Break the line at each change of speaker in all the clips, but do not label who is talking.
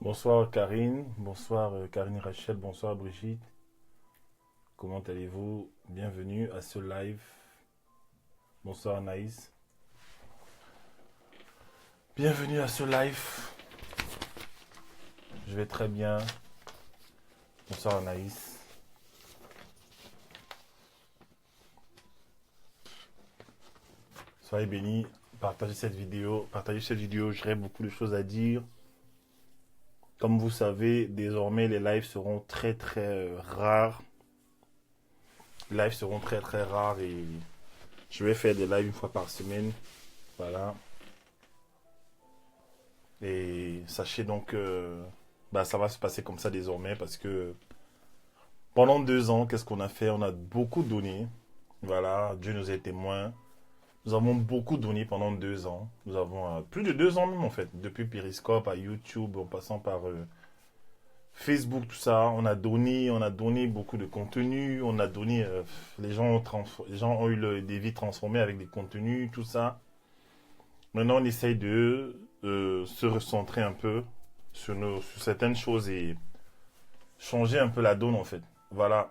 Bonsoir Karine, bonsoir Karine Rachel, bonsoir Brigitte. Comment allez-vous? Bienvenue à ce live. Bonsoir Anaïs. Bienvenue à ce live. Je vais très bien. Bonsoir Anaïs. Soyez bénis. Partagez cette vidéo. Partagez cette vidéo. J'aurai beaucoup de choses à dire. Comme vous savez, désormais les lives seront très rares. Les lives seront très rares et je vais faire des lives une fois par semaine. Voilà. Et sachez donc que ça va se passer comme ça désormais parce que pendant 2 ans, qu'est-ce qu'on a fait? On a beaucoup donné. Voilà, Dieu nous est témoin. Nous avons beaucoup donné pendant 2 ans. Nous avons plus de 2 ans même en fait. Depuis Periscope à YouTube, en passant par Facebook, tout ça. On a donné beaucoup de contenu. On a donné, les gens ont eu des vies transformées avec des contenus, tout ça. Maintenant, on essaye de se recentrer un peu sur certaines choses et changer un peu la donne en fait. Voilà.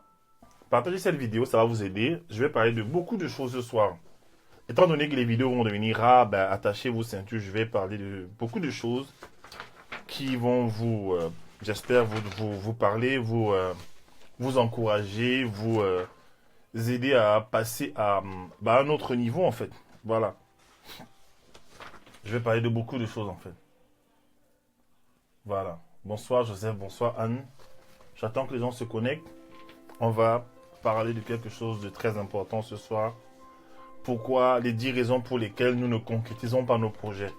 Partagez cette vidéo, ça va vous aider. Je vais parler de beaucoup de choses ce soir. Étant donné que les vidéos vont devenir rares, attachez vos ceintures. Je vais parler de beaucoup de choses qui vont j'espère, vous parler, vous encourager, vous aider à passer à un autre niveau en fait. Voilà. Je vais parler de beaucoup de choses en fait. Voilà. Bonsoir Joseph, bonsoir Anne. J'attends que les gens se connectent. On va parler de quelque chose de très important ce soir. Pourquoi les 10 raisons pour lesquelles nous ne concrétisons pas nos projets.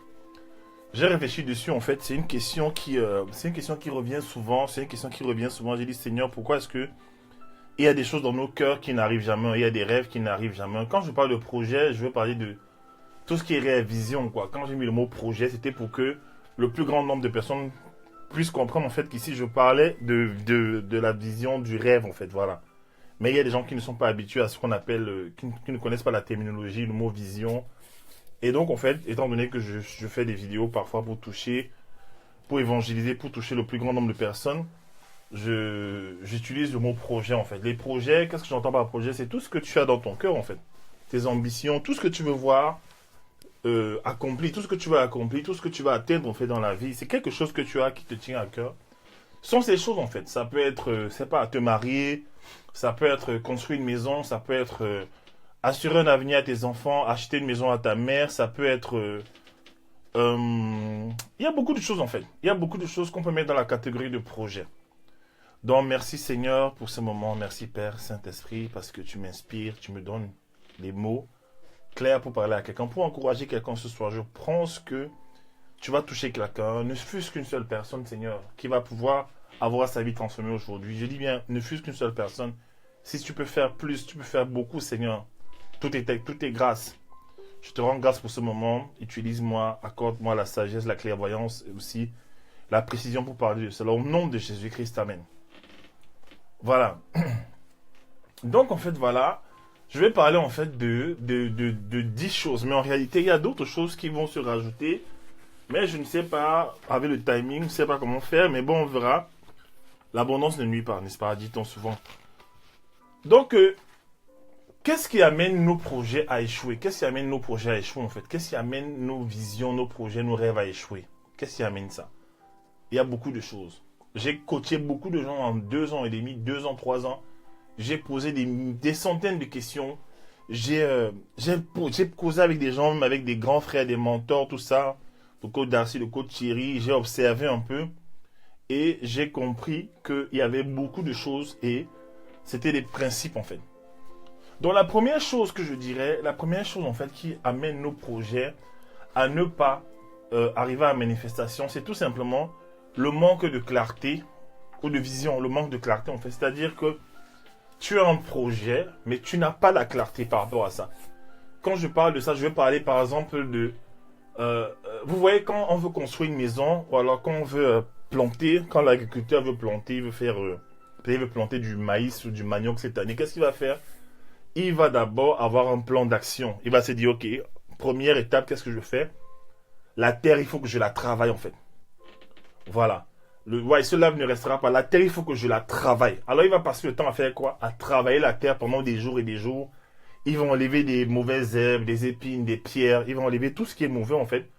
J'ai réfléchi dessus en fait. C'est une question qui revient souvent. C'est une question qui revient souvent. J'ai dit Seigneur, pourquoi est-ce que il y a des choses dans nos cœurs qui n'arrivent jamais. Il y a des rêves qui n'arrivent jamais. Quand je parle de projet, je veux parler de tout ce qui est rêve, vision quoi. Quand j'ai mis le mot projet, c'était pour que le plus grand nombre de personnes puissent comprendre en fait qu'ici je parlais de la vision du rêve en fait. Voilà. Mais il y a des gens qui ne sont pas habitués à ce qu'on appelle, qui ne connaissent pas la terminologie, le mot vision. Et donc, en fait, étant donné que je fais des vidéos parfois pour toucher, pour évangéliser, pour toucher le plus grand nombre de personnes, j'utilise le mot projet, en fait. Les projets, qu'est-ce que j'entends par projet? C'est tout ce que tu as dans ton cœur, en fait. Tes ambitions, tout ce que tu veux voir accompli, tout ce que tu veux accomplir, tout ce que tu vas atteindre, en fait, dans la vie. C'est quelque chose que tu as qui te tient à cœur. Ce sont ces choses, en fait. Ça peut être, c'est pas, te marier, ça peut être construire une maison, ça peut être assurer un avenir à tes enfants, acheter une maison à ta mère, ça peut être... il y a beaucoup de choses en fait. Il y a beaucoup de choses qu'on peut mettre dans la catégorie de projet. Donc merci Seigneur pour ce moment. Merci Père Saint-Esprit parce que tu m'inspires, tu me donnes les mots clairs pour parler à quelqu'un, pour encourager quelqu'un ce soir. Je pense que tu vas toucher quelqu'un, ne fût-ce qu'une seule personne Seigneur, qui va pouvoir avoir sa vie transformée aujourd'hui. Je dis bien, ne fût-ce qu'une seule personne. Si tu peux faire plus, tu peux faire beaucoup Seigneur. Tout est grâce. Je te rends grâce pour ce moment. Utilise-moi, accorde-moi la sagesse, la clairvoyance et aussi la précision pour parler de cela. Au nom de Jésus-Christ, Amen. Voilà. Donc, en fait, voilà. Je vais parler, en fait, de 10 choses. Mais en réalité, il y a d'autres choses qui vont se rajouter. Mais je ne sais pas, avec le timing, je ne sais pas comment faire. Mais bon, on verra. L'abondance ne nuit pas, n'est-ce pas? Dit-on souvent. Donc, qu'est-ce qui amène nos projets à échouer? Qu'est-ce qui amène nos projets à échouer en fait? Qu'est-ce qui amène nos visions, nos projets, nos rêves à échouer? Qu'est-ce qui amène ça? Il y a beaucoup de choses. J'ai coaché beaucoup de gens en 2 ans et demi, 2 ans, 3 ans. J'ai posé des centaines de questions. J'ai causé avec des gens, même avec des grands frères, des mentors, tout ça. Le coach Darcy, le coach Thierry. J'ai observé un peu. Et j'ai compris qu'il y avait beaucoup de choses et c'était des principes en fait. Donc la première chose que je dirais, la première chose en fait qui amène nos projets à ne pas arriver à la manifestation, c'est tout simplement le manque de clarté ou de vision, le manque de clarté en fait. C'est-à-dire que tu as un projet, mais tu n'as pas la clarté par rapport à ça. Quand je parle de ça, je vais parler par exemple de... vous voyez, quand on veut construire une maison, ou alors quand on veut planter, quand l'agriculteur veut planter, il veut planter du maïs ou du manioc cette année, qu'est-ce qu'il va faire? Il va d'abord avoir un plan d'action. Il va se dire, ok, première étape, qu'est-ce que je fais? La terre, il faut que je la travaille en fait. Voilà. ce lave ne restera pas. La terre, il faut que je la travaille. Alors, il va passer le temps à faire quoi? À travailler la terre pendant des jours et des jours. Ils vont enlever des mauvaises herbes, des épines, des pierres. Ils vont enlever tout ce qui est mauvais, en fait.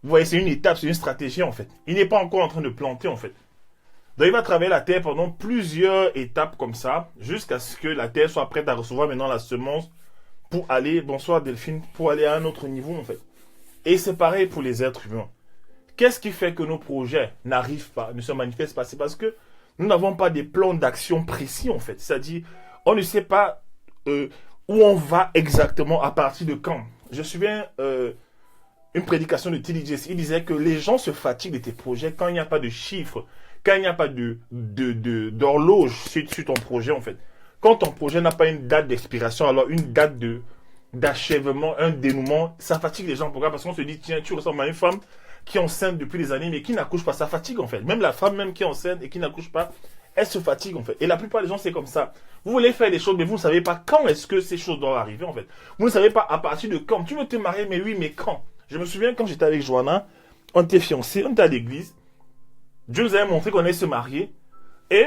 Vous voyez, c'est une étape, c'est une stratégie, en fait. Il n'est pas encore en train de planter, en fait. Donc, il va travailler la terre pendant plusieurs étapes comme ça, jusqu'à ce que la terre soit prête à recevoir maintenant la semence pour aller, bonsoir Delphine, pour aller à un autre niveau, en fait. Et c'est pareil pour les êtres humains. Qu'est-ce qui fait que nos projets n'arrivent pas, ne se manifestent pas? C'est parce que nous n'avons pas des plans d'action précis, en fait. C'est-à-dire, on ne sait pas où on va exactement à partir de quand. Je me souviens une prédication de T.D. Jakes. Il disait que les gens se fatiguent de tes projets quand il n'y a pas de chiffres, quand il n'y a pas d'horloge sur ton projet, en fait. Quand ton projet n'a pas une date d'expiration, alors une date d'achèvement, un dénouement, ça fatigue les gens. Pourquoi? Parce qu'on se dit, tiens, tu ressembles à une femme qui est enceinte depuis des années, mais qui n'accouche pas. Ça fatigue, en fait. Même la femme même qui est enceinte et qui n'accouche pas, elle se fatigue, en fait. Et la plupart des gens, c'est comme ça. Vous voulez faire des choses, mais vous ne savez pas quand est-ce que ces choses doivent arriver, en fait. Vous ne savez pas à partir de quand. Tu veux te marier, mais oui, mais quand? Je me souviens quand j'étais avec Joanna, on était fiancés, on était à l'église. Dieu nous avait montré qu'on allait se marier. Et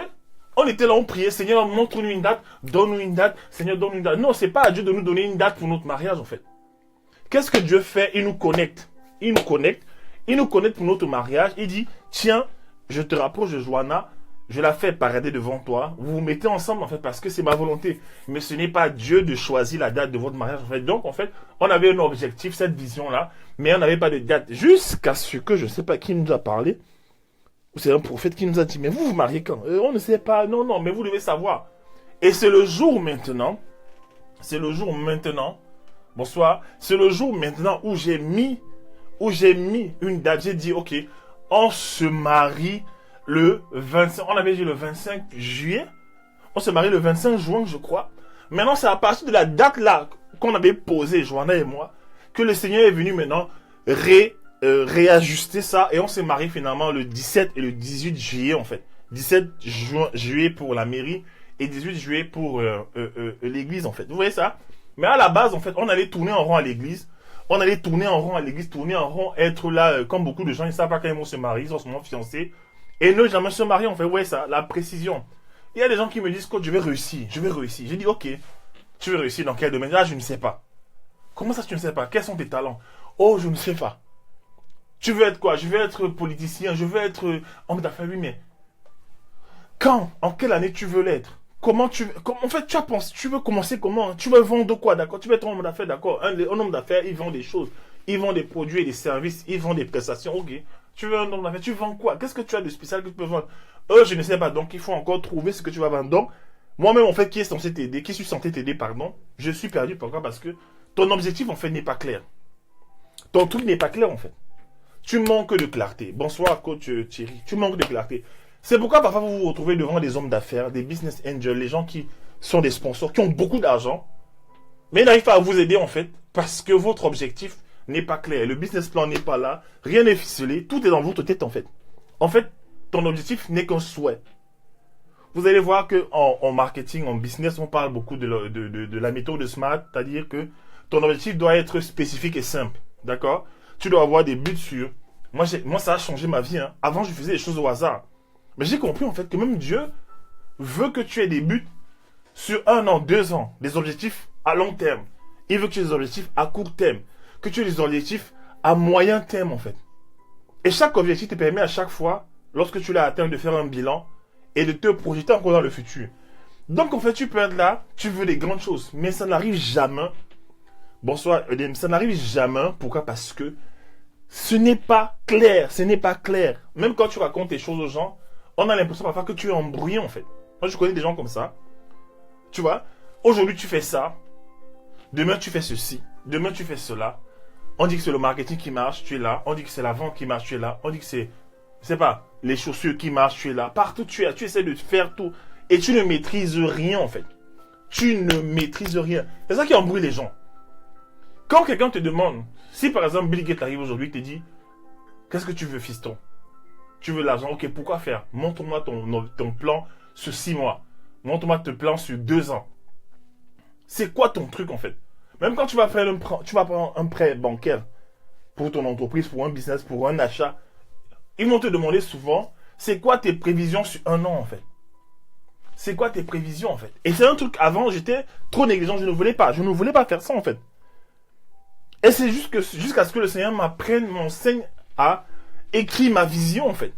on était là, on priait, Seigneur, montre-nous une date, donne-nous une date, Seigneur, donne-nous une date. Non, c'est pas à Dieu de nous donner une date pour notre mariage, en fait. Qu'est-ce que Dieu fait? Il nous connecte. Il nous connecte. Il nous connecte pour notre mariage. Il dit, tiens, je te rapproche de Joanna, je la fais parader devant toi. Vous vous mettez ensemble, en fait, parce que c'est ma volonté. Mais ce n'est pas Dieu de choisir la date de votre mariage, en fait. Donc, en fait, on avait un objectif, cette vision-là, mais on n'avait pas de date. Jusqu'à ce que, je ne sais pas qui nous a parlé, c'est un prophète qui nous a dit, mais vous vous mariez quand? On ne sait pas. Non, non, mais vous devez savoir. Et c'est le jour maintenant, bonsoir, c'est le jour maintenant où j'ai mis une date. J'ai dit, ok, on se marie le 25, on avait dit le 25 juillet, on se marie le 25 juin, je crois. Maintenant, c'est à partir de la date là qu'on avait posée, Joanna et moi, que le Seigneur est venu maintenant réajuster ça, et on s'est marié finalement le 17 et le 18 juillet, en fait. 17 juillet pour la mairie et 18 juillet pour l'église, en fait. Vous voyez ça? Mais à la base, en fait, on allait tourner en rond à l'église. On allait tourner en rond à l'église, tourner en rond, être là, comme beaucoup de gens, ils ne savent pas quand ils vont se marier, ils sont souvent fiancés. Et ne jamais se marier, on fait, ouais, ça, la précision. Il y a des gens qui me disent, coach, je vais réussir. J'ai dit, ok, tu veux réussir dans quel domaine? Là, je ne sais pas. Comment ça, tu ne sais pas? Quels sont tes talents? Oh, je ne sais pas. Tu veux être quoi? Je veux être politicien, je veux être homme d'affaires, oui, mais quand? En quelle année tu veux l'être? En fait, tu veux commencer comment? Tu veux vendre quoi, d'accord? Tu veux être un homme d'affaires, d'accord? Un homme d'affaires, il vend des choses. Il vend des produits et des services. Il vend des prestations, ok. Tu veux un homme d'affaires, tu vends quoi? Qu'est-ce que tu as de spécial que tu peux vendre? Je ne sais pas, donc il faut encore trouver ce que tu vas vendre. Donc, moi-même, en fait, qui suis censé t'aider, pardon, je suis perdu. Pourquoi? Parce que ton objectif, en fait, n'est pas clair. Ton truc n'est pas clair, en fait. Tu manques de clarté. Bonsoir, coach Thierry. Tu manques de clarté. C'est pourquoi parfois vous vous retrouvez devant des hommes d'affaires, des business angels, les gens qui sont des sponsors, qui ont beaucoup d'argent, mais ils n'arrivent pas à vous aider, en fait, parce que votre objectif n'est pas clair. Le business plan n'est pas là. Rien n'est ficelé. Tout est dans votre tête, en fait. En fait, ton objectif n'est qu'un souhait. Vous allez voir qu'en marketing, en business, on parle beaucoup de la méthode SMART, c'est-à-dire que ton objectif doit être spécifique et simple. D'accord? Tu dois avoir des buts sûrs. Moi, ça a changé ma vie. Hein. Avant, je faisais des choses au hasard. Mais j'ai compris, en fait, que même Dieu veut que tu aies des buts sur 1 an, 2 ans, des objectifs à long terme. Il veut que tu aies des objectifs à court terme. Que tu aies des objectifs à moyen terme, en fait. Et chaque objectif te permet à chaque fois, lorsque tu l'as atteint, de faire un bilan et de te projeter encore dans le futur. Donc, en fait, tu peux être là, tu veux des grandes choses, mais ça n'arrive jamais. Bonsoir, Edem, ça n'arrive jamais. Pourquoi? Parce que ce n'est pas clair, Même quand tu racontes tes choses aux gens, on a l'impression parfois que tu es embrouillé, en fait. Moi, je connais des gens comme ça. Tu vois, aujourd'hui, tu fais ça. Demain, tu fais ceci. Demain, tu fais cela. On dit que c'est le marketing qui marche, tu es là. On dit que c'est la vente qui marche, tu es là. On dit que c'est, je sais pas, les chaussures qui marchent, tu es là. Partout, tu es là. Tu essaies de faire tout. Et tu ne maîtrises rien, en fait. Tu ne maîtrises rien. C'est ça qui embrouille les gens. Quand quelqu'un te demande, si par exemple Bill Gates arrive aujourd'hui et te dit, qu'est-ce que tu veux, fiston? Tu veux l'argent, ok, pourquoi faire? Montre-moi ton plan sur 6 mois. Montre-moi ton plan sur 2 ans. C'est quoi ton truc, en fait? Même quand tu vas prendre un prêt bancaire pour ton entreprise, pour un business, pour un achat, ils vont te demander souvent, c'est quoi tes prévisions sur un an, en fait? C'est quoi tes prévisions, en fait? Et c'est un truc, avant, j'étais trop négligent, je ne voulais pas faire ça, en fait. Et c'est juste que, jusqu'à ce que le Seigneur m'enseigne à écrire ma vision, en fait.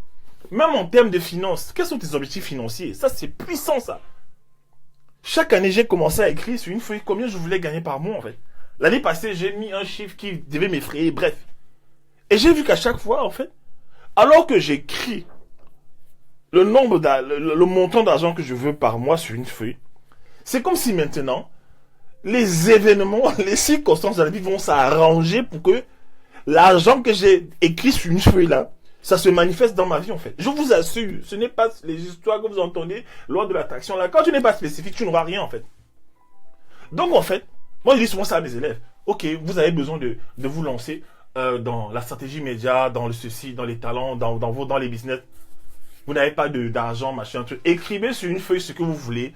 Même en termes de finances, quels sont tes objectifs financiers? Ça, c'est puissant, ça. Chaque année, j'ai commencé à écrire sur une feuille combien je voulais gagner par mois, en fait. L'année passée, j'ai mis un chiffre qui devait m'effrayer, bref. Et j'ai vu qu'à chaque fois, en fait, alors que j'écris le montant d'argent que je veux par mois sur une feuille, c'est comme si maintenant, les événements, les circonstances de la vie vont s'arranger pour que l'argent que j'ai écrit sur une feuille là, ça se manifeste dans ma vie, en fait. Je vous assure, ce n'est pas les histoires que vous entendez lors de l'attraction là. Quand tu n'es pas spécifique, tu n'auras rien, en fait. Donc, en fait, moi je dis souvent ça à mes élèves. Ok, vous avez besoin de vous lancer dans la stratégie média, dans le ceci, dans les talents, dans les business. Vous n'avez pas d'argent, machin, truc. Écrivez sur une feuille ce que vous voulez.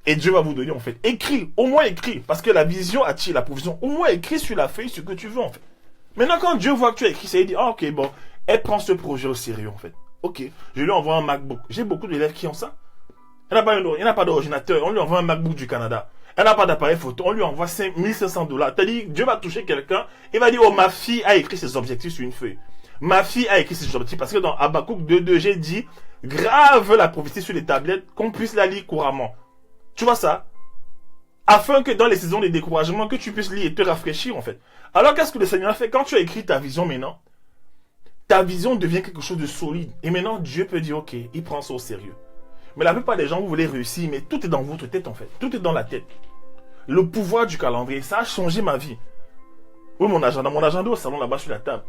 Et Dieu va vous donner, en fait. Écris, au moins écris. Parce que la vision attire la provision. Au moins écris sur la feuille ce que tu veux, en fait. Maintenant, quand Dieu voit que tu as écrit ça, il dit, ah, ok, bon, elle prend ce projet au sérieux, en fait. Ok, je lui envoie un MacBook. J'ai beaucoup d'élèves qui ont ça. Il n'y a pas d'ordinateur. On lui envoie un MacBook du Canada. Elle n'a pas d'appareil photo. On lui envoie $1 500. C'est-à-dire, Dieu va toucher quelqu'un. Il va dire, oh, ma fille a écrit ses objectifs sur une feuille. Ma fille a écrit ses objectifs. Parce que dans Habakkuk 2.2, j'ai dit, grave la prophétie sur les tablettes, qu'on puisse la lire couramment. Tu vois ça? Afin que dans les saisons de découragement, que tu puisses lire et te rafraîchir, en fait. Alors, qu'est-ce que le Seigneur fait? Quand tu as écrit ta vision maintenant, ta vision devient quelque chose de solide. Et maintenant, Dieu peut dire, ok, il prend ça au sérieux. Mais la plupart des gens, vous voulez réussir, mais tout est dans votre tête, en fait. Tout est dans la tête. Le pouvoir du calendrier, ça a changé ma vie. Oui, mon agenda au salon là-bas sur la table.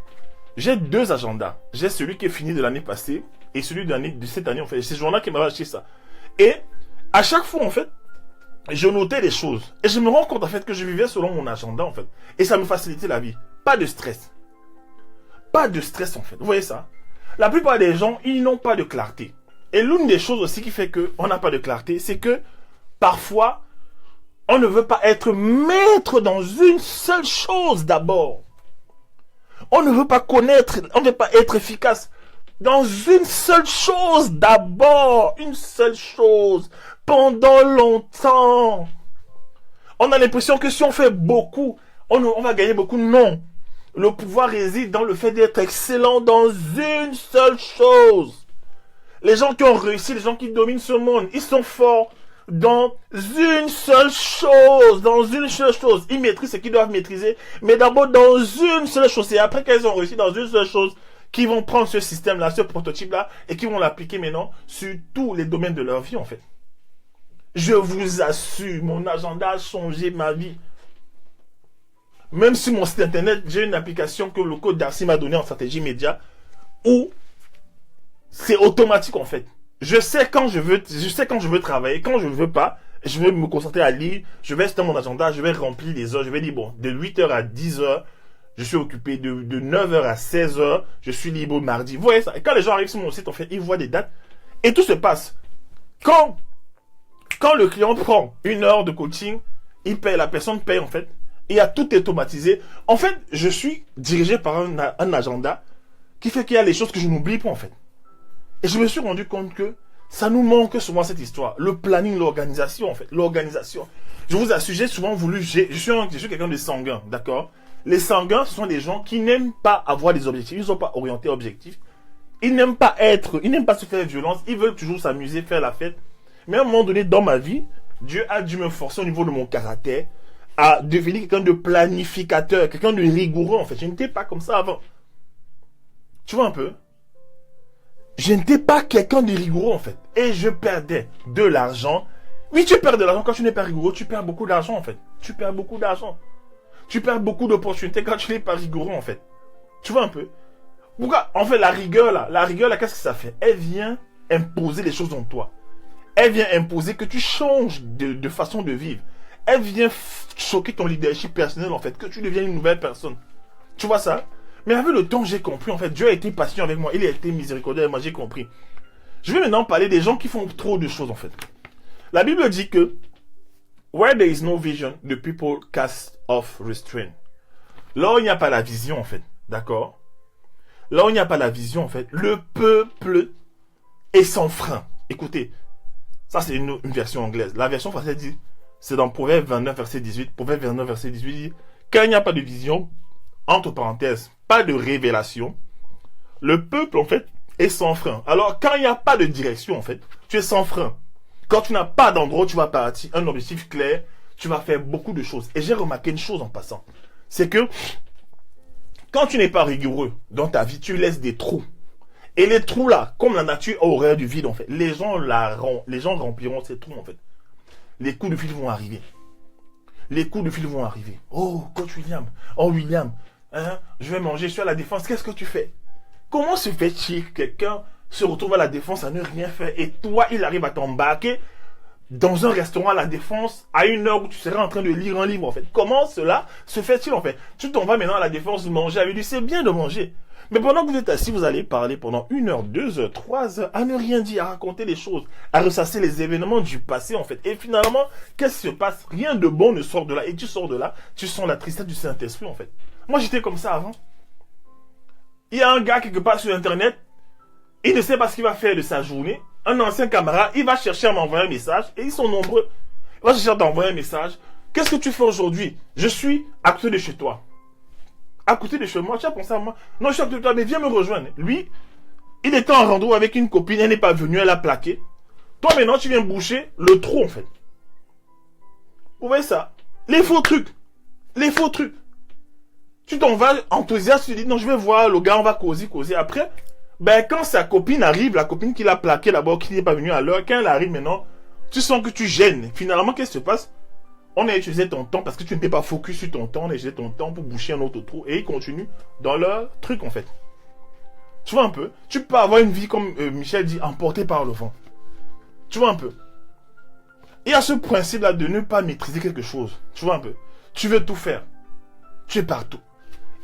J'ai 2 agendas. J'ai celui qui est fini de l'année passée et celui de cette année, en fait. C'est ce jour-là qui m'a acheté ça. Et à chaque fois, en fait, je notais les choses. Et je me rends compte, en fait, que je vivais selon mon agenda, en fait. Et ça me facilitait la vie. Pas de stress. Pas de stress, en fait. Vous voyez ça? La plupart des gens, ils n'ont pas de clarté. Et l'une des choses aussi qui fait qu'on n'a pas de clarté, c'est que parfois, on ne veut pas être maître dans une seule chose d'abord. On ne veut pas connaître, on ne veut pas être efficace dans une seule chose d'abord. Une seule chose. Pendant longtemps. On a l'impression que si on fait beaucoup, on va gagner beaucoup. Non. Le pouvoir réside dans le fait d'être excellent dans une seule chose. Les gens qui ont réussi, les gens qui dominent ce monde, ils sont forts dans une seule chose. Dans une seule chose. Ils maîtrisent ce qu'ils doivent maîtriser, mais d'abord dans une seule chose. Et après qu'ils ont réussi dans une seule chose, qu'ils vont prendre ce système-là, ce prototype-là, et qu'ils vont l'appliquer maintenant sur tous les domaines de leur vie, en fait. Je vous assure, mon agenda a changé ma vie. Même sur mon site internet, j'ai une application que le code Darcy m'a donné en stratégie média, où c'est automatique, en fait. Je sais quand je veux travailler, quand je ne veux pas, je vais me concentrer à lire, je vais dans mon agenda, je vais remplir les heures, je vais dire, bon, de 8h à 10h, je suis occupé, de 9h à 16h, je suis libre mardi. Vous voyez ça? Et quand les gens arrivent sur mon site, en fait, ils voient des dates, et tout se passe. Quand le client prend 1 heure de coaching, il paye, la personne paye, en fait, et il y a tout automatisé. En fait, je suis dirigé par un agenda qui fait qu'il y a les choses que je n'oublie pas, en fait. Et je me suis rendu compte que ça nous manque souvent cette histoire. Le planning, l'organisation, en fait. L'organisation. Je vous assure, j'ai souvent voulu... Je suis quelqu'un de sanguin, d'accord? Les sanguins, ce sont des gens qui n'aiment pas avoir des objectifs. Ils ne sont pas orientés objectifs. Ils n'aiment pas se faire violence. Ils veulent toujours s'amuser, faire la fête. Mais à un moment donné, dans ma vie, Dieu a dû me forcer au niveau de mon caractère à devenir quelqu'un de planificateur, quelqu'un de rigoureux, en fait. Je n'étais pas comme ça avant. Tu vois un peu? Je n'étais pas quelqu'un de rigoureux, en fait. Et je perdais de l'argent. Oui, tu perds de l'argent. Quand tu n'es pas rigoureux, tu perds beaucoup d'argent, en fait. Tu perds beaucoup d'argent. Tu perds beaucoup d'opportunités quand tu n'es pas rigoureux, en fait. Tu vois un peu? Pourquoi? En fait, la rigueur, là, qu'est-ce que ça fait? Elle vient imposer les choses en toi. Elle vient imposer que tu changes de façon de vivre. Elle vient choquer ton leadership personnel, en fait. Que tu deviens une nouvelle personne. Tu vois ça? Mais avec le temps, j'ai compris, en fait. Dieu a été patient avec moi. Il a été miséricordieux avec moi. J'ai compris. Je vais maintenant parler des gens qui font trop de choses, en fait. La Bible dit que where there is no vision, the people cast off restraint. Là où il n'y a pas la vision, en fait. D'accord? là où il n'y a pas la vision, en fait, le peuple est sans frein. Écoutez, ça c'est une version anglaise. La version française dit, c'est dans Proverbe 29, verset 18. Proverbe 29, verset 18 dit, quand il n'y a pas de vision, entre parenthèses, pas de révélation, le peuple, en fait, est sans frein. Alors, quand il n'y a pas de direction, en fait, tu es sans frein. Quand tu n'as pas d'endroit où tu vas partir, un objectif clair, tu vas faire beaucoup de choses. Et j'ai remarqué une chose en passant. C'est que, quand tu n'es pas rigoureux dans ta vie, tu laisses des trous. Et les trous là, comme la nature a horreur du vide, en fait, les gens rempliront ces trous, en fait. Les coups de fil vont arriver. Les coups de fil vont arriver. Oh, coach William. Oh, William. Hein, je vais manger, je suis à la défense. Qu'est-ce que tu fais? Comment se fait-il que quelqu'un se retrouve à la défense à ne rien faire et toi, il arrive à t'embarquer dans un restaurant à la défense à une heure où tu serais en train de lire un livre, en fait? Comment cela se fait-il, en fait? Tu t'en vas maintenant à la défense manger avec lui. C'est bien de manger. Mais pendant que vous êtes assis, vous allez parler pendant 1 heure, 2 heures, 3 heures, à ne rien dire, à raconter les choses, à ressasser les événements du passé, en fait. Et finalement, qu'est-ce qui se passe? Rien de bon ne sort de là. Et tu sors de là, tu sens la tristesse du Saint-Esprit, en fait. Moi, j'étais comme ça avant. Il y a un gars quelque part sur Internet, il ne sait pas ce qu'il va faire de sa journée. Un ancien camarade, il va chercher à m'envoyer un message, et ils sont nombreux. Il va chercher à t'envoyer un message. Qu'est-ce que tu fais aujourd'hui? Je suis à côté de chez toi. À côté de chez moi, tu as pensé à moi? Non, je suis à côté de toi, mais viens me rejoindre. Lui, il était en rendez-vous avec une copine, elle n'est pas venue, elle a plaqué. Toi maintenant, tu viens boucher le trou, en fait. Vous voyez ça? Les faux trucs. Les faux trucs. Tu t'en vas enthousiaste, tu dis, non, je vais voir le gars, on va causer. Après, ben, quand sa copine arrive, la copine qui l'a plaqué d'abord, qui n'est pas venue à l'heure, quand elle arrive maintenant, tu sens que tu gênes. Finalement, qu'est-ce qui se passe? On a utilisé ton temps parce que tu n'étais pas focus sur ton temps, on a utilisé ton temps pour boucher un autre trou et ils continuent dans leur truc, en fait. Tu vois un peu? Tu peux avoir une vie, comme Michel dit, emportée par le vent. Tu vois un peu? Il y a ce principe-là de ne pas maîtriser quelque chose. Tu vois un peu? Tu veux tout faire. Tu es partout.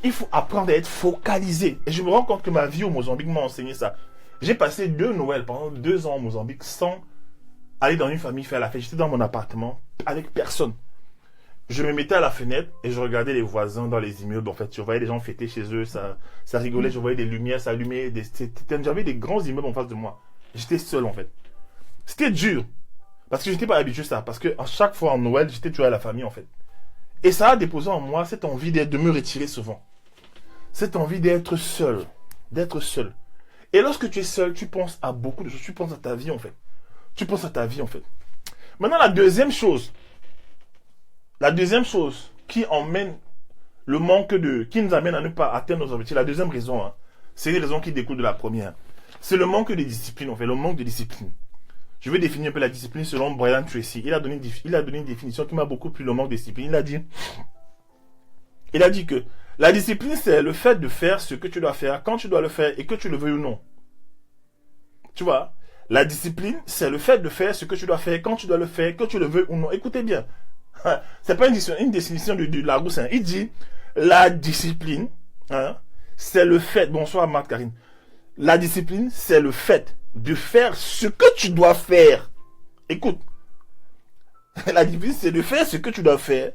Il faut apprendre à être focalisé. Et je me rends compte que ma vie au Mozambique m'a enseigné ça. J'ai passé 2 Noëls pendant 2 ans au Mozambique sans aller dans une famille faire la fête. J'étais dans mon appartement avec personne. Je me mettais à la fenêtre et je regardais les voisins dans les immeubles. En fait, je voyais les gens fêter chez eux, ça rigolait. Je voyais des lumières s'allumer. J'avais des grands immeubles en face de moi. J'étais seul, en fait. C'était dur. Parce que je n'étais pas habitué à ça. Parce que à chaque fois en Noël, j'étais toujours à la famille, en fait. Et ça a déposé en moi cette envie de me retirer souvent. Cette envie d'être seul. D'être seul. Et lorsque tu es seul, tu penses à beaucoup de choses. Tu penses à ta vie, en fait. Tu penses à ta vie, en fait. Maintenant, la deuxième chose qui emmène le manque qui nous amène à ne pas atteindre nos objectifs, la deuxième raison, hein, c'est une raison qui découle de la première. C'est le manque de discipline, en fait, le manque de discipline. Je vais définir un peu la discipline selon Brian Tracy. Il a donné une définition qui m'a beaucoup plu, le manque de discipline. Il a dit que la discipline, c'est le fait de faire ce que tu dois faire quand tu dois le faire et que tu le veuilles ou non. Tu vois? La discipline, c'est le fait de faire ce que tu dois faire quand tu dois le faire, que tu le veuilles ou non. Écoutez bien. C'est pas une définition de Larousse. Hein. Il dit, la discipline, hein, c'est le fait. Bonsoir, Marc Karine. La discipline, c'est le fait de faire ce que tu dois faire. Écoute. La discipline, c'est de faire ce que tu dois faire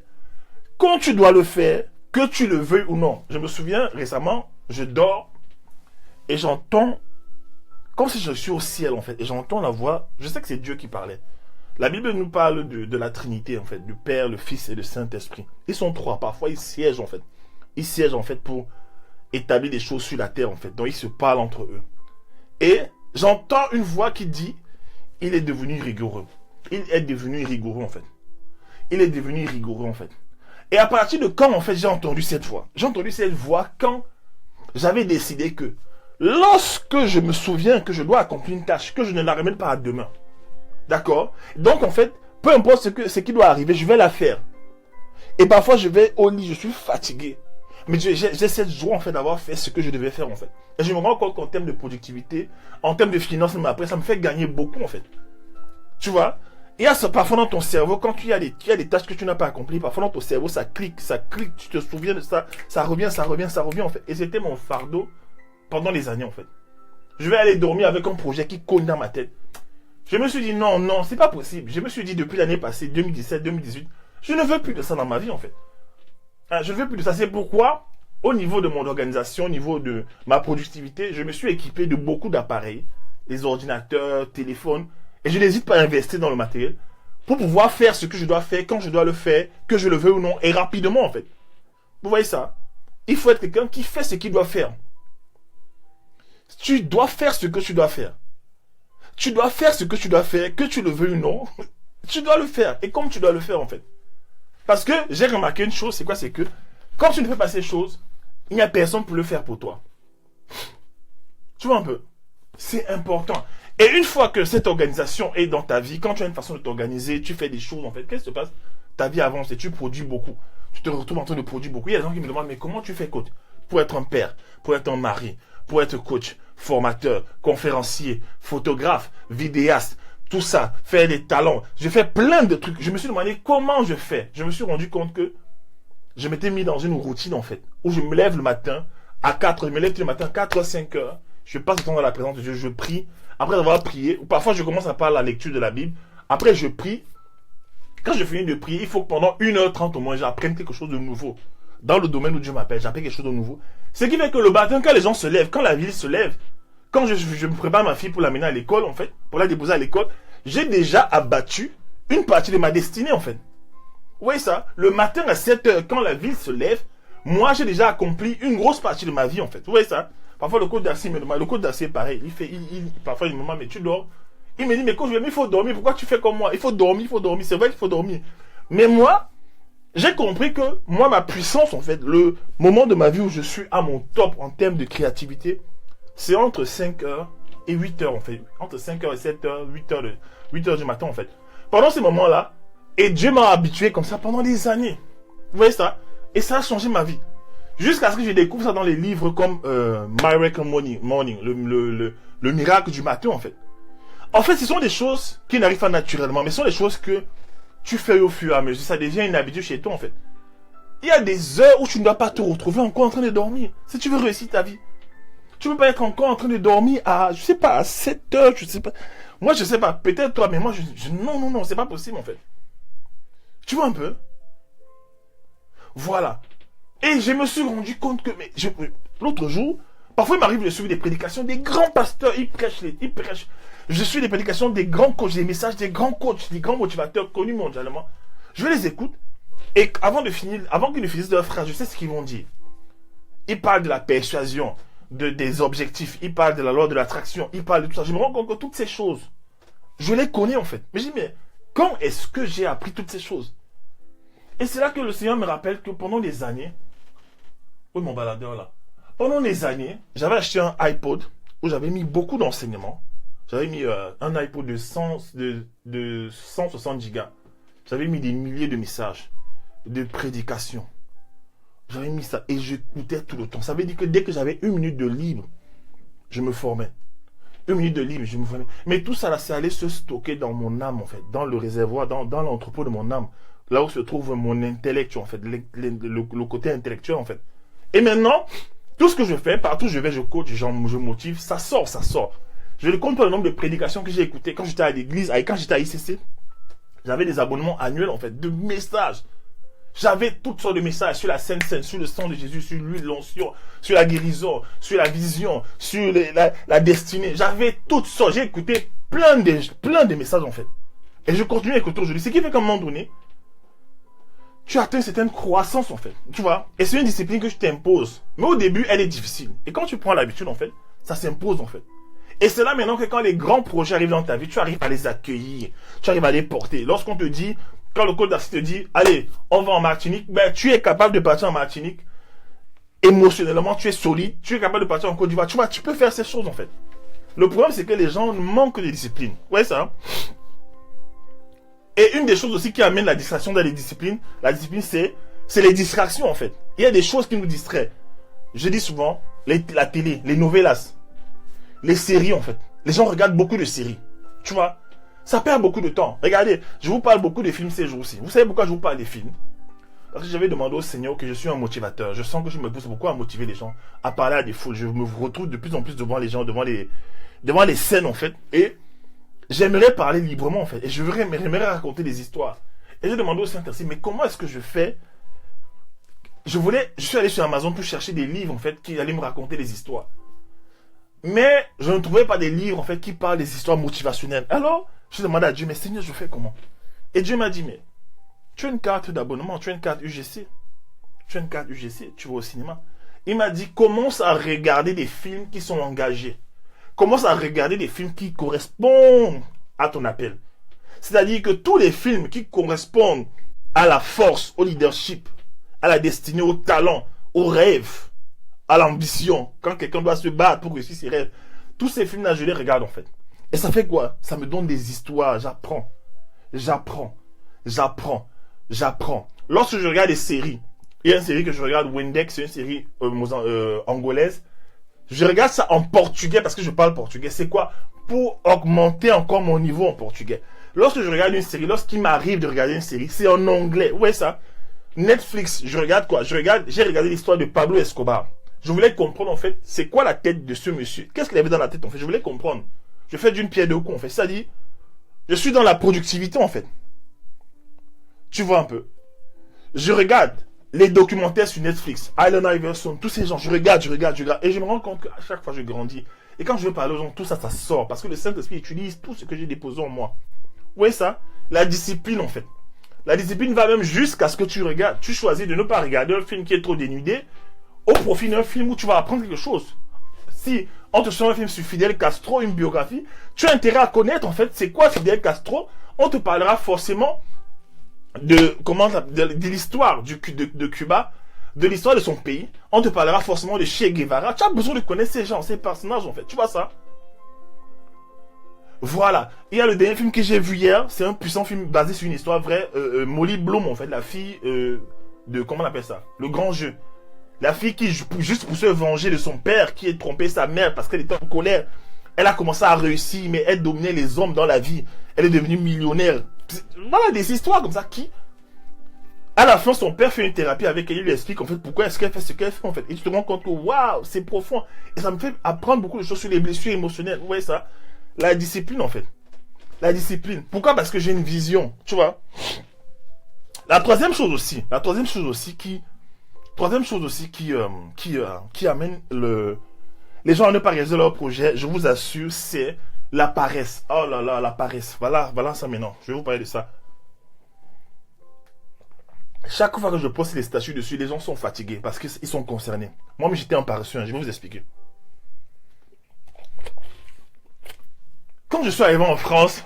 quand tu dois le faire, que tu le veuilles ou non. Je me souviens, récemment, je dors et j'entends comme si je suis au ciel, en fait, et j'entends la voix. Je sais que c'est Dieu qui parlait. La Bible nous parle de la Trinité, en fait, du Père, le Fils et le Saint-Esprit. Ils sont 3. Parfois, ils siègent, en fait. Ils siègent, en fait, pour établir des choses sur la terre, en fait. Donc, ils se parlent entre eux. Et j'entends une voix qui dit, il est devenu rigoureux. Il est devenu rigoureux, en fait. Il est devenu rigoureux, en fait. Et à partir de quand, en fait, j'ai entendu cette voix? J'ai entendu cette voix quand j'avais décidé que lorsque je me souviens que je dois accomplir une tâche, que je ne la remets pas à demain. D'accord? Donc, en fait, peu importe ce qui doit arriver, je vais la faire. Et parfois, je vais au lit, je suis fatigué. Mais j'ai cette joie, en fait, d'avoir fait ce que je devais faire, en fait. Et je me rends compte qu'en termes de productivité, en termes de finances, mais après, ça me fait gagner beaucoup, en fait. Tu vois? Il y a ça, parfois dans ton cerveau, quand tu as des tâches que tu n'as pas accomplies, parfois dans ton cerveau, ça clique, tu te souviens de ça, ça revient, en fait. Et c'était mon fardeau pendant les années, en fait. Je vais aller dormir avec un projet qui cogne dans ma tête. Je me suis dit, non, c'est pas possible. Je me suis dit, depuis l'année passée, 2017, 2018, je ne veux plus de ça dans ma vie, en fait. Je ne veux plus de ça. C'est pourquoi au niveau de mon organisation, au niveau de ma productivité, je me suis équipé de beaucoup d'appareils, les ordinateurs, téléphones, et je n'hésite pas à investir dans le matériel pour pouvoir faire ce que je dois faire, quand je dois le faire, que je le veux ou non, et rapidement en fait. Vous voyez ça? Il faut être quelqu'un qui fait ce qu'il doit faire. Tu dois faire ce que tu dois faire. Tu dois faire ce que tu dois faire, que tu le veux ou non, tu dois le faire, et comme tu dois le faire en fait. Parce que j'ai remarqué une chose, c'est quoi? C'est que quand tu ne fais pas ces choses, il n'y a personne pour le faire pour toi. Tu vois un peu? C'est important. Et une fois que cette organisation est dans ta vie, quand tu as une façon de t'organiser, tu fais des choses en fait, qu'est-ce qui se passe? Ta vie avance et tu produis beaucoup. Tu te retrouves en train de produire beaucoup. Il y a des gens qui me demandent, mais comment tu fais coach? Pour être un père, pour être un mari, pour être coach, formateur, conférencier, photographe, vidéaste, tout ça, faire des talents. Je fais plein de trucs. Je me suis demandé comment je fais. Je me suis rendu compte que je m'étais mis dans une routine en fait, où je me lève le matin à 4, je me lève le matin 4 5 heures. Je passe le temps dans la présence de Dieu, je prie. Après avoir prié, ou parfois je commence à parler la lecture de la Bible. Après je prie. Quand je finis de prier, il faut que pendant 1h30 au moins, j'apprenne quelque chose de nouveau. Dans le domaine où Dieu m'appelle, j'apprends quelque chose de nouveau. Ce qui fait que le matin, quand les gens se lèvent, quand la ville se lève, quand je me prépare ma fille pour l'amener à l'école, en fait, pour la déposer à l'école, j'ai déjà abattu une partie de ma destinée, en fait. Vous voyez ça? Le matin à 7h, quand la ville se lève, moi, j'ai déjà accompli une grosse partie de ma vie, en fait. Vous voyez ça? Parfois, le coach d'Assis me demande, le coach d'Assis est pareil. Parfois, il me demande, mais tu dors? Il me dit, mais coach, il faut dormir. Pourquoi tu fais comme moi? Il faut dormir, il faut dormir. C'est vrai qu'il faut dormir. Mais moi, j'ai compris que moi, ma puissance, en fait, le moment de ma vie où je suis à mon top en termes de créativité, c'est entre 5h et 8h, en fait. Entre 5h et 7h, 8h du matin, en fait. Pendant ces moments-là, et Dieu m'a habitué comme ça pendant des années. Vous voyez ça? Et ça a changé ma vie. Jusqu'à ce que je découvre ça dans les livres comme Miracle Morning, le miracle du matin, en fait. En fait, ce sont des choses qui n'arrivent pas naturellement, mais ce sont des choses que tu fais au fur et à mesure. Ça devient une habitude chez toi, en fait. Il y a des heures où tu ne dois pas te retrouver encore en train de dormir. Si tu veux réussir ta vie. Tu ne peux pas être encore en train de dormir à, je sais pas, à 7 heures, je sais pas. Moi, je sais pas, peut-être toi, mais moi, non, c'est pas possible, en fait. Tu vois un peu? Voilà. Et je me suis rendu compte que, l'autre jour, parfois il m'arrive de suivre des prédications des grands pasteurs, ils prêchent. Je suis des prédications des grands coachs, des messages des grands coachs, des grands motivateurs connus mondialement. Je les écoute et avant qu'ils ne finissent leur phrase, je sais ce qu'ils vont dire. Ils parlent de la persuasion, des objectifs, ils parlent de la loi de l'attraction, ils parlent de tout ça. Je me rends compte que toutes ces choses, je les connais en fait. Mais je dis, mais quand est-ce que j'ai appris toutes ces choses? Et c'est là que le Seigneur me rappelle que pendant des années, où est mon baladeur là? Pendant des années, j'avais acheté un iPod où j'avais mis beaucoup d'enseignements. J'avais mis un iPod de 160 gigas. J'avais mis des milliers de messages, de prédications. J'avais mis ça et j'écoutais tout le temps. Ça veut dire que dès que j'avais 1 minute de libre, je me formais. 1 minute de libre, je me formais. Mais tout ça là, c'est allé se stocker dans mon âme en fait, dans le réservoir, dans l'entrepôt de mon âme. Là où se trouve mon intellect en fait, le côté intellectuel en fait. Et maintenant, tout ce que je fais, partout où je vais, je coach, je motive, ça sort. Je ne compte pas le nombre de prédications que j'ai écoutées quand j'étais à l'église, quand j'étais à ICC. J'avais des abonnements annuels en fait, de messages. J'avais toutes sortes de messages sur la Sainte Seine, sur le sang de Jésus, sur l'huile, l'onction, sur la guérison, sur la vision, sur la destinée. J'avais toutes sortes. J'ai écouté plein de messages en fait. Et je continue à écouter aujourd'hui. Ce qui fait qu'à un moment donné, tu atteins une certaine croissance en fait. Tu vois? Et c'est une discipline que je t'impose. Mais au début, elle est difficile. Et quand tu prends l'habitude en fait, ça s'impose en fait. Et c'est là maintenant que quand les grands projets arrivent dans ta vie, tu arrives à les accueillir. Tu arrives à les porter. Lorsqu'on te dit, quand le coach d'Assis te dit, allez, on va en Martinique, ben, tu es capable de partir en Martinique. Émotionnellement, tu es solide. Tu es capable de partir en Côte d'Ivoire. Tu vois, tu peux faire ces choses en fait. Le problème, c'est que les gens manquent de discipline. Ouais, ça. Et une des choses aussi qui amène la distraction dans les disciplines, la discipline, c'est les distractions en fait. Il y a des choses qui nous distraient. Je dis souvent, la télé, les novellas, les séries en fait. Les gens regardent beaucoup de séries. Tu vois, ça perd beaucoup de temps. Regardez, je vous parle beaucoup de films ces jours-ci. Vous savez pourquoi je vous parle des films? Parce que j'avais demandé au Seigneur que je suis un motivateur. Je sens que je me pousse beaucoup à motiver les gens, à parler à des foules. Je me retrouve de plus en plus devant les gens, devant les scènes en fait. Et j'aimerais parler librement en fait. Et j'aimerais raconter des histoires. Et j'ai demandé au Saint-Esprit, mais comment est-ce que je fais je suis allé sur Amazon pour chercher des livres, en fait, qui allaient me raconter des histoires. Mais je ne trouvais pas des livres, en fait, qui parlent des histoires motivationnelles. Alors, je demandé à Dieu, mais Seigneur, je fais comment? Et Dieu m'a dit, mais tu as une carte d'abonnement, tu as une carte UGC. Tu as une carte UGC, tu vas au cinéma. Il m'a dit, commence à regarder des films qui sont engagés. Commence à regarder des films qui correspondent à ton appel. C'est-à-dire que tous les films qui correspondent à la force, au leadership, à la destinée, au talent, au rêve, à l'ambition, quand quelqu'un doit se battre pour réussir ses rêves, tous ces films-là, je les regarde en fait. Et ça fait quoi? Ça me donne des histoires, j'apprends. Lorsque je regarde des séries, il y a une série que je regarde, Windex, c'est une série angolaise. Je regarde ça en portugais parce que je parle portugais. C'est quoi? Pour augmenter encore mon niveau en portugais. Lorsque je regarde une série, lorsqu'il m'arrive de regarder une série, c'est en anglais. Ouais, ça. Netflix, je regarde quoi? J'ai regardé l'histoire de Pablo Escobar. Je voulais comprendre en fait, c'est quoi la tête de ce monsieur? Qu'est-ce qu'il avait dans la tête en fait? Je voulais comprendre. Je fais d'une pierre deux coups en fait. C'est-à-dire, je suis dans la productivité en fait. Tu vois un peu. Je regarde les documentaires sur Netflix, Allen Iverson, tous ces gens, je regarde, et je me rends compte qu'à chaque fois je grandis. Et quand je veux parler aux gens, tout ça, ça sort, parce que le Saint-Esprit utilise tout ce que j'ai déposé en moi. Oui, ça, la discipline en fait. La discipline va même jusqu'à ce que tu regardes. Tu choisis de ne pas regarder un film qui est trop dénudé, au profit d'un film où tu vas apprendre quelque chose. Si on te sort un film sur Fidel Castro, une biographie, tu as intérêt à connaître en fait c'est quoi Fidel Castro. On te parlera forcément de l'histoire de Cuba, de l'histoire de son pays. On te parlera forcément de Che Guevara. Tu as besoin de connaître ces gens, ces personnages en fait. Tu vois ça? Voilà. Il y a le dernier film que j'ai vu hier. C'est un puissant film basé sur une histoire vraie. Molly Bloom en fait, la fille de comment on appelle ça? Le grand jeu. La fille qui, juste pour se venger de son père qui a trompé sa mère parce qu'elle était en colère, elle a commencé à réussir, mais elle dominait les hommes dans la vie. Elle est devenue millionnaire. Voilà des histoires comme ça qui, à la fin, son père fait une thérapie avec elle, il lui explique en fait pourquoi est-ce qu'elle fait ce qu'elle fait en fait. Et tu te rends compte que waouh, c'est profond. Et ça me fait apprendre beaucoup de choses sur les blessures émotionnelles. Vous voyez ça? La discipline en fait. La discipline. Pourquoi? Parce que j'ai une vision. Tu vois? La troisième chose aussi qui amène les gens à ne pas réaliser leur projet, je vous assure, c'est la paresse. Oh là là, la paresse. Voilà ça maintenant. Je vais vous parler de ça. Chaque fois que je poste les statuts dessus, les gens sont fatigués parce qu'ils sont concernés. Moi, j'étais un paresseux, je vais vous expliquer. Quand je suis arrivé en France,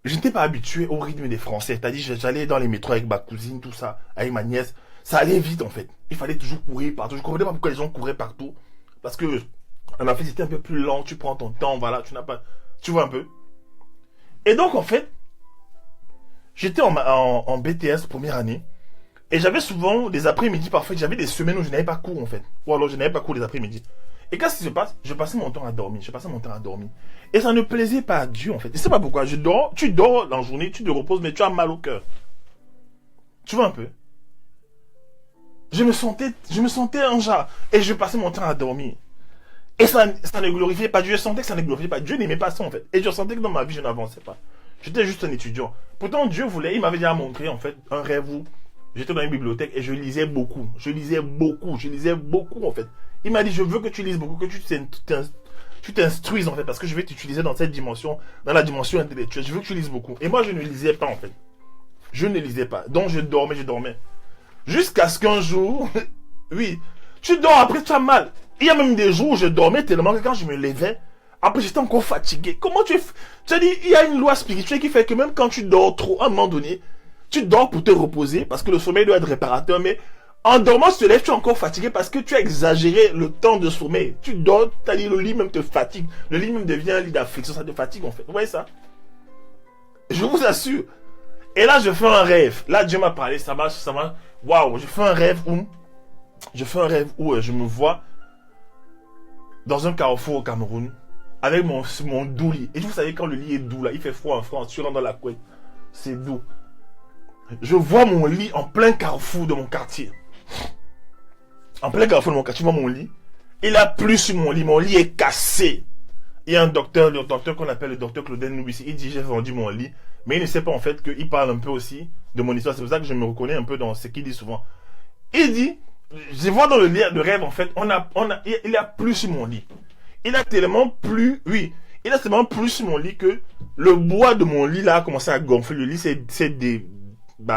je n'étais pas habitué au rythme des Français. C'est-à-dire, j'allais dans les métros avec ma cousine, tout ça, avec ma nièce. Ça allait vite en fait. Il fallait toujours courir partout. Je ne comprenais pas pourquoi les gens couraient partout. Parce que en Afrique, c'était un peu plus lent. Tu prends ton temps, voilà, tu n'as pas. Tu vois un peu. Et donc, en fait, j'étais en BTS première année. Et j'avais souvent des après-midi, parfois, j'avais des semaines où je n'avais pas cours en fait. Ou alors, je n'avais pas cours les après-midi. Et qu'est-ce qui se passe? Je passais mon temps à dormir. Et ça ne plaisait pas à Dieu en fait. Je ne sais pas pourquoi. Tu dors dans la journée, tu te reposes, mais tu as mal au cœur. Tu vois un peu? Je me sentais un genre. Et je passais mon temps à dormir. Et ça ne glorifiait pas Dieu. Je sentais que ça ne glorifiait pas Dieu. N'aimait pas ça en fait. Et je sentais que dans ma vie, je n'avançais pas. J'étais juste un étudiant. Pourtant, Dieu voulait, il m'avait déjà montré en fait un rêve où j'étais dans une bibliothèque et je lisais beaucoup en fait. Il m'a dit, je veux que tu lises beaucoup, que tu t'instruises en fait, parce que je vais t'utiliser dans cette dimension, dans la dimension intellectuelle. Je veux que tu lises beaucoup. Et moi, je ne lisais pas en fait. Je ne lisais pas. Donc, je dormais. Jusqu'à ce qu'un jour, oui, tu dors, après tu as mal. Il y a même des jours où je dormais tellement que quand je me levais, après j'étais encore fatigué. Comment tu as dit, il y a une loi spirituelle qui fait que même quand tu dors trop, à un moment donné, tu dors pour te reposer, parce que le sommeil doit être réparateur, mais en dormant, tu te lèves, tu es encore fatigué parce que tu as exagéré le temps de sommeil. Tu dors, c'est-à-dire le lit même te fatigue. Le lit même devient un lit d'affliction, ça te fatigue en fait. Vous voyez ça? Je vous assure. Et là, je fais un rêve. Là, Dieu m'a parlé, ça marche. Waouh, je fais un rêve où je me vois dans un carrefour au Cameroun avec mon doux lit. Et vous savez, quand le lit est doux, là, il fait froid en France, tu rentres dans la couette. C'est doux. Je vois mon lit en plein carrefour de mon quartier. En plein carrefour de mon quartier, tu vois mon lit. Il a plu sur mon lit est cassé. Il y a un docteur, le docteur qu'on appelle le docteur Claudel Noubissi, il dit j'ai vendu mon lit, Mais il ne sait pas en fait qu'il parle un peu aussi de mon histoire. C'est pour ça que je me reconnais un peu dans ce qu'il dit souvent. Il dit, je vois dans le rêve en fait, il a plu sur mon lit. Il a tellement plu, oui, il a tellement plu sur mon lit que le bois de mon lit là a commencé à gonfler. Le lit s'est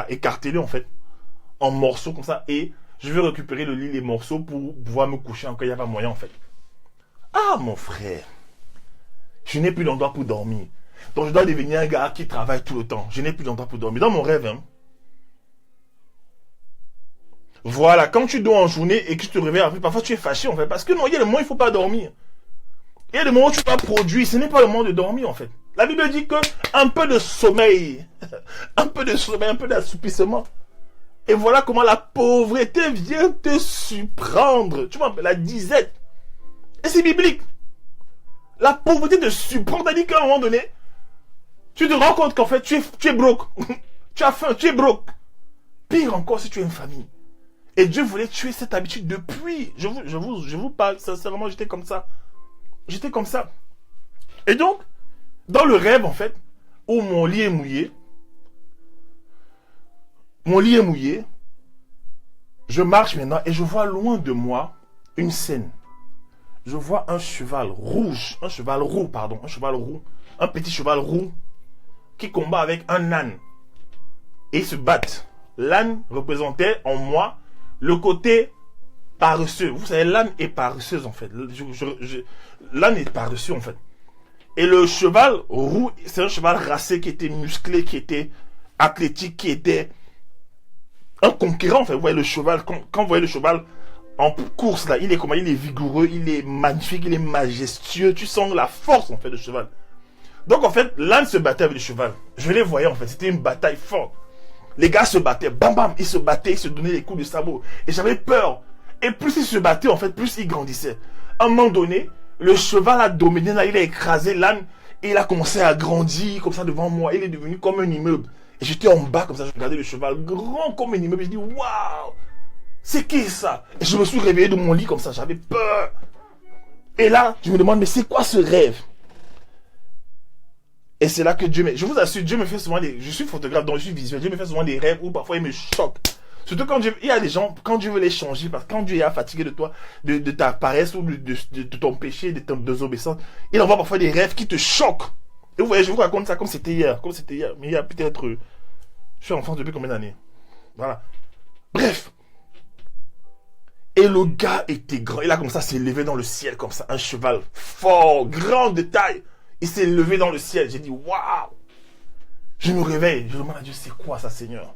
écartelé en fait, en morceaux comme ça. Et je vais récupérer le lit, les morceaux pour pouvoir me coucher encore. Il n'y a pas moyen en fait. Ah mon frère, je n'ai plus d'endroit pour dormir. Donc je dois devenir un gars qui travaille tout le temps. Je n'ai plus d'endroit pour dormir. Dans mon rêve, hein. Voilà, quand tu dors en journée et que tu te réveilles après, parfois tu es fâché en fait. Parce que non, il y a le moment où il ne faut pas dormir. Il y a le moment où tu dois produire. Ce n'est pas le moment de dormir en fait. La Bible dit que un peu de sommeil, un peu d'assoupissement. Et voilà comment la pauvreté vient te surprendre. Tu vois, la disette. Et c'est biblique. La pauvreté te surprend. C'est-à-dire qu'à un moment donné, tu te rends compte qu'en fait, tu es broke. Tu as faim, tu es broke. Pire encore si tu es une famille. Et Dieu voulait tuer cette habitude depuis. Je vous parle sincèrement, j'étais comme ça. J'étais comme ça. Et donc, dans le rêve, en fait, où mon lit est mouillé, je marche maintenant et je vois loin de moi une scène. Je vois un cheval roux, un petit cheval roux qui combat avec un âne. Et ils se battent. L'âne représentait en moi le côté paresseux. Vous savez, l'âne est paresseuse en fait. L'âne est paresseux en fait. Et le cheval roux, c'est un cheval racé qui était musclé, qui était athlétique, qui était un conquérant en fait. Vous voyez le cheval, quand vous voyez le cheval en course là, il est comment? Il est vigoureux, il est magnifique, il est majestueux. Tu sens la force en fait de cheval. Donc en fait, l'âne se battait avec le cheval. Je les voyais en fait, c'était une bataille forte. Les gars se battaient, bam bam, ils se battaient, ils se donnaient des coups de sabot. Et j'avais peur. Et plus ils se battaient en fait, plus ils grandissaient. À un moment donné, le cheval a dominé, là, il a écrasé l'âne. Et il a commencé à grandir comme ça devant moi. Il est devenu comme un immeuble. Et j'étais en bas comme ça, je regardais le cheval grand comme un immeuble. Je dis waouh, c'est qui ça? Et je me suis réveillé de mon lit comme ça, j'avais peur. Et là, je me demande, mais c'est quoi ce rêve? Et c'est là que Dieu me... Je vous assure, Dieu me fait souvent des... Je suis photographe, donc je suis visuel. Dieu me fait souvent des rêves où parfois il me choque. Surtout quand Dieu... Il y a des gens, quand Dieu veut les changer, parce que quand Dieu est fatigué de toi, de ta paresse ou de ton péché, de ton désobéissance, il envoie parfois des rêves qui te choquent. Et vous voyez, je vous raconte ça comme c'était hier. Mais il y a peut-être... Je suis enfant depuis combien d'années? Voilà. Bref. Et le gars était grand. Il a commencé à s'élever dans le ciel comme ça. Un cheval fort, grand de taille. Il s'est levé dans le ciel. J'ai dit, waouh! Je me réveille. Je demande à Dieu, c'est quoi ça, Seigneur?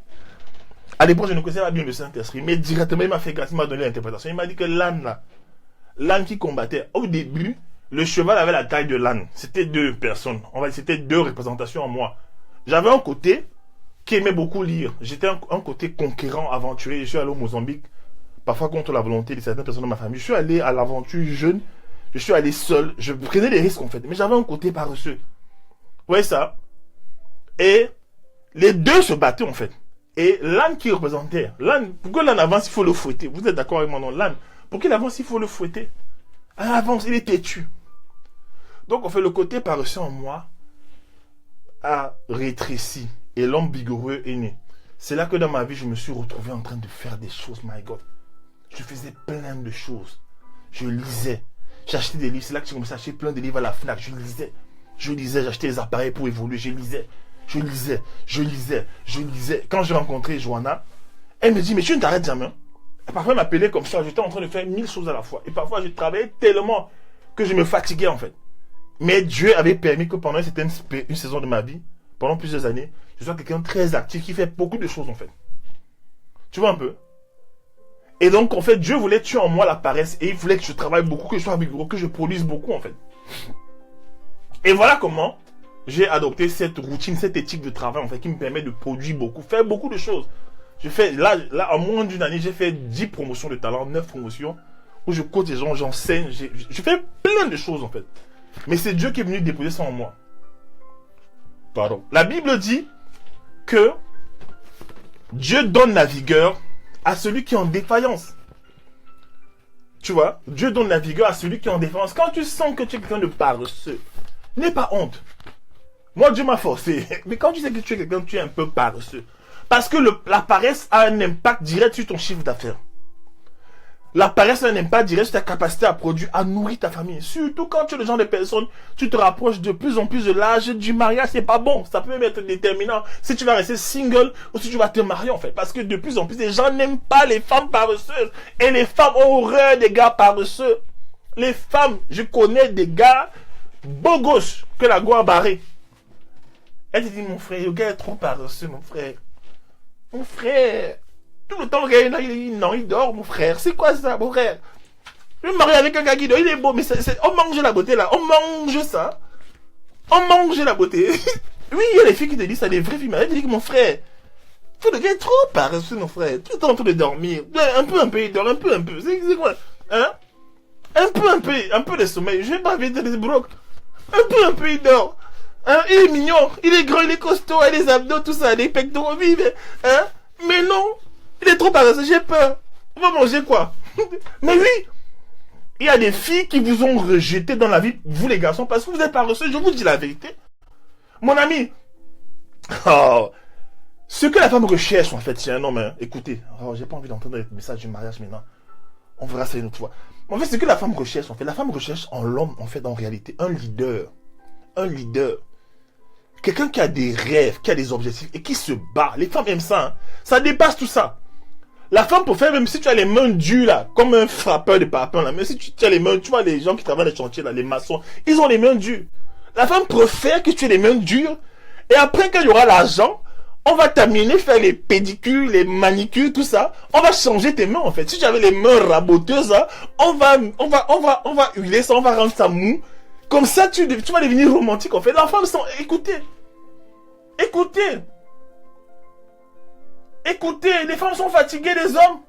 À l'époque, je ne connaissais pas bien le Saint-Esprit. Mais directement, il m'a fait grâce. Il m'a donné l'interprétation. Il m'a dit que l'âne, là, l'âne qui combattait, au début, le cheval avait la taille de l'âne. C'était deux personnes. C'était deux représentations en moi. J'avais un côté qui aimait beaucoup lire. J'étais un côté conquérant, aventurier. Je suis allé au Mozambique, parfois contre la volonté de certaines personnes de ma famille. Je suis allé à l'aventure jeune. Je suis allé seul. Je prenais des risques en fait. Mais j'avais un côté paresseux. Vous voyez ça? Et les deux se battaient en fait. Et l'âne qui représentait, l'âne, pourquoi l'âne avance, il faut le fouetter. Vous êtes d'accord avec mon nom? L'âne, pour qu'il avance, il faut le fouetter. Il avance, il est têtu. Donc en fait, le côté paresseux en moi a rétréci. Et l'homme vigoureux est né. C'est là que dans ma vie, je me suis retrouvé en train de faire des choses, my God. Je faisais plein de choses. Je lisais. J'achetais des livres. C'est là que j'ai commencé à acheter plein de livres à la FNAC. Je lisais. J'achetais des appareils pour évoluer. Je lisais. Quand j'ai rencontré Joanna, elle me dit, mais tu ne t'arrêtes jamais. Et parfois, elle m'appelait comme ça. J'étais en train de faire 1000 choses à la fois. Et parfois, je travaillais tellement que je me fatiguais en fait. Mais Dieu avait permis que pendant une saison de ma vie, pendant plusieurs années, je sois quelqu'un de très actif qui fait beaucoup de choses en fait. Tu vois un peu? Et donc en fait Dieu voulait tuer en moi la paresse et il voulait que je travaille beaucoup, que je sois vigoureux, que je produise beaucoup en fait. Et voilà comment j'ai adopté cette routine, cette éthique de travail en fait qui me permet de produire beaucoup, faire beaucoup de choses. Je fais là en moins d'une année, j'ai fait 10 promotions de talent, 9 promotions où je coach les gens, j'enseigne, je fais plein de choses en fait. Mais c'est Dieu qui est venu déposer ça en moi. Pardon. La Bible dit que Dieu donne la vigueur à celui qui est en défaillance. Tu vois, Dieu donne la vigueur à celui qui est en défaillance. Quand tu sens que tu es quelqu'un de paresseux, n'aie pas honte. Moi, Dieu m'a forcé. Mais quand tu sais que tu es quelqu'un, tu es un peu paresseux. Parce que la paresse a un impact direct sur ton chiffre d'affaires. La paresse a un impact direct sur ta capacité à produire, à nourrir ta famille. Surtout quand tu es le genre de personne, tu te rapproches de plus en plus de l'âge du mariage, c'est pas bon. Ça peut même être déterminant si tu vas rester single ou si tu vas te marier en fait. Parce que de plus en plus, les gens n'aiment pas les femmes paresseuses. Et les femmes ont horreur des gars paresseux. Les femmes, je connais des gars beaux gosses que la go a barré. Elle te dit, mon frère, le gars est trop paresseux, mon frère. Mon frère. Tout le temps, le gars, il dort, mon frère. C'est quoi ça, mon frère? Je me marie avec un gars qui dort, il est beau, mais on mange la beauté là. On mange ça. On mange la beauté. Oui, il y a les filles qui te disent ça, des vraies filles. Elle te dit que mon frère, tout le gars est trop paresseux, mon frère. Tout le temps en train de dormir. Un peu, il dort, un peu. C'est quoi? Hein? Un peu de sommeil. Je vais pas vite des brocs. Un peu, il dort. Hein? Il est mignon, il est grand, il est costaud, il a des abdos, tout ça, des pectoraux vives. Hein? Mais non, il est trop paresseux, j'ai peur. On va manger quoi? Mais oui, il y a des filles qui vous ont rejeté dans la vie, vous les garçons, parce que vous êtes paresseux. Je vous dis la vérité. Mon ami, ce que la femme recherche, en fait, c'est un homme. Hein. Écoutez, j'ai pas envie d'entendre le message du mariage maintenant. On verra ça une autre fois. En fait, ce que la femme recherche, en fait, la femme recherche en l'homme, en fait, en réalité, un leader. Un leader. Quelqu'un qui a des rêves, qui a des objectifs et qui se bat. Les femmes aiment ça. Hein. Ça dépasse tout ça. La femme peut faire, même si tu as les mains dures là, comme un frappeur de parpaing là, même si tu as les mains, tu vois les gens qui travaillent dans les chantiers là, les maçons, ils ont les mains dures. La femme préfère que tu aies les mains dures et après quand il y aura l'argent, on va t'amener faire les pédicures, les manicures, tout ça. On va changer tes mains en fait. Si tu avais les mains raboteuses là, on va huiler ça, on va rendre ça mou. Comme ça, tu vas devenir romantique en fait. La femme sont... Écoutez, les femmes sont fatiguées des hommes.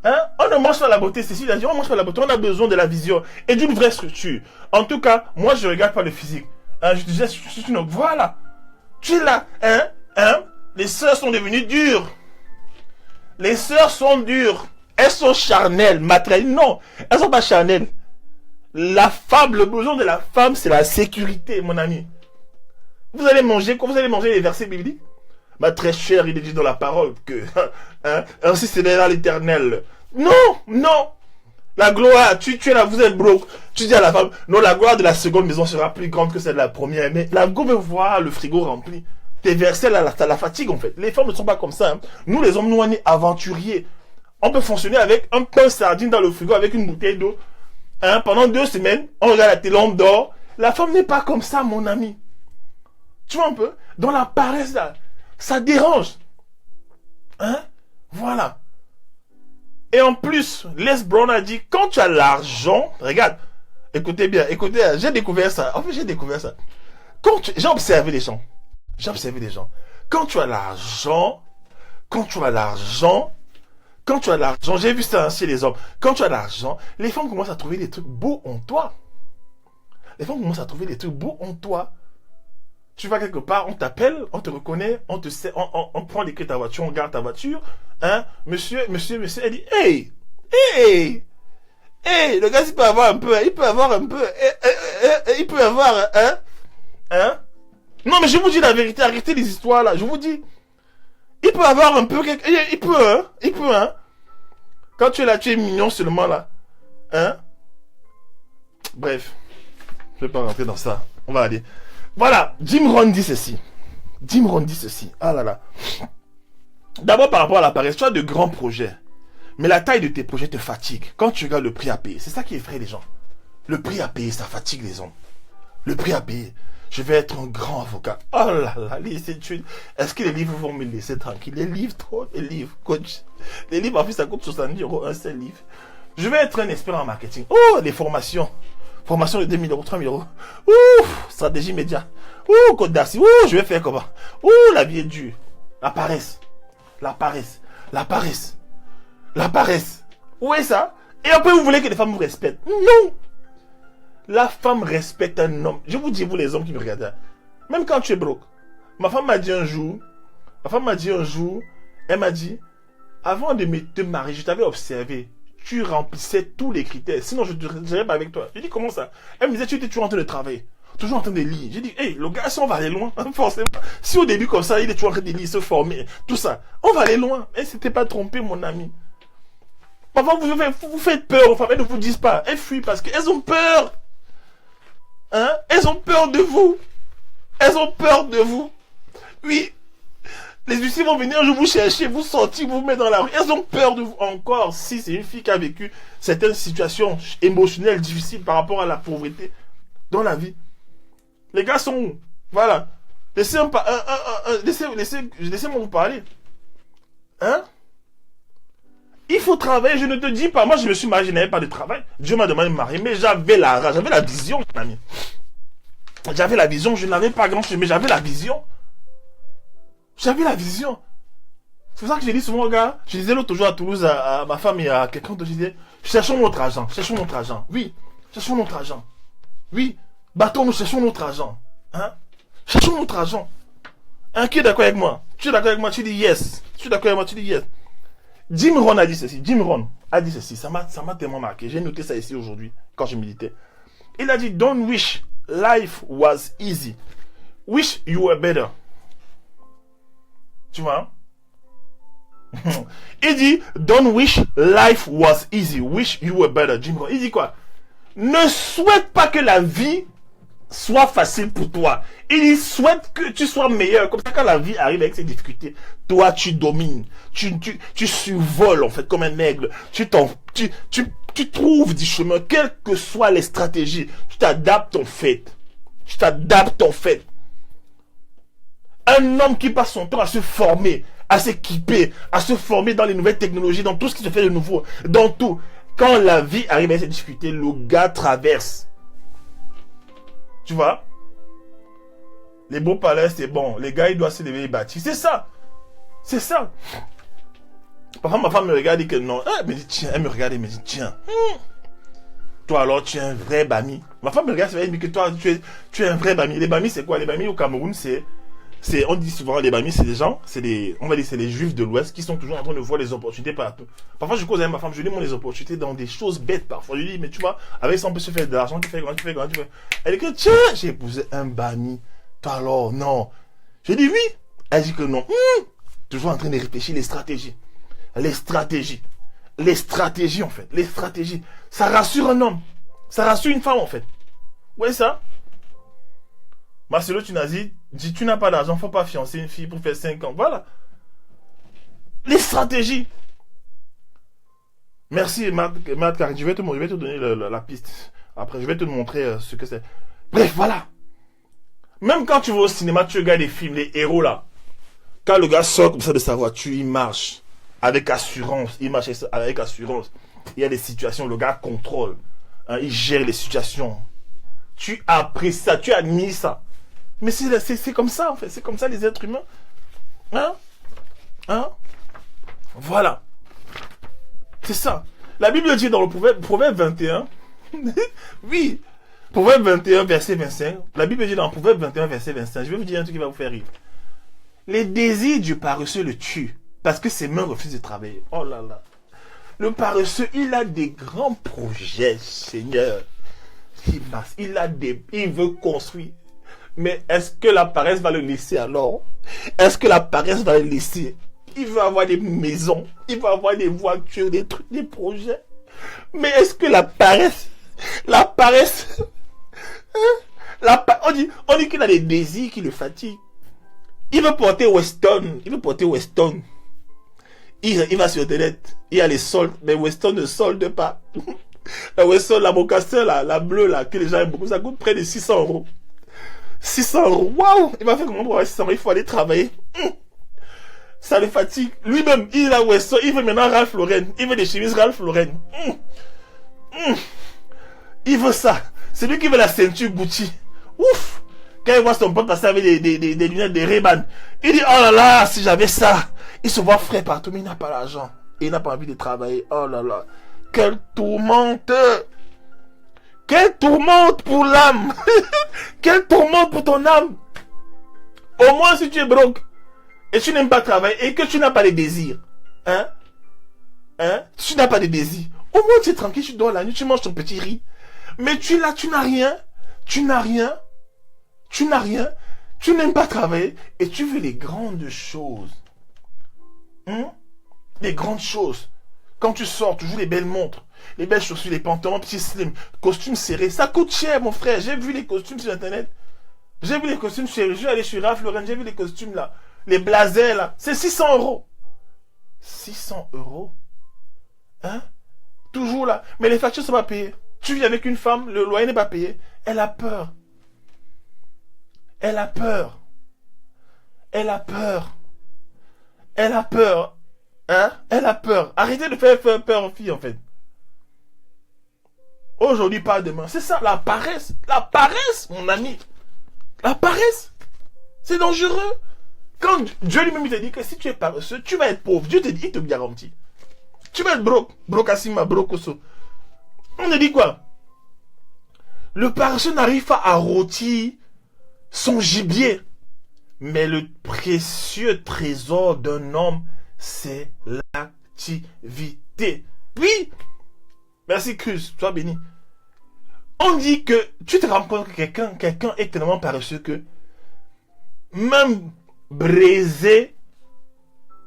Hein? On ne mange pas la beauté, c'est si on ne mange pas la beauté, on a besoin de la vision et d'une vraie structure. En tout cas, moi je regarde pas le physique. Hein? Je te dis, voilà. Tu es là, hein? Les sœurs sont devenues dures. Les sœurs sont dures. Elles sont charnelles, maternelles. Non, elles sont pas charnelles. La femme, le besoin de la femme, c'est la sécurité, mon ami. Vous allez manger, quand vous allez manger les versets bibliques, ma très chère, il est dit dans la parole que, ainsi c'est là l'Éternel. Non. La gloire, tu es là, vous êtes broke. Tu dis à la femme, non, la gloire de la seconde maison sera plus grande que celle de la première. Mais la go veut voir le frigo rempli. Tes versets, là, ça la fatigue, en fait. Les femmes ne sont pas comme ça. Hein. Nous, les hommes, nous, on est aventuriers. On peut fonctionner avec un pain sardine dans le frigo, avec une bouteille d'eau. Hein, pendant 2 semaines, on regarde la télé, on dort. La femme n'est pas comme ça, mon ami. Tu vois un peu? Dans la paresse, là, ça dérange. Hein? Voilà. Et en plus, Les Brown a dit, quand tu as l'argent, regarde, écoutez bien, j'ai découvert ça. En fait, j'ai découvert ça. J'ai observé les gens. Quand tu as l'argent, j'ai vu ça chez les hommes. Quand tu as l'argent, les femmes commencent à trouver des trucs beaux en toi. Tu vas quelque part, on t'appelle, on te reconnaît, on prend les clés de ta voiture, on garde ta voiture. Hein? Monsieur, elle dit, hey, le gars, il peut avoir hein? Non, mais je vous dis la vérité, arrêtez les histoires là, je vous dis. Il peut avoir un peu, il peut, hein? Quand tu es là, tu es mignon seulement là. Hein? Bref. Je vais pas rentrer dans ça. On va aller. Voilà. Jim Rohn dit ceci. Ah là là. D'abord par rapport à la paresse, tu as de grands projets. Mais la taille de tes projets te fatigue. Quand tu regardes le prix à payer, c'est ça qui effraie les gens. Le prix à payer, ça fatigue les hommes. Le prix à payer. Je vais être un grand avocat. Oh là là, les études. Est-ce que les livres vont me laisser tranquille? Les livres, coach. Les livres, en plus, ça coûte 70 € un seul livre. Je vais être un expert en marketing. Oh, les formations. Formation de 2000 €, 3000 €. Ouf, stratégie média. Ouh, Côte d'Arcy. Ouh, je vais faire comment? Ouh, la vie est dure. La paresse. Où est ça? Et après, vous voulez que les femmes vous respectent? Non. La femme respecte un homme. Je vous dis, vous les hommes qui me regardent. Même quand tu es broke. Ma femme m'a dit un jour, elle m'a dit, avant de te marier, je t'avais observé. Tu remplissais tous les critères. Sinon, je ne dirais pas avec toi. Je dis, comment ça? Elle me disait, tu étais toujours en train de travailler. toujours en train de lire. J'ai dit, hey, le gars, si on va aller loin, forcément. Si au début, comme ça, il est toujours en train de lire, se former, tout ça, on va aller loin. Et c'était pas trompé, mon ami. Parfois, vous faites peur aux femmes, elles ne vous disent pas. Elles fuient parce qu'elles ont peur. Hein? Elles ont peur de vous. Elles ont peur de vous. Oui. Les huissiers vont venir, je vous chercher, vous sortir, vous mettre dans la rue. Elles ont peur de vous. Encore, si c'est une fille qui a vécu certaines situations émotionnelles difficiles par rapport à la pauvreté dans la vie. Les gars sont où? Voilà. Laissez-moi vous parler. Hein? Il faut travailler, je ne te dis pas. Moi, je me suis marié, je n'avais pas de travail. Dieu m'a demandé de me marier, mais j'avais la vision, mon ami. J'avais la vision, je n'avais pas grand-chose, mais j'avais la vision. J'avais la vision. C'est pour ça que j'ai dit souvent, gars, je disais l'autre jour à Toulouse à ma femme et à quelqu'un d'autre, je disais, cherchons notre argent. Oui, cherchons notre argent. Oui, battons-nous, cherchons notre argent. Hein? Cherchons notre argent. Hein, qui est d'accord avec moi? Tu es d'accord avec moi? Tu dis yes. Tu es d'accord avec moi? Tu dis yes. Jim Rohn a dit ceci. Jim Rohn a dit ceci. Ça m'a tellement marqué. J'ai noté ça ici aujourd'hui, quand je méditais. Il a dit, don't wish life was easy. Wish you were better. Tu vois? Il dit, don't wish life was easy. Wish you were better. Jim Rohn. Il dit quoi? Ne souhaite pas que la vie soit facile pour toi. Il souhaite que tu sois meilleur. Comme ça, quand la vie arrive avec ses difficultés, toi, tu domines. Tu survoles, en fait, comme un aigle. Tu trouves du chemin, quelles que soient les stratégies. Tu t'adaptes, en fait. Un homme qui passe son temps à se former, à s'équiper, à se former dans les nouvelles technologies, dans tout ce qui se fait de nouveau, dans tout. Quand la vie arrive à ces difficultés, le gars traverse. Tu vois? Les beaux palais, c'est bon. Les gars, ils doivent se lever et bâtir. C'est ça. C'est ça. Parfois, ma femme me regarde et dit que non. Elle me dit, tiens. Elle me regarde et me dit, tiens. Toi, alors, tu es un vrai bami. Ma femme me regarde et me dit que toi, tu es un vrai bami. Les bamis, c'est quoi? Les bamis au Cameroun, on dit souvent, les bamis, c'est des gens, on va dire, c'est les juifs de l'Ouest qui sont toujours en train de voir les opportunités partout. Parfois, je cause avec ma femme, je lui montre les opportunités dans des choses bêtes parfois. Je lui dis, mais tu vois, avec ça, on peut se faire de l'argent, tu fais. Elle dit que, tiens, j'ai épousé un bami. Toi, alors, non. Je dis oui. Elle dit que non. Toujours en train de réfléchir les stratégies. Les stratégies, en fait. Les stratégies. Ça rassure un homme. Ça rassure une femme, en fait. Vous voyez ça? Marcelo Tunazi dit, tu n'as pas d'argent, faut pas fiancer une fille pour faire 5 ans. Voilà. Les stratégies. Merci, Matt, car je vais te donner la piste. Après, je vais te montrer ce que c'est. Bref, voilà. Même quand tu vas au cinéma, tu regardes des films, les héros là. Quand le gars sort comme ça de sa voiture, il marche avec assurance. Il marche avec assurance. Il y a des situations, le gars contrôle. Hein, il gère les situations. Tu apprécies ça, tu admires ça. Mais c'est comme ça, en fait. C'est comme ça, les êtres humains. Hein? Voilà. C'est ça. La Bible dit dans le Proverbe 21. Oui. Proverbe 21, verset 25. La Bible dit dans le Proverbe 21, verset 25. Je vais vous dire un truc qui va vous faire rire. Les désirs du paresseux le tuent. Parce que ses mains refusent de travailler. Oh là là. Le paresseux, il a des grands projets, Seigneur. Il veut construire. Mais est-ce que la paresse va le laisser alors? Est-ce que la paresse va le laisser? Il veut avoir des maisons, il veut avoir des voitures, des trucs, des projets. Mais est-ce que la paresse, on dit qu'il a des désirs qui le fatiguent. Il veut porter Weston, Il va sur Internet, il y a les soldes, mais Weston ne solde pas. La Weston, la mocassin, la bleue, là, que les gens aiment beaucoup, ça coûte près de 600 €. 600 €, waouh! Il va faire comment pour avoir 600 €? Il faut aller travailler. Ça le fatigue. Lui-même, il a Weston, il veut maintenant Ralph Lauren. Il veut des chemises Ralph Lauren. Il veut ça. C'est lui qui veut la ceinture Gucci. Ouf! Quand il voit son pote passer avec des lunettes de Ray-Ban, il dit, oh là là, si j'avais ça. Il se voit frais partout, mais il n'a pas l'argent. Et il n'a pas envie de travailler. Oh là là. Quelle tourmente! Quelle tourmente pour l'âme! Quelle tourmente pour ton âme! Au moins si tu es broke et tu n'aimes pas travailler et que tu n'as pas de désir, tu n'as pas de désir. Au moins tu es tranquille, tu dors la nuit, tu manges ton petit riz. Mais tu n'as rien. Tu n'as rien. Tu n'as rien, tu n'aimes pas travailler et tu veux les grandes choses. Les grandes choses. Quand tu sors, tu joues les belles montres, les belles chaussures, les pantalons petits slim, costumes serrés. Ça coûte cher, mon frère. J'ai vu les costumes sur Internet. J'ai vu les costumes chez... Je suis allé chez Ralph Lauren, j'ai vu les costumes là. Les blazers là. C'est 600 euros. 600 euros. Hein? Toujours là. Mais les factures ne sont pas payées. Tu vis avec une femme, le loyer n'est pas payé. Elle a peur. Elle a peur. Elle a peur. Elle a peur. Hein? Elle a peur. Arrêtez de faire peur aux filles en fait. Aujourd'hui, pas demain. C'est ça, la paresse. La paresse, mon ami. La paresse. C'est dangereux. Quand Dieu lui-même te dit que si tu es paresseux, tu vas être pauvre. Dieu te dit, il te garantit. Tu vas être broke. Brocasima, brocoso. On te dit quoi? Le paresseux n'arrive pas à rôtir son gibier. Mais le précieux trésor d'un homme, c'est l'activité. Oui. Merci, Cruz. Sois béni. On dit que tu te rends compte que quelqu'un est tellement paresseux que même briser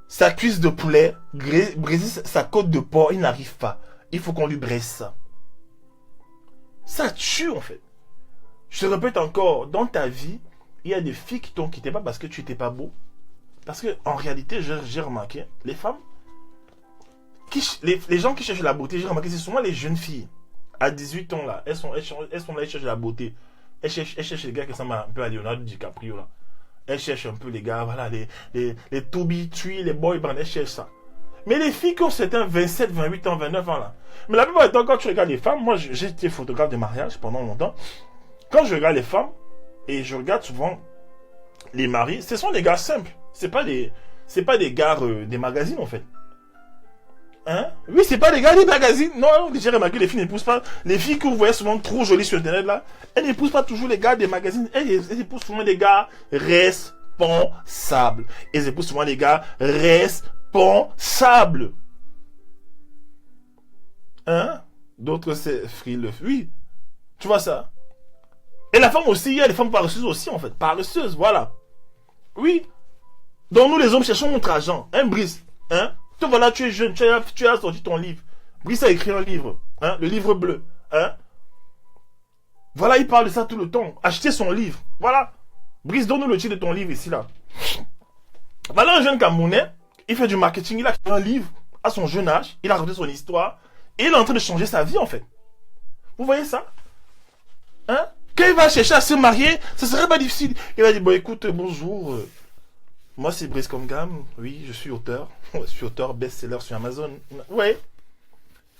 sa cuisse de poulet, briser sa côte de porc, il n'arrive pas. Il faut qu'on lui brise ça. Ça tue en fait. Je te répète encore, dans ta vie, il y a des filles qui t'ont quitté pas parce que tu n'étais pas beau. Parce que en réalité, j'ai remarqué, les femmes, les gens qui cherchent la beauté, j'ai remarqué, c'est souvent les jeunes filles. À 18 ans là, elles sont là, elles cherchent la beauté. Elles cherchent les gars qui ressemblent un peu à Leonardo DiCaprio là. Elles cherchent un peu les gars, voilà, les Toby Tree, les boy bands, elles cherchent ça. Mais les filles qui ont certains 27, 28 ans, 29 ans là. Mais la plupart du temps, quand tu regardes les femmes, moi j'ai été photographe de mariage pendant longtemps. Quand je regarde les femmes, et je regarde souvent les maris, ce sont des gars simples. C'est pas des gars des magazines en fait. Hein? Oui, c'est pas des gars des magazines. Non, j'ai remarqué, les filles n'épousent pas. Les filles que vous voyez souvent trop jolies sur Internet là, elles n'épousent pas toujours les gars des magazines. Elles épousent souvent des gars responsables. Elles épousent souvent des gars responsables. Hein? D'autres c'est frileux. Oui. Tu vois ça? Et la femme aussi, il y a des femmes paresseuses aussi en fait. Paresseuses, voilà. Oui. Donc nous les hommes cherchons notre argent. Hein, Brice? Hein? Toi voilà, tu es jeune, tu as sorti ton livre. Brice a écrit un livre. Hein? Le livre bleu. Hein? Voilà, il parle de ça tout le temps. Achetez son livre. Voilà. Brice, donne-nous le titre de ton livre ici là. Voilà un jeune Camerounais. Il fait du marketing. Il a écrit un livre à son jeune âge. Il a raconté son histoire. Et il est en train de changer sa vie en fait. Vous voyez ça? Hein? Quand il va chercher à se marier, ce serait pas difficile. Il va dire, bon écoute, bonjour. Moi c'est Brice Comgam. Oui, je suis auteur. Je suis auteur best-seller sur Amazon. Ouais.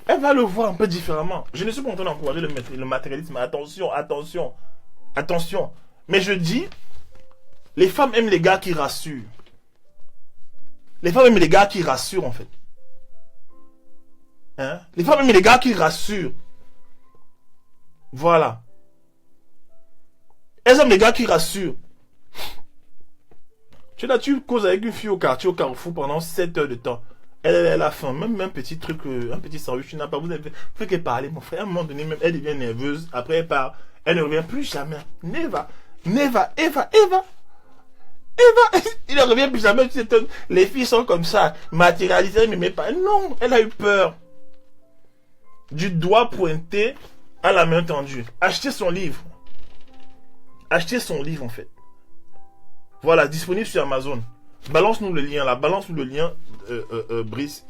Elle va le voir un peu différemment. Je ne suis pas en train d'encourager le matérialisme. Attention, attention. Attention. Mais je dis, les femmes aiment les gars qui rassurent. Les femmes aiment les gars qui rassurent en fait. Hein? Les femmes aiment les gars qui rassurent. Voilà. Elles aiment les gars qui rassurent. Tu causes avec une fille au quartier, au Carrefour pendant 7 heures de temps. Elle a faim. Même un petit truc, un petit sandwich, tu n'as pas. Vous faites qu'elle parle, mon frère. À un moment donné, même elle devient nerveuse. Après, elle part. Elle ne revient plus jamais. Eva. Il ne revient plus jamais. Les filles sont comme ça. Matérialisées, mais pas. Non, elle a eu peur. Du doigt pointé à la main tendue. Achetez son livre. Achetez son livre en fait. Voilà, disponible sur Amazon. Balance-nous le lien là. Balance-nous le lien, Brice.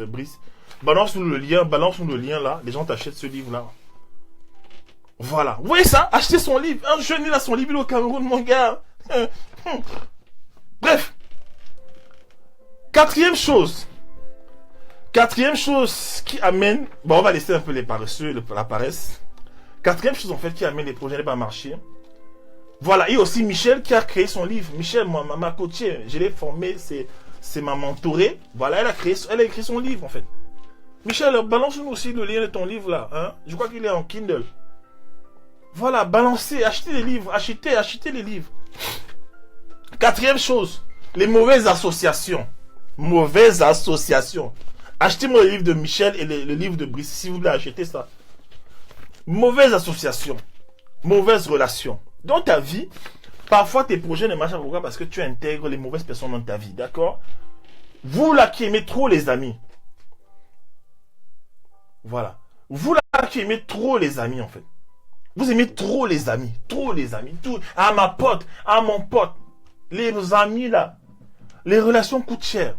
Balance-nous le lien là. Les gens t'achètent ce livre là. Voilà. Vous voyez ça? Achetez son livre. Un jeune, il a son livre, il est au Cameroun, mon gars. Bref. Quatrième chose qui amène... Bon, on va laisser un peu les paresseux, la paresse. Quatrième chose en fait qui amène les projets à pas marcher. Voilà, et aussi Michel qui a créé son livre. Michel, ma coachée, je l'ai formée, c'est ma mentorée. Voilà, elle a écrit son livre en fait. Michel, balance-nous aussi le lien de ton livre là. Hein? Je crois qu'il est en Kindle. Voilà, balancez, achetez les livres, achetez les livres. Quatrième chose, les mauvaises associations. Mauvaises associations. Achetez-moi le livre de Michel et le livre de Brice, si vous voulez acheter ça. Mauvaise association. Mauvaise relation. Dans ta vie, Parfois, tes projets ne marchent pas. Pourquoi? Parce que tu intègres les mauvaises personnes dans ta vie, d'accord? Vous là qui aimez trop les amis. Voilà. Vous là qui aimez trop les amis, en fait. Vous aimez trop les amis. Trop les amis. Tout. Ah, ma pote. Ah, mon pote. Les amis, là. Les relations coûtent cher.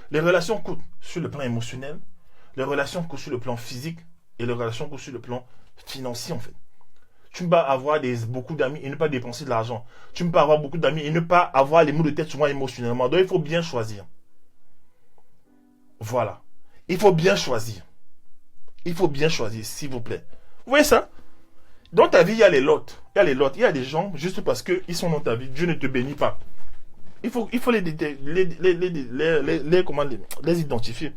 Les relations coûtent sur le plan émotionnel. Les relations coûtent sur le plan physique. Et les relations coûtent sur le plan financier, en fait. Tu ne peux pas avoir beaucoup d'amis et ne pas dépenser de l'argent. Tu ne peux pas avoir beaucoup d'amis et ne pas avoir les maux de tête souvent émotionnellement. Donc, il faut bien choisir. Voilà. Il faut bien choisir. Il faut bien choisir, s'il vous plaît. Vous voyez ça? Dans ta vie, il y a les lots. Il y a les lots. Il y a des gens, juste parce qu'ils sont dans ta vie, Dieu ne te bénit pas. Il faut les identifier.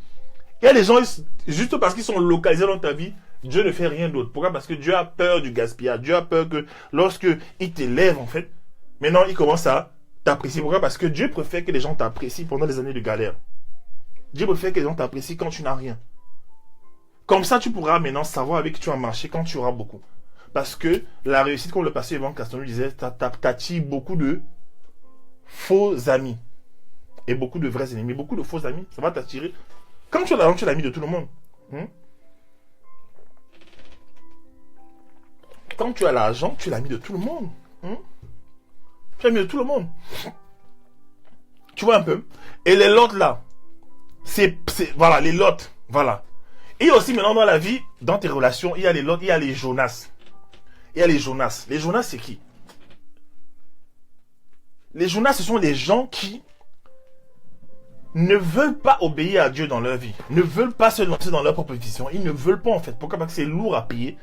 Il y a des gens, juste parce qu'ils sont localisés dans ta vie, Dieu ne fait rien d'autre. Pourquoi? Parce que Dieu a peur du gaspillage. Dieu a peur que lorsque il t'élève, en fait, maintenant il commence à t'apprécier. Pourquoi? Parce que Dieu préfère que les gens t'apprécient pendant les années de galère. Dieu préfère que les gens t'apprécient quand tu n'as rien. Comme ça, tu pourras maintenant savoir avec qui tu vas marcher quand tu auras beaucoup. Parce que la réussite, comme le pasteur Yvan Caston disait, t'attire beaucoup de faux amis. Et beaucoup de vrais ennemis. Beaucoup de faux amis, ça va t'attirer. Quand tu as l'argent, tu es l'ami de tout le monde. Quand tu as l'argent, tu es l'ami de tout le monde. Tu es l'ami de tout le monde. Tu vois un peu? Et les lots là, voilà, les lots, voilà. Et aussi maintenant dans la vie, dans tes relations, il y a les lots, il y a les Jonas. Il y a les Jonas. Les Jonas, c'est qui? Les Jonas, ce sont des gens qui ne veulent pas obéir à Dieu dans leur vie. Ne veulent pas se lancer dans leur propre vision. Ils ne veulent pas en fait. Pourquoi? Parce que c'est lourd à payer.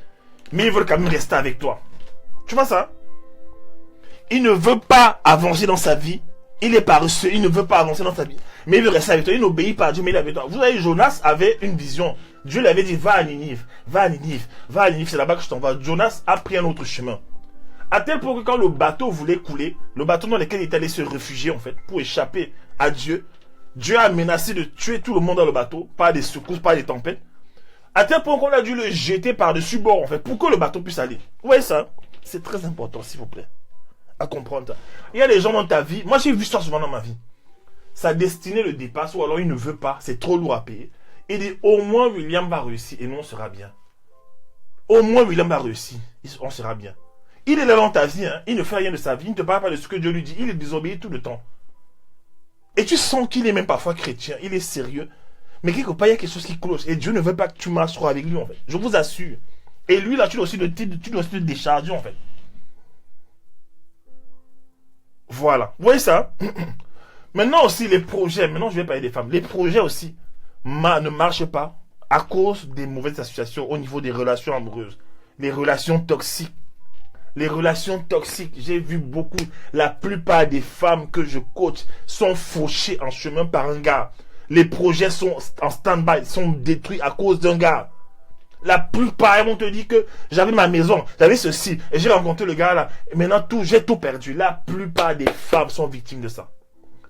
Mais ils veulent quand même rester avec toi. Tu vois ça? Il ne veut pas avancer dans sa vie. Il est paresseux. Il ne veut pas avancer dans sa vie. Mais il veut rester avec toi. Il n'obéit pas à Dieu, mais il est avec toi. Vous savez, Jonas avait une vision. Dieu lui avait dit, va à Ninive. Va à Ninive. Va à Ninive. C'est là-bas que je t'envoie. Jonas a pris un autre chemin. À tel point que quand le bateau voulait couler, le bateau dans lequel il est allé se réfugier, en fait, pour échapper à Dieu, Dieu a menacé de tuer tout le monde dans le bateau, par des secousses, par des tempêtes. À tel point qu'on a dû le jeter par-dessus bord, en fait, pour que le bateau puisse aller. Vous voyez ça? C'est très important, s'il vous plaît. À comprendre ça. Il y a des gens dans ta vie, moi j'ai vu ça souvent dans ma vie. Sa destinée le dépasse, ou alors il ne veut pas, c'est trop lourd à payer. Il dit, au moins William va réussir, et nous on sera bien. Au moins William va réussir, on sera bien. Il est là dans ta vie, hein. Il ne fait rien de sa vie, il ne te parle pas de ce que Dieu lui dit, il est désobéi tout le temps. Et tu sens qu'il est même parfois chrétien, il est sérieux. Mais quelque part, il y a quelque chose qui cloche. Et Dieu ne veut pas que tu marches trop avec lui, en fait. Je vous assure. Et lui, là, tu dois aussi te décharger, en fait. Voilà. Vous voyez ça? Maintenant aussi, les projets. Maintenant, je vais parler des femmes. Les projets aussi ne marchent pas à cause des mauvaises associations au niveau des relations amoureuses. Les relations toxiques. Les relations toxiques, j'ai vu beaucoup. La plupart des femmes que je coach sont fauchées en chemin par un gars. Les projets sont en stand-by, sont détruits à cause d'un gars. La plupart, ils vont te dire que j'avais ma maison, j'avais ceci, et j'ai rencontré le gars là. Et maintenant, j'ai tout perdu. La plupart des femmes sont victimes de ça.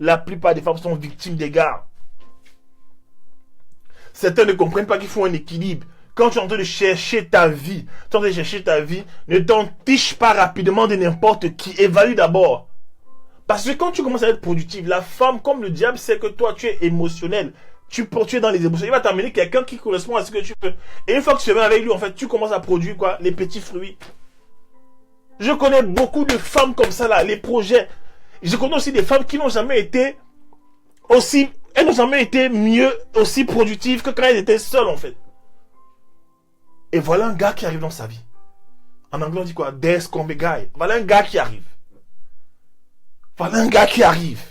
La plupart des femmes sont victimes des gars. Certains ne comprennent pas qu'il faut un équilibre. Quand tu es en train de chercher ta vie, ne t'en fiche pas rapidement de n'importe qui. Évalue d'abord. Parce que quand tu commences à être productif, la femme, comme le diable, sait que toi, tu es émotionnel. Tu es dans les émotions. Il va t'amener quelqu'un qui correspond à ce que tu veux. Et une fois que tu es avec lui, en fait, tu commences à produire quoi? Les petits fruits. Je connais beaucoup de femmes comme ça, là, les projets. Je connais aussi des femmes qui n'ont jamais été aussi... Elles n'ont jamais été mieux, aussi productives que quand elles étaient seules, en fait. Et voilà un gars qui arrive dans sa vie. En anglais, on dit quoi? There's come a guy. Voilà un gars qui arrive. Voilà un gars qui arrive.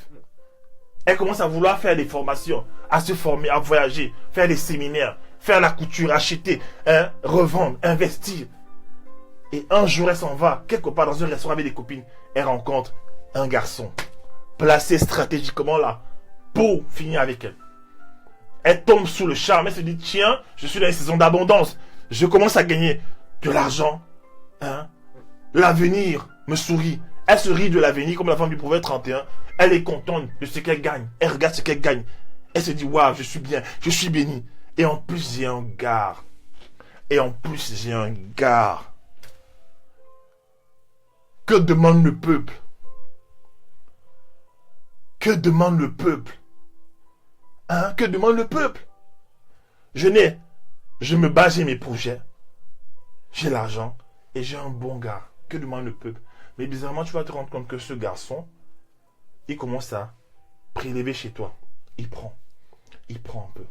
Elle commence à vouloir faire des formations, à se former, à voyager, faire des séminaires, faire la couture, acheter, revendre, investir. Et un jour, elle s'en va quelque part dans un restaurant avec des copines. Elle rencontre un garçon placé stratégiquement là pour finir avec elle. Elle tombe sous le charme. Elle se dit, tiens, je suis dans une saison d'abondance. Je commence à gagner de l'argent. L'avenir me sourit. Elle se rit de l'avenir comme la femme du proverbe 31. Elle est contente de ce qu'elle gagne. Elle regarde ce qu'elle gagne. Elle se dit, waouh, je suis bien, je suis béni. Et en plus, j'ai un gars. Que demande le peuple? Que demande le peuple? Hein? Que demande le peuple? Je me bats, j'ai mes projets. J'ai l'argent et j'ai un bon gars. Que demande le peuple? Mais bizarrement, tu vas te rendre compte que ce garçon, il commence à prélever chez toi. Il prend un peu.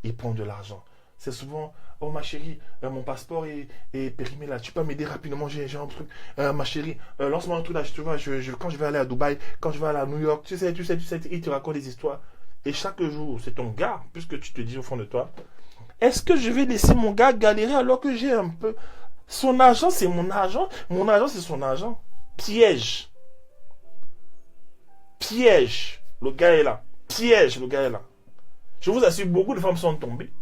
Il prend de l'argent. C'est souvent, oh ma chérie, mon passeport est périmé là, tu peux m'aider rapidement, j'ai un truc. Ma chérie, lance-moi un truc là, tu vois, quand je vais aller à Dubaï, quand je vais aller à New York, tu sais, il te raconte des histoires. Et chaque jour, c'est ton gars, puisque tu te dis au fond de toi, est-ce que je vais laisser mon gars galérer alors que j'ai un peu... Son argent, c'est mon argent c'est son argent. Piège. Piège. Le gars est là. Piège, le gars est là. Je vous assure, beaucoup de femmes sont tombées.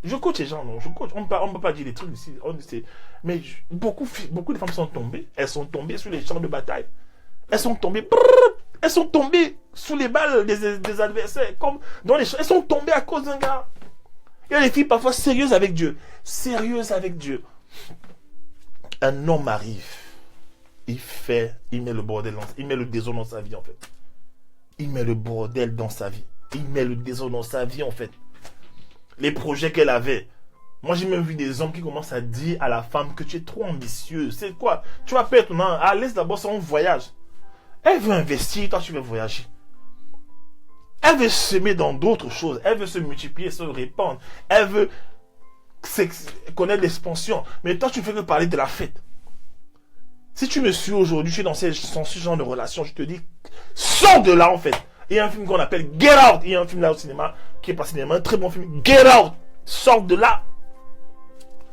Je coach les gens, non, je coach. On ne peut pas dire des trucs ici. Mais beaucoup de femmes sont tombées. Elles sont tombées sur les champs de bataille. Elles sont tombées. Elles sont tombées sous les balles des adversaires. Elles sont tombées à cause d'un gars. Il y a des filles parfois sérieuses avec Dieu. Sérieuses avec Dieu. Un homme arrive. Il met le bordel il met le désordre dans sa vie en fait. Il met le bordel dans sa vie. Il met le désordre dans sa vie en fait. Les projets qu'elle avait. Moi j'ai même vu des hommes qui commencent à dire à la femme que tu es trop ambitieuse. C'est quoi? Tu vas perdre ton an. Laisse d'abord son voyage. Elle veut investir, toi tu veux voyager. Elle veut semer dans d'autres choses. Elle veut se multiplier, se répandre. Elle veut connaître l'expansion. Mais toi tu ne fais que parler de la fête. Si tu me suis aujourd'hui, je suis dans ce genre de relation, je te dis, sors de là en fait. Il y a un film qu'on appelle Get Out. Il y a un film là au cinéma qui est pas cinéma, un très bon film. Get Out. Sors de là.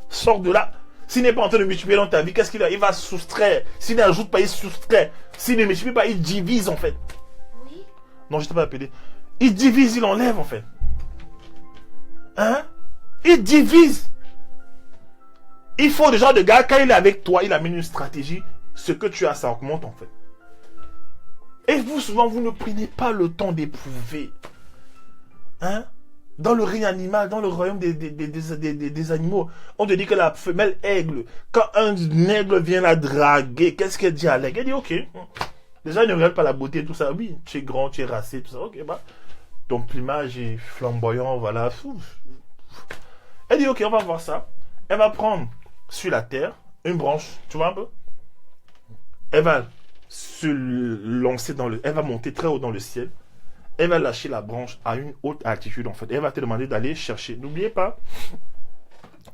Sors de là. S'il n'est pas en train de multiplier dans ta vie, qu'est-ce qu'il a? Il va soustraire. S'il n'ajoute pas, il soustrait. S'il ne multiplie pas, il divise en fait. Oui. Non, je ne t'ai pas appelé. Il divise, il enlève en fait. Hein? Il divise. Il faut des gens de gars, quand il est avec toi, il amène une stratégie. Ce que tu as, ça augmente en fait. Et vous, souvent, vous ne prenez pas le temps d'éprouver. Hein? Dans le règne animal, dans le royaume des animaux, on te dit que la femelle aigle, quand un aigle vient la draguer, qu'est-ce qu'elle dit à l'aigle? Elle dit, ok. Déjà, elle ne regarde pas la beauté et tout ça. Oui, tu es grand, tu es racé, tout ça. Ok, bah, ton plumage est flamboyant, voilà. Elle dit, ok, on va voir ça. Elle va prendre sur la terre une branche, tu vois un peu? Elle va se lancer elle va monter très haut dans le ciel. Elle va lâcher la branche à une haute altitude en fait. Elle va te demander d'aller chercher. N'oubliez pas,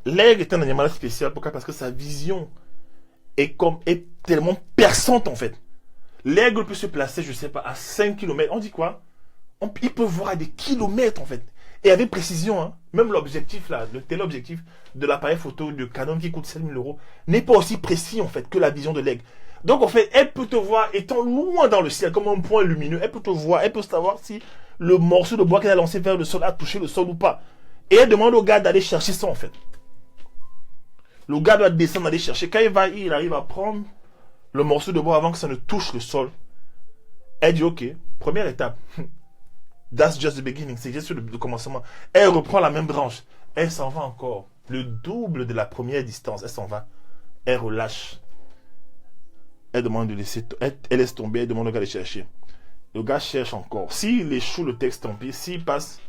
l'aigle est un animal spécial. Pourquoi? Parce que sa vision est tellement perçante en fait. L'aigle peut se placer, je sais pas, à 5 km. On dit quoi? Il peut voir à des kilomètres en fait. Et avec précision, hein. Même l'objectif là, le téléobjectif de l'appareil photo de Canon qui coûte 7 000 € n'est pas aussi précis en fait que la vision de l'aigle. Donc en fait, elle peut te voir étant loin dans le ciel, comme un point lumineux. Elle peut te voir, elle peut savoir si le morceau de bois qu'elle a lancé vers le sol a touché le sol ou pas. Et elle demande au gars d'aller chercher ça en fait. Le gars doit descendre, aller chercher. Quand il arrive à prendre le morceau de bois avant que ça ne touche le sol, elle dit ok, première étape. That's just the beginning, c'est juste le commencement. Elle reprend la même branche. Elle s'en va encore. Le double de la première distance. Elle s'en va. Elle relâche. Elle demande de laisser, elle laisse tomber, elle demande au gars de chercher. Le gars cherche encore. S'il échoue le texte, tant pis. S'il passe,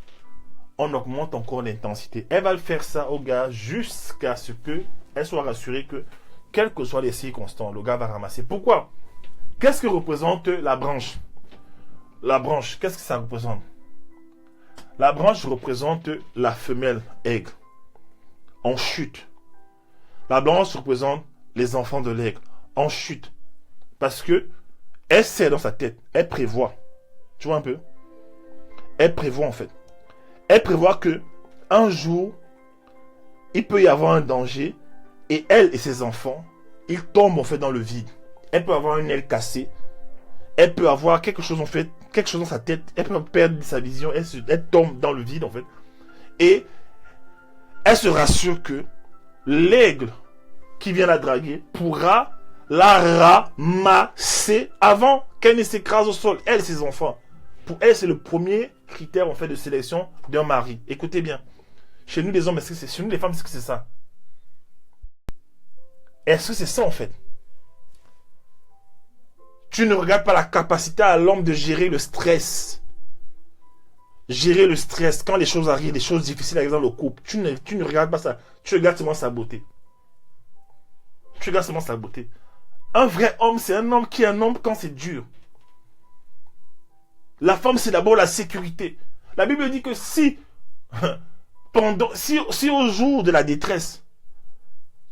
on augmente encore l'intensité. Elle va faire ça au gars jusqu'à ce qu'elle soit rassurée que, quelles que soient les circonstances, le gars va ramasser. Pourquoi? Qu'est-ce que représente la branche? La branche, qu'est-ce que ça représente? La branche représente la femelle aigle en chute. La branche représente les enfants de l'aigle en chute. Parce que elle sait dans sa tête, elle prévoit. Tu vois un peu? Elle prévoit en fait. Elle prévoit que un jour, il peut y avoir un danger et elle et ses enfants, ils tombent en fait dans le vide. Elle peut avoir une aile cassée. Elle peut avoir quelque chose en fait, quelque chose dans sa tête. Elle peut perdre sa vision. Elle tombe dans le vide en fait. Et elle se rassure que l'aigle qui vient la draguer pourra la ramasser avant qu'elle ne s'écrase au sol. Elle et ses enfants. Pour elle, c'est le premier critère en fait de sélection d'un mari. Écoutez bien. Chez nous les hommes, est-ce que c'est... Chez nous les femmes, est-ce que c'est ça? Est-ce que c'est ça en fait? Tu ne regardes pas la capacité à l'homme de gérer le stress. gérer le stress quand les choses arrivent, les choses difficiles arrivent dans le couple. Tu ne regardes pas ça. Tu regardes seulement sa beauté. Tu regardes seulement sa beauté. Un vrai homme, c'est un homme qui est un homme quand c'est dur. La femme, c'est d'abord la sécurité. La Bible dit que si au jour de la détresse,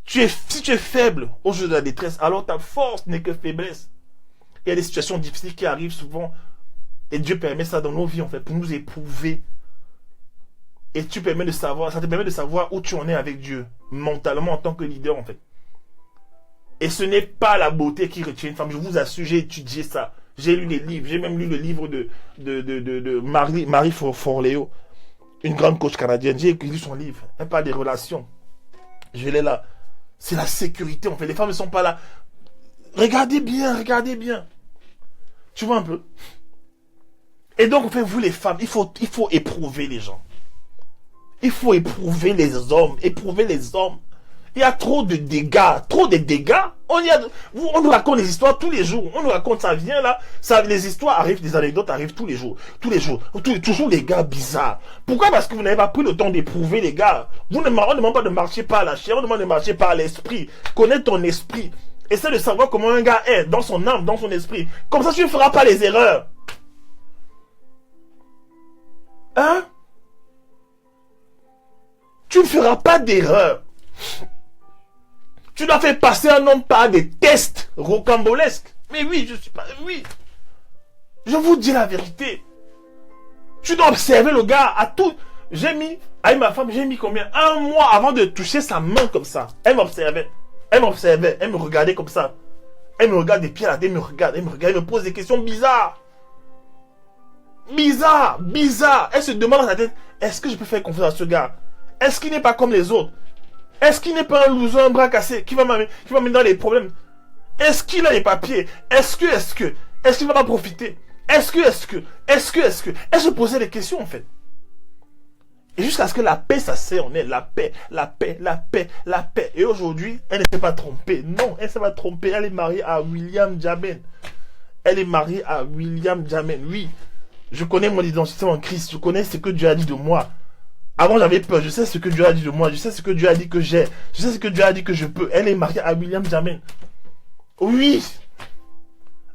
si tu es faible au jour de la détresse, alors ta force n'est que faiblesse. Il y a des situations difficiles qui arrivent souvent. Et Dieu permet ça dans nos vies, en fait, pour nous éprouver. Et ça te permet de savoir où tu en es avec Dieu, mentalement, en tant que leader, en fait. Et ce n'est pas la beauté qui retient une femme. Je vous assure, j'ai étudié ça. J'ai lu des livres. J'ai même lu le livre de Marie Forleo, une grande coach canadienne. J'ai lu son livre. Elle parle des relations. Je l'ai là. C'est la sécurité, en fait. Les femmes ne sont pas là. Regardez bien, regardez bien. Tu vois un peu? Et donc, en fait, vous les femmes, il faut éprouver les gens. Il faut éprouver les hommes. Éprouver les hommes. Il y a trop de dégâts. Trop de dégâts. On nous raconte des histoires tous les jours. On nous raconte, ça vient là. Les histoires arrivent, les anecdotes arrivent tous les jours. Tous les jours. Toujours des gars bizarres. Pourquoi? Parce que vous n'avez pas pris le temps d'éprouver les gars. On ne demande pas de marcher par la chair. On demande de marcher par l'esprit. Connais ton esprit. Essaie de savoir comment un gars est. Dans son âme, dans son esprit. Comme ça, tu ne feras pas les erreurs. Hein? Tu ne feras pas d'erreur. Tu dois faire passer un homme par des tests rocambolesques. Mais oui, oui. Je vous dis la vérité. Tu dois observer le gars à tout. Avec ma femme, j'ai mis combien? 1 mois avant de toucher sa main comme ça. Elle m'observait. Elle me regardait comme ça. Elle me regarde des pieds à la tête, elle me regarde, elle me pose des questions bizarres. Bizarre. Elle se demande dans sa tête, est-ce que je peux faire confiance à ce gars? Est-ce qu'il n'est pas comme les autres? Est-ce qu'il n'est pas un loser, un bras cassé, qui va m'amener dans les problèmes? Est-ce qu'il a les papiers? Est-ce qu'il va pas profiter? Est-ce que? Elle se posait des questions, en fait. Et jusqu'à ce que la paix s'assère en elle. La paix. Et aujourd'hui, elle ne s'est pas trompée. Non, elle ne s'est pas trompée. Elle est mariée à William Jamen. Oui. Je connais mon identité en Christ. Je connais ce que Dieu a dit de moi. Avant, j'avais peur. Je sais ce que Dieu a dit de moi. Je sais ce que Dieu a dit que j'ai. Je sais ce que Dieu a dit que je peux. Elle est mariée à William Jamen. Oui.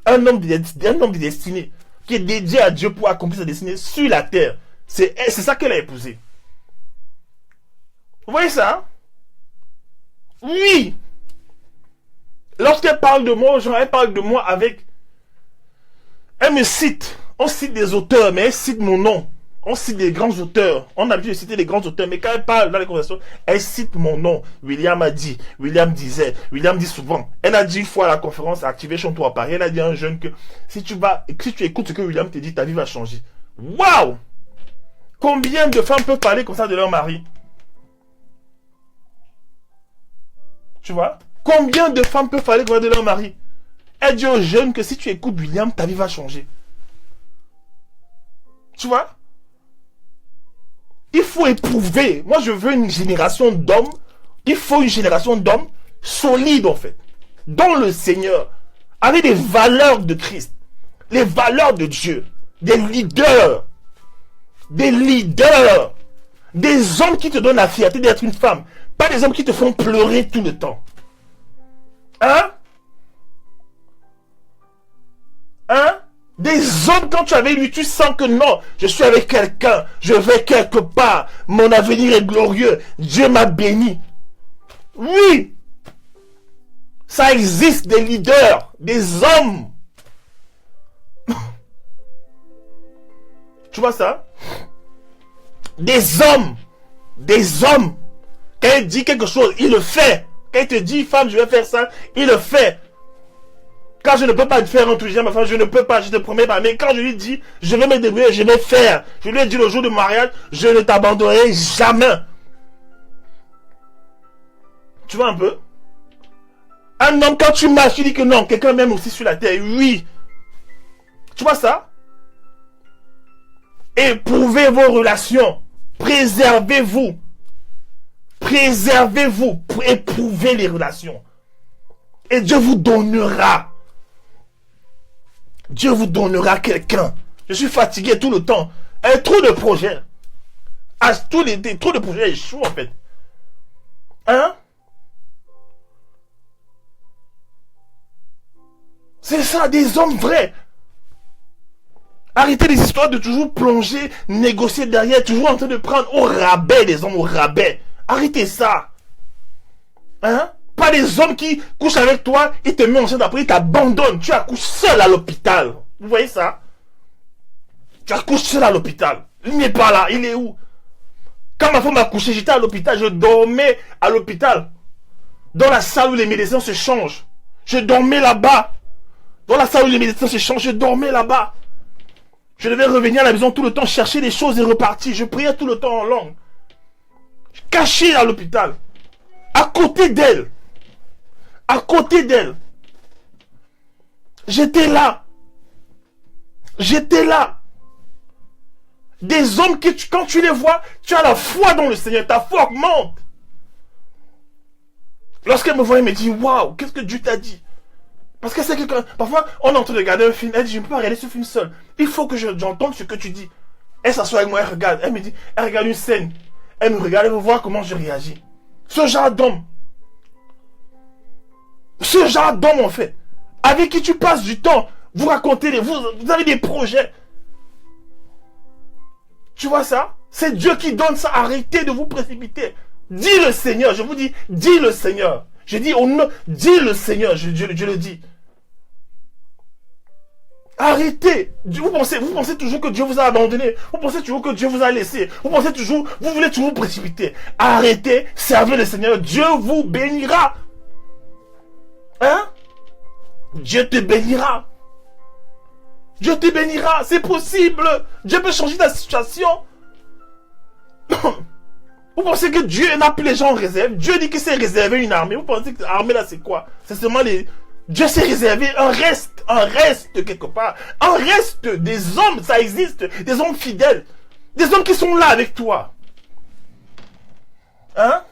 Un homme de destinée. Qui est dédié à Dieu pour accomplir sa destinée sur la terre. C'est ça qu'elle a épousé. Vous voyez ça? Oui. Lorsqu'elle parle de moi aux gens, elle parle de moi avec... Elle me cite. On cite des auteurs, mais elle cite mon nom. On cite des grands auteurs. On a l'habitude de citer les grands auteurs, mais quand elle parle dans les conversations, elle cite mon nom. William a dit, William disait, William dit souvent. Elle a dit une fois à la conférence Activation Tour à Paris, elle a dit à un jeune que si tu écoutes ce que William te dit, ta vie va changer. Waouh! Combien de femmes peuvent parler comme ça de leur mari? Tu vois? Combien de femmes peuvent parler comme ça de leur mari? Elle dit aux jeunes que si tu écoutes William, ta vie va changer. Tu vois? Il faut éprouver. Moi, je veux une génération d'hommes. Il faut une génération d'hommes solides, en fait. Dans le Seigneur. Avec des valeurs de Christ. Les valeurs de Dieu. Des leaders. Des hommes qui te donnent la fierté d'être une femme. Pas des hommes qui te font pleurer tout le temps. Hein? Des hommes, quand tu es avec lui, tu sens que non, je suis avec quelqu'un, je vais quelque part, mon avenir est glorieux, Dieu m'a béni. Oui, ça existe des leaders, des hommes. Tu vois ça? Des hommes. Quand il dit quelque chose, il le fait. Quand il te dit, femme, je vais faire ça, il le fait. Quand je ne peux pas te faire enthousiasme, ma femme, je ne peux pas, je te promets pas. Mais quand je lui dis, je vais me débrouiller, je vais faire. Je lui ai dit le jour du mariage, je ne t'abandonnerai jamais. Tu vois un peu? Un homme, quand tu marches, tu dis que non, quelqu'un m'aime aussi sur la terre. Oui. Tu vois ça? Éprouvez vos relations. Préservez-vous. Pour éprouver les relations. Et Dieu vous donnera. Dieu vous donnera quelqu'un. Je suis fatigué tout le temps. Trop de projets. Trop de projets échouent en fait. Hein? C'est ça, des hommes vrais. Arrêtez les histoires de toujours plonger, négocier derrière, toujours en train de prendre au rabais les hommes, au rabais. Arrêtez ça. Hein? Pas des hommes qui couchent avec toi, ils te mettent enceinte après, ils t'abandonnent. Tu accouches seul à l'hôpital. Vous voyez ça? Tu accouches seul à l'hôpital. Il n'est pas là, il est où? Quand ma femme m'a couché, j'étais à l'hôpital, je dormais à l'hôpital. Dans la salle où les médecins se changent. Je dormais là-bas. Dans la salle où les médecins se changent, je dormais là-bas. Je devais revenir à la maison tout le temps, chercher des choses et repartir. Je priais tout le temps en langue. Caché à l'hôpital. À côté d'elle. À côté d'elle. J'étais là. J'étais là. Des hommes qui, quand tu les vois, tu as la foi dans le Seigneur. Ta foi augmente. Lorsqu'elle me voit, elle me dit, waouh, qu'est-ce que Dieu t'a dit? Parce que c'est quelqu'un. Parfois, on est en train de regarder un film. Elle dit, je ne peux pas regarder ce film seul. Il faut que j'entende ce que tu dis. Elle s'assoit avec moi, elle regarde. Elle me dit, elle regarde une scène. Elle me regarde, elle veut voir comment je réagis. Ce genre d'homme. Ce genre d'homme, en fait. Avec qui tu passes du temps. Vous racontez, vous avez des projets. Tu vois ça? C'est Dieu qui donne ça. Arrêtez de vous précipiter. Dis le Seigneur. Je vous dis, dis le Seigneur. Je dis au nom, dis le Seigneur. Je le dis. Arrêtez. Vous pensez toujours que Dieu vous a abandonné. Vous pensez toujours que Dieu vous a laissé. Vous voulez toujours vous précipiter. Arrêtez. Servez le Seigneur. Dieu vous bénira. Hein? Dieu te bénira. Dieu te bénira. C'est possible. Dieu peut changer ta situation. Vous pensez que Dieu n'a plus les gens en réserve? Dieu dit qu'il s'est réservé une armée. Vous pensez que l'armée là c'est quoi? C'est seulement les... Dieu s'est réservé un reste quelque part. Un reste des hommes, ça existe. Des hommes fidèles. Des hommes qui sont là avec toi. Hein?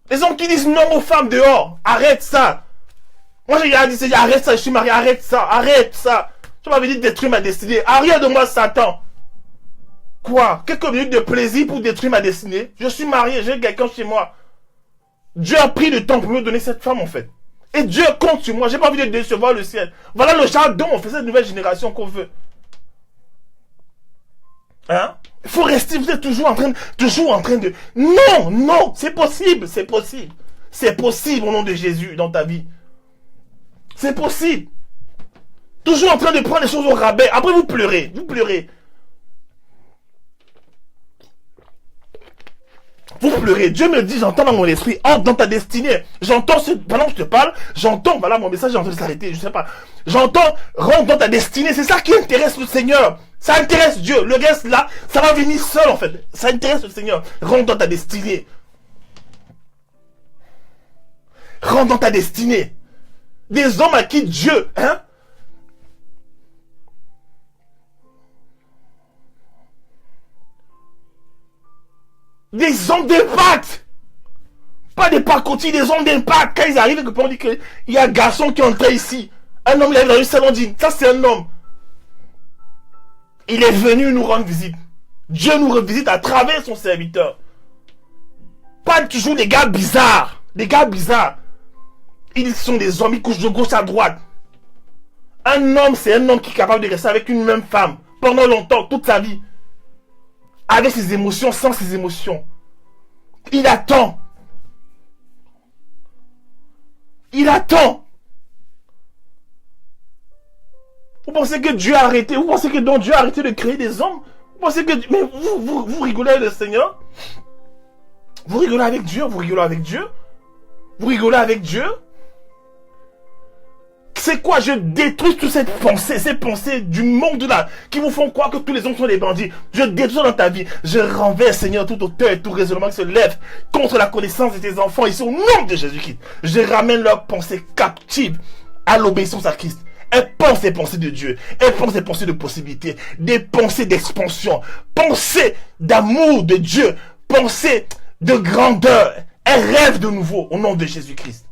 Des hommes qui disent non aux femmes dehors. Arrête ça. Moi j'ai dit, arrête ça, je suis marié, arrête ça, arrête ça. Tu m'avais dit de détruire ma destinée. Arrière de moi, Satan. Quoi? Quelques minutes de plaisir pour détruire ma destinée? Je suis marié, j'ai quelqu'un chez moi. Dieu a pris le temps pour me donner cette femme en fait. Et Dieu compte sur moi, j'ai pas envie de décevoir le ciel. Voilà le genre dont on fait cette nouvelle génération qu'on veut. Hein? Il faut rester, vous êtes toujours en train de... Non, non, c'est possible, c'est possible. C'est possible au nom de Jésus dans ta vie. C'est possible. Toujours en train de prendre les choses au rabais. Après vous pleurez, vous pleurez. Vous pleurez. Dieu me dit, j'entends dans mon esprit, entre dans ta destinée. J'entends, pendant que je te parle, j'entends, voilà mon message, j'ai entendu s'arrêter, je sais pas. J'entends, rentre dans ta destinée. C'est ça qui intéresse le Seigneur. Ça intéresse Dieu. Le reste là, ça va venir seul en fait. Ça intéresse le Seigneur. Rentre dans ta destinée. Rentre dans ta destinée. Des hommes à qui Dieu, hein? Des hommes d'impact. Pas des pacotis, des hommes d'impact. Quand ils arrivent, on dit qu'il y a un garçon qui est entré ici. Un homme, il arrive dans une salle, on dit, ça c'est un homme. Il est venu nous rendre visite. Dieu nous revisite à travers son serviteur. Pas toujours des gars bizarres. Des gars bizarres. Ils sont des hommes, ils couchent de gauche à droite. Un homme, c'est un homme qui est capable de rester avec une même femme pendant longtemps, toute sa vie. Avec ses émotions, sans ses émotions. Il attend. Il attend. Vous pensez que Dieu a arrêté? Vous pensez que donc Dieu a arrêté de créer des hommes? Vous pensez que... Mais vous rigolez avec le Seigneur? Vous rigolez avec Dieu? Vous rigolez avec Dieu? Vous rigolez avec Dieu? C'est quoi? Je détruis toute cette pensée, ces pensées du monde là, qui vous font croire que tous les hommes sont des bandits. Je détruis dans ta vie. Je renverse, Seigneur, tout auteur et tout raisonnement qui se lève contre la connaissance de tes enfants ici au nom de Jésus-Christ. Je ramène leurs pensées captives à l'obéissance à Christ. Elles pensent des pensées de Dieu. Elles pensent des pensées de possibilité, des pensées d'expansion, pensées d'amour de Dieu, pensées de grandeur. Elles rêvent de nouveau au nom de Jésus-Christ.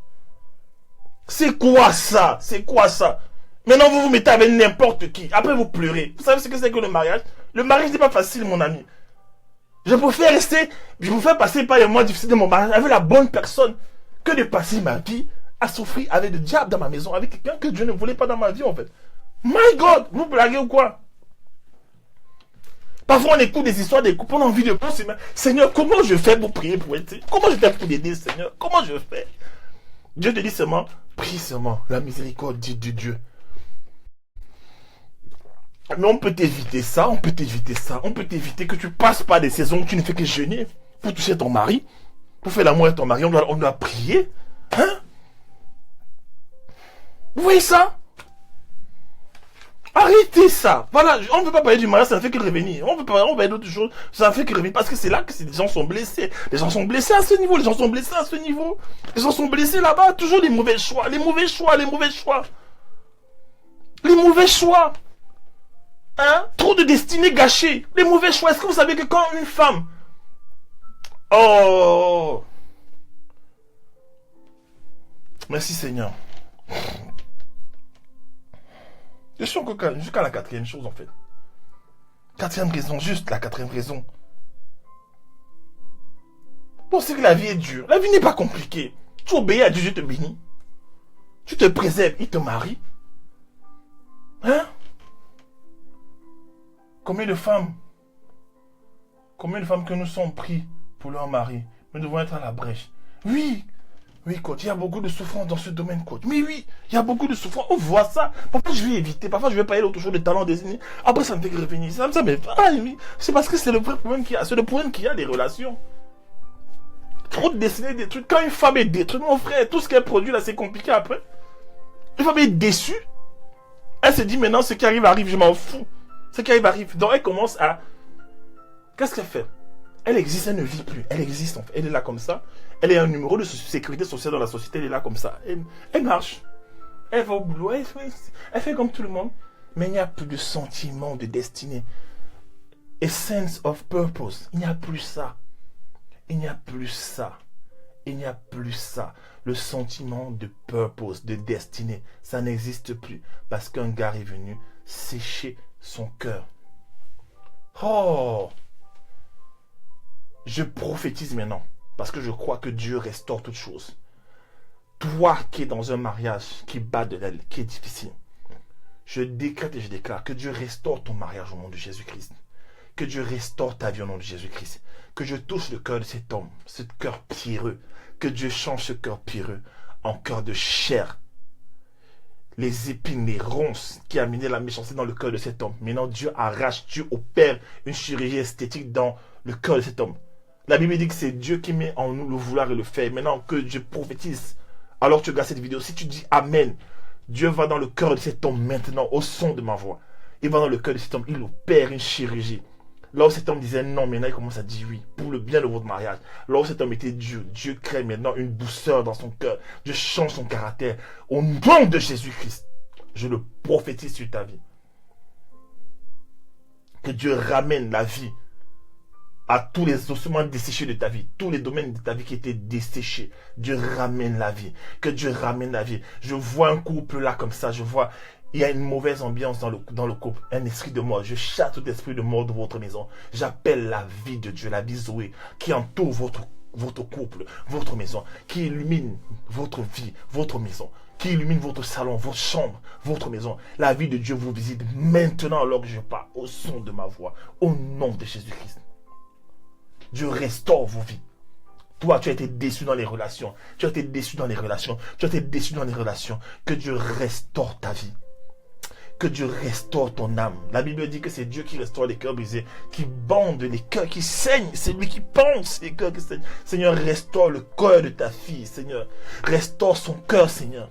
C'est quoi ça? C'est quoi ça? Maintenant vous vous mettez avec n'importe qui. Après vous pleurez. Vous savez ce que c'est que le mariage? Le mariage n'est pas facile, mon ami. Je préfère passer par les mois difficiles de mon mariage avec la bonne personne que de passer ma vie à souffrir avec le diable dans ma maison, avec quelqu'un que Dieu ne voulait pas dans ma vie, en fait. My God, vous blaguez ou quoi? Parfois, on écoute des histoires des couples, on a envie de penser, Seigneur, comment je fais pour prier pour être? Comment je fais pour l'aider, Seigneur? Comment je fais? Dieu te dit seulement, prie seulement la miséricorde de Dieu. Mais on peut t'éviter ça, on peut t'éviter que tu passes par des saisons où tu ne fais que jeûner pour toucher ton mari, pour faire l'amour avec ton mari, on doit prier. Hein? Vous voyez ça? Arrêtez ça. Voilà, on ne peut pas parler du mariage, ça ne fait que revenir. On peut parler d'autres choses, ça ne fait que revenir. Parce que c'est là que les gens sont blessés. Les gens sont blessés à ce niveau, les gens sont blessés à ce niveau. Les gens sont blessés là-bas, toujours les mauvais choix, les mauvais choix, les mauvais choix. Les mauvais choix. Hein? Trop de destinées gâchées. Les mauvais choix. Est-ce que vous savez que quand une femme... Oh! Merci Seigneur. Je suis encore jusqu'à la quatrième chose en fait. Quatrième raison, juste la quatrième raison. Bon, c'est que la vie est dure. La vie n'est pas compliquée. Tu obéis à Dieu, Dieu te bénit. Tu te préserves, il te marie. Hein? Combien de femmes que nous sommes pris pour leur mari? Nous devons être à la brèche. Oui, coach, il y a beaucoup de souffrance dans ce domaine, coach. Mais oui, il y a beaucoup de souffrance. On voit ça. Parfois, je vais éviter. Parfois, je vais pas aller autour de talents désignés. Après, ça me fait revenir. Ça me fait... Ah, oui. C'est parce que c'est le vrai problème qu'il y a. C'est le problème qu'il y a des relations. Trop de dessiner des trucs. Quand une femme est détruite, mon frère, tout ce qu'elle produit là, c'est compliqué après. Une femme est déçue. Elle se dit maintenant, ce qui arrive, je m'en fous. Ce qui arrive. Donc, elle commence à... Qu'est-ce qu'elle fait? Elle existe, elle ne vit plus. Elle existe, en fait. Elle est là comme ça. Elle est un numéro de sécurité sociale dans la société. Elle est là comme ça. Elle marche. Elle va au boulot. Elle fait comme tout le monde. Mais il n'y a plus de sentiment de destinée. A sense of purpose. Il n'y a plus ça. Il n'y a plus ça. Il n'y a plus ça. Le sentiment de purpose, de destinée, ça n'existe plus. Parce qu'un gars est venu sécher son cœur. Oh! Je prophétise maintenant, parce que je crois que Dieu restaure toutes choses. Toi qui es dans un mariage qui bat de l'aile, qui est difficile, je décrète et je déclare que Dieu restaure ton mariage au nom de Jésus-Christ. Que Dieu restaure ta vie au nom de Jésus-Christ. Que je touche le cœur de cet homme, ce cœur pierreux. Que Dieu change ce cœur pierreux en cœur de chair. Les épines, les ronces qui amenaient la méchanceté dans le cœur de cet homme. Maintenant, Dieu arrache, Dieu opère une chirurgie esthétique dans le cœur de cet homme. La Bible dit que c'est Dieu qui met en nous le vouloir et le faire. Maintenant que Dieu prophétise, alors tu regardes cette vidéo, si tu dis Amen, Dieu va dans le cœur de cet homme maintenant, au son de ma voix. Il va dans le cœur de cet homme, il opère une chirurgie. Là où cet homme disait non, maintenant il commence à dire oui, pour le bien de votre mariage. Là où cet homme était Dieu, Dieu crée maintenant une douceur dans son cœur. Dieu change son caractère. Au nom de Jésus-Christ, je le prophétise sur ta vie. Que Dieu ramène la vie à tous les ossements desséchés de ta vie, tous les domaines de ta vie qui étaient desséchés. Dieu ramène la vie. Que Dieu ramène la vie. Je vois un couple là comme ça, je vois, il y a une mauvaise ambiance dans le couple, un esprit de mort. Je chasse tout esprit de mort de votre maison. J'appelle la vie de Dieu, la vie Zoé, qui entoure votre couple, votre maison, qui illumine votre vie, votre maison, qui illumine votre salon, votre chambre, votre maison. La vie de Dieu vous visite maintenant alors que je parle, au son de ma voix, au nom de Jésus-Christ. Dieu restaure vos vies. Toi, tu as été déçu dans les relations. Tu as été déçu dans les relations. Tu as été déçu dans les relations. Que Dieu restaure ta vie. Que Dieu restaure ton âme. La Bible dit que c'est Dieu qui restaure les cœurs brisés, qui bande les cœurs qui saignent. C'est lui qui pense les cœurs qui saignent. Seigneur, restaure le cœur de ta fille, Seigneur. Restaure son cœur, Seigneur.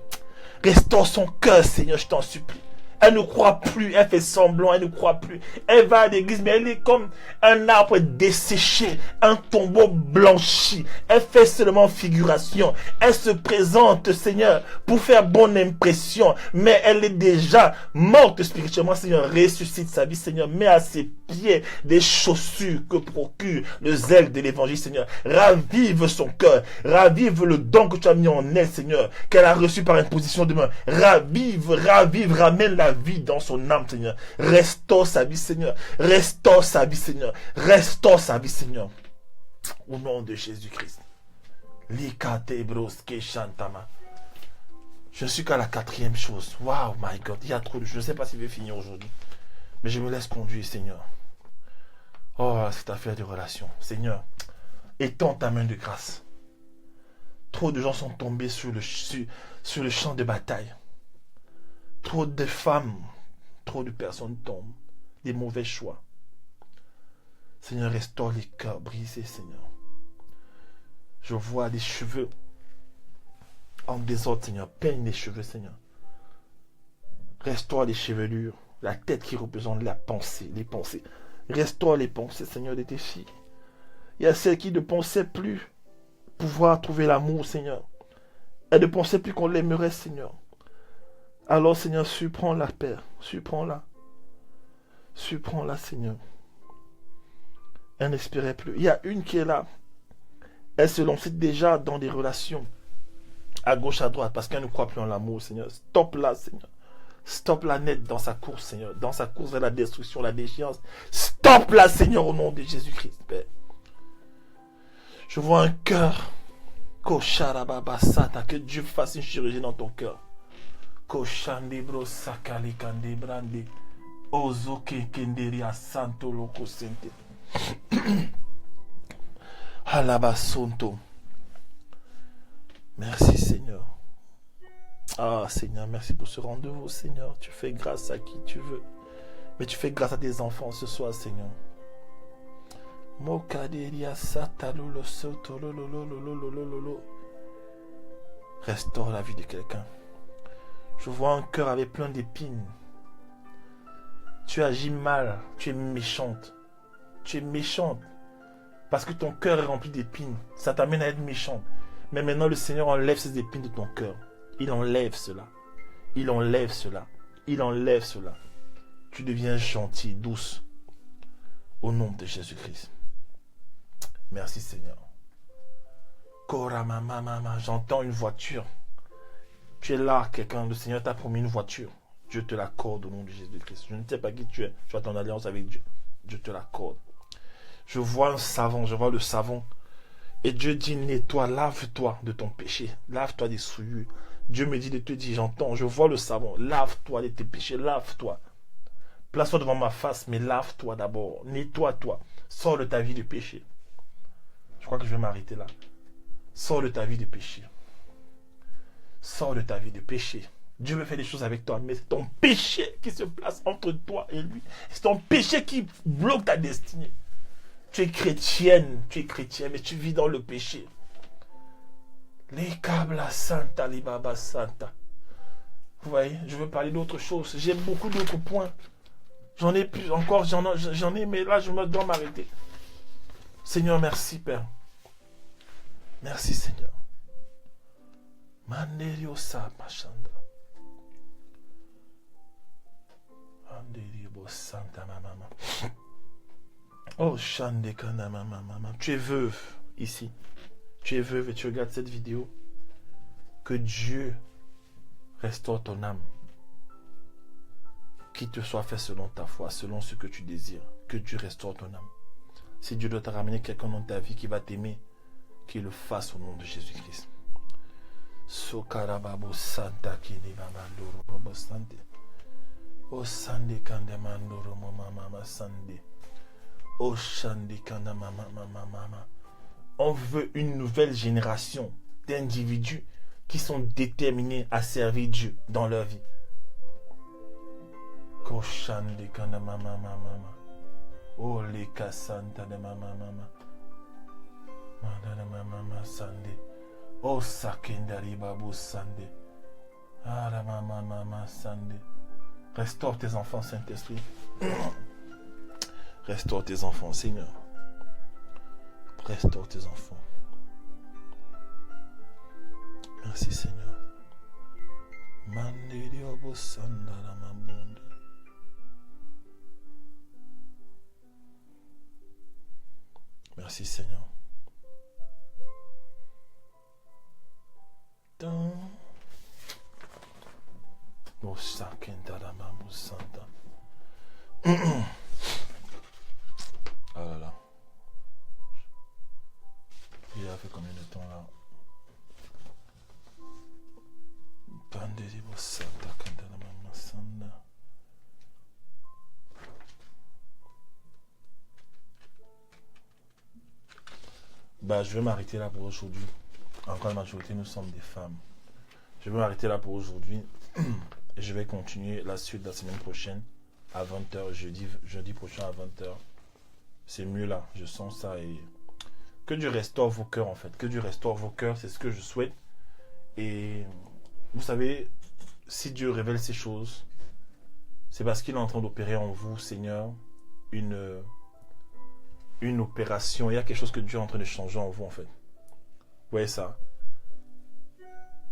Restaure son cœur, Seigneur, je t'en supplie. Elle ne croit plus, elle fait semblant, elle ne croit plus. Elle va à l'église, mais elle est comme un arbre desséché, un tombeau blanchi. Elle fait seulement figuration. Elle se présente, Seigneur, pour faire bonne impression. Mais elle est déjà morte spirituellement, Seigneur. Ressuscite sa vie, Seigneur. Mets à ses pieds des chaussures que procure le zèle de l'évangile, Seigneur. Ravive son cœur. Ravive le don que tu as mis en elle, Seigneur. Qu'elle a reçu par imposition de main. Ravive, ramène la vie dans son âme, Seigneur. Restaure sa vie, Seigneur. Restaure sa vie, Seigneur. Restaure sa vie, Seigneur. Au nom de Jésus-Christ. Je suis qu'à la 4e chose. Wow, my God. Il y a trop de choses. Je ne sais pas si je vais finir aujourd'hui. Mais je me laisse conduire, Seigneur. Oh, cette affaire de relation. Seigneur, étends ta main de grâce. Trop de gens sont tombés sur le champ de bataille. Trop de femmes, trop de personnes tombent. Des mauvais choix. Seigneur, restaure les cœurs brisés, Seigneur. Je vois des cheveux en désordre, Seigneur. Peigne les cheveux, Seigneur. Restaure les chevelures. La tête qui représente la pensée, les pensées. Restaure les pensées, Seigneur, de tes filles. Il y a celles qui ne pensaient plus pouvoir trouver l'amour, Seigneur. Elles ne pensaient plus qu'on l'aimerait, Seigneur. Alors, Seigneur, surprends-la, Père. Surprends-la. Surprends-la, Seigneur. Elle n'espérait plus. Il y a une qui est là. Elle se lançait déjà dans des relations à gauche, à droite, parce qu'elle ne croit plus en l'amour, Seigneur. Stop-la, Seigneur. Stop-la net dans sa course, Seigneur. Dans sa course vers la destruction, la déchéance. Stop-la, Seigneur, au nom de Jésus-Christ, Père. Je vois un cœur. Que Dieu fasse une chirurgie dans ton cœur. Merci, Seigneur. Ah, Seigneur, merci pour ce rendez-vous, Seigneur. Tu fais grâce à qui tu veux. Mais tu fais grâce à tes enfants ce soir, Seigneur. Restaure la vie de quelqu'un. Je vois un cœur avec plein d'épines. Tu agis mal. Tu es méchante. Tu es méchante. Parce que ton cœur est rempli d'épines. Ça t'amène à être méchante. Mais maintenant, le Seigneur enlève ces épines de ton cœur. Il enlève cela. Il enlève cela. Il enlève cela. Tu deviens gentil, douce. Au nom de Jésus-Christ. Merci, Seigneur. J'entends une voiture. Tu es là, quelqu'un. Le Seigneur t'a promis une voiture. Dieu te l'accorde au nom de Jésus-Christ. Je ne sais pas qui tu es. Tu as ton alliance avec Dieu. Dieu te l'accorde. Je vois un savon. Je vois le savon. Et Dieu dit, nettoie, lave-toi de ton péché. Lave-toi des souillures. Dieu me dit de te dire, j'entends, je vois le savon. Lave-toi de tes péchés. Lave-toi. Place-toi devant ma face, mais lave-toi d'abord. Nettoie-toi. Sors de ta vie de péché. Je crois que je vais m'arrêter là. Sors de ta vie de péché. Sors de ta vie de péché. Dieu veut faire des choses avec toi, mais c'est ton péché qui se place entre toi et lui. C'est ton péché qui bloque ta destinée. Tu es chrétienne, mais tu vis dans le péché. Les câbles santa, les babas santa. Vous voyez, je veux parler d'autre chose. J'ai beaucoup d'autres points. J'en ai plus encore, j'en ai, mais là je me dois m'arrêter. Seigneur, merci, Père. Merci, Seigneur. Manderio sa machanda. Manderio santa mama. Oh, Shande kana mama. Tu es veuve ici. Tu es veuve et tu regardes cette vidéo. Que Dieu restaure ton âme. Qu'il te soit fait selon ta foi, selon ce que tu désires. Que Dieu restaure ton âme. Si Dieu doit te ramener quelqu'un dans ta vie qui va t'aimer, qu'il le fasse au nom de Jésus-Christ. Sokarababo Santa Kinibamandoro Bobo Sante. O Sande Kandamandoro Mama Sande. O Shande Kandamama Mama. On veut une nouvelle génération d'individus qui sont déterminés à servir Dieu dans leur vie. Koshande Kandamama Mama. O Leka Santa de Mama. Madame Mama Sande. Oh, Sakendari Babu Sande. Ah, Mama Sande. Restaure tes enfants, Saint-Esprit. Restaure tes enfants, Seigneur. Restaure tes enfants. Merci, Seigneur. Mandeliobo Sandala Mambonde. Merci, Seigneur. Ah là là. Il a fait combien de temps là? Bah, je vais m'arrêter là pour aujourd'hui. Encore la majorité, nous sommes des femmes. Je vais m'arrêter là pour aujourd'hui. Et je vais continuer la suite la semaine prochaine à 20h, jeudi prochain à 20h. C'est mieux là, je sens ça. Et que Dieu restaure vos cœurs en fait. Que Dieu restaure vos cœurs, c'est ce que je souhaite. Et vous savez, si Dieu révèle ces choses, c'est parce qu'il est en train d'opérer en vous, Seigneur, une opération. Il y a quelque chose que Dieu est en train de changer en vous en fait. Vous voyez ça?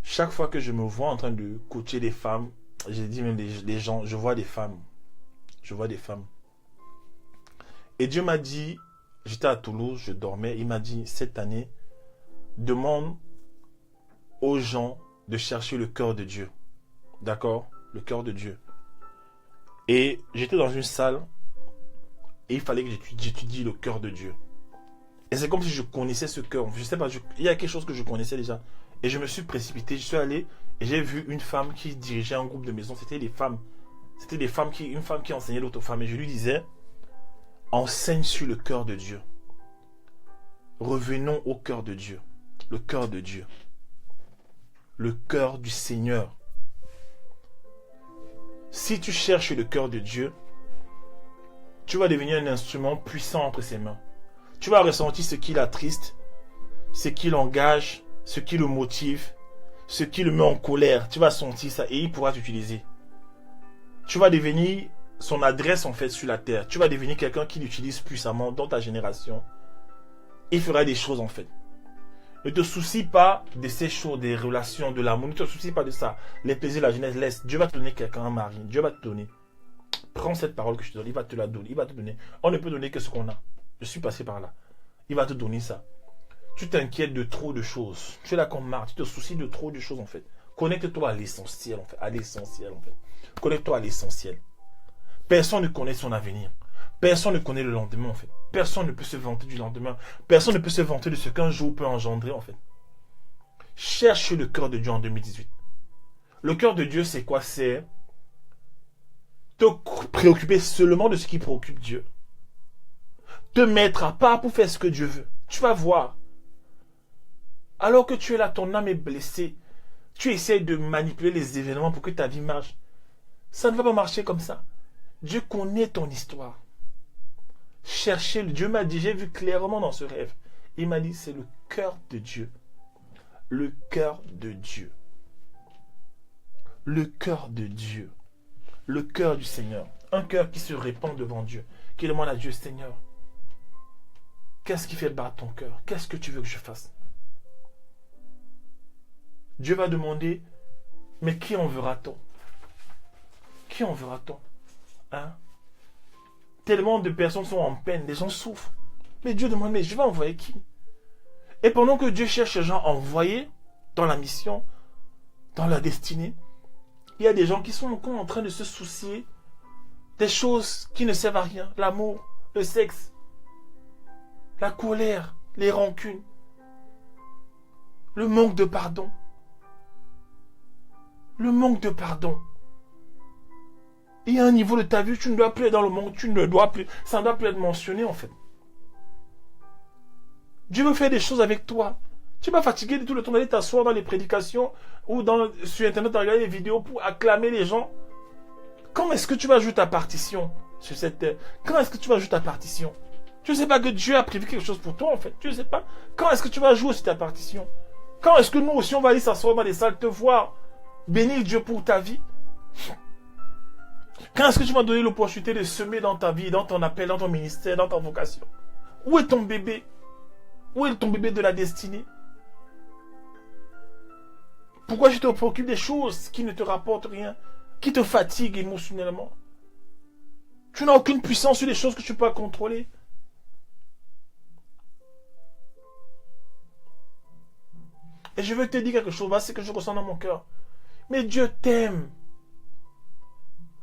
Chaque fois que je me vois en train de coacher des femmes, j'ai dit même des gens, je vois des femmes. Je vois des femmes. Et Dieu m'a dit, j'étais à Toulouse, je dormais, il m'a dit, cette année, demande aux gens de chercher le cœur de Dieu. D'accord? Le cœur de Dieu. Et j'étais dans une salle, et il fallait que j'étudie le cœur de Dieu. Et c'est comme si je connaissais ce cœur. Je sais pas, il y a quelque chose que je connaissais déjà. Et je me suis précipité, je suis allé, et j'ai vu une femme qui dirigeait un groupe de maisons. C'était des femmes. C'était des femmes une femme qui enseignait l'autre femme. Et je lui disais, enseigne sur le cœur de Dieu. Revenons au cœur de Dieu. Le cœur de Dieu. Le cœur du Seigneur. Si tu cherches le cœur de Dieu, tu vas devenir un instrument puissant entre ses mains. Tu vas ressentir ce qui l'attriste, ce qui l'engage, ce qui le motive, ce qui le met en colère. Tu vas sentir ça et il pourra t'utiliser. Tu vas devenir son adresse en fait sur la terre. Tu vas devenir quelqu'un qui l'utilise puissamment dans ta génération. Il fera des choses en fait. Ne te soucie pas de ces choses, des relations, de l'amour. Ne te soucie pas de ça. Les plaisirs, la jeunesse, laisse. Dieu va te donner quelqu'un, un mari. Dieu va te donner. Prends cette parole que je te donne. Il va te la donner. Il va te donner. On ne peut donner que ce qu'on a. Je suis passé par là. Il va te donner ça. Tu t'inquiètes de trop de choses. Tu es là comme marre. Tu te soucies de trop de choses en fait. Connecte-toi à l'essentiel en fait. À l'essentiel en fait. Connecte-toi à l'essentiel. Personne ne connaît son avenir. Personne ne connaît le lendemain en fait. Personne ne peut se vanter du lendemain. Personne ne peut se vanter de ce qu'un jour peut engendrer en fait. Cherche le cœur de Dieu en 2018. Le cœur de Dieu c'est quoi? C'est te préoccuper seulement de ce qui préoccupe Dieu. Te mettre à part pour faire ce que Dieu veut. Tu vas voir. Alors que tu es là, ton âme est blessée. Tu essaies de manipuler les événements pour que ta vie marche. Ça ne va pas marcher comme ça. Dieu connaît ton histoire. Cherchez-le. Dieu m'a dit, j'ai vu clairement dans ce rêve. Il m'a dit, c'est le cœur de Dieu. Le cœur de Dieu. Le cœur de Dieu. Le cœur du Seigneur. Un cœur qui se répand devant Dieu. Qui demande à Dieu, Seigneur, qu'est-ce qui fait battre ton cœur? Qu'est-ce que tu veux que je fasse? Dieu va demander, mais qui enverra-t-on? Qui enverra-t-on? Hein? Tellement de personnes sont en peine, des gens souffrent. Mais Dieu demande, mais je vais envoyer qui? Et pendant que Dieu cherche les gens envoyés dans la mission, dans la destinée, il y a des gens qui sont encore en train de se soucier des choses qui ne servent à rien. L'amour, le sexe, la colère, les rancunes, le manque de pardon. Le manque de pardon. Il y a un niveau de ta vie, tu ne dois plus être dans le monde, tu ne dois plus, ça ne doit plus être mentionné en fait. Dieu veut faire des choses avec toi. Tu n'es pas fatigué de tout le temps d'aller t'asseoir dans les prédications ou sur internet à regarder des vidéos pour acclamer les gens. Quand est-ce que tu vas jouer ta partition sur cette terre? Quand est-ce que tu vas jouer ta partition? Tu ne sais pas que Dieu a prévu quelque chose pour toi en fait. Tu ne sais pas. Quand est-ce que tu vas jouer sur ta partition? Quand est-ce que nous aussi on va aller s'asseoir dans les salles, te voir, bénir Dieu pour ta vie? Quand est-ce que tu vas donner l'opportunité de semer dans ta vie, dans ton appel, dans ton ministère, dans ta vocation? Où est ton bébé? Où est ton bébé de la destinée? Pourquoi tu te préoccupes des choses qui ne te rapportent rien, qui te fatiguent émotionnellement? Tu n'as aucune puissance sur les choses que tu peux pas contrôler. Et je veux te dire quelque chose, c'est ce que je ressens dans mon cœur. Mais Dieu t'aime.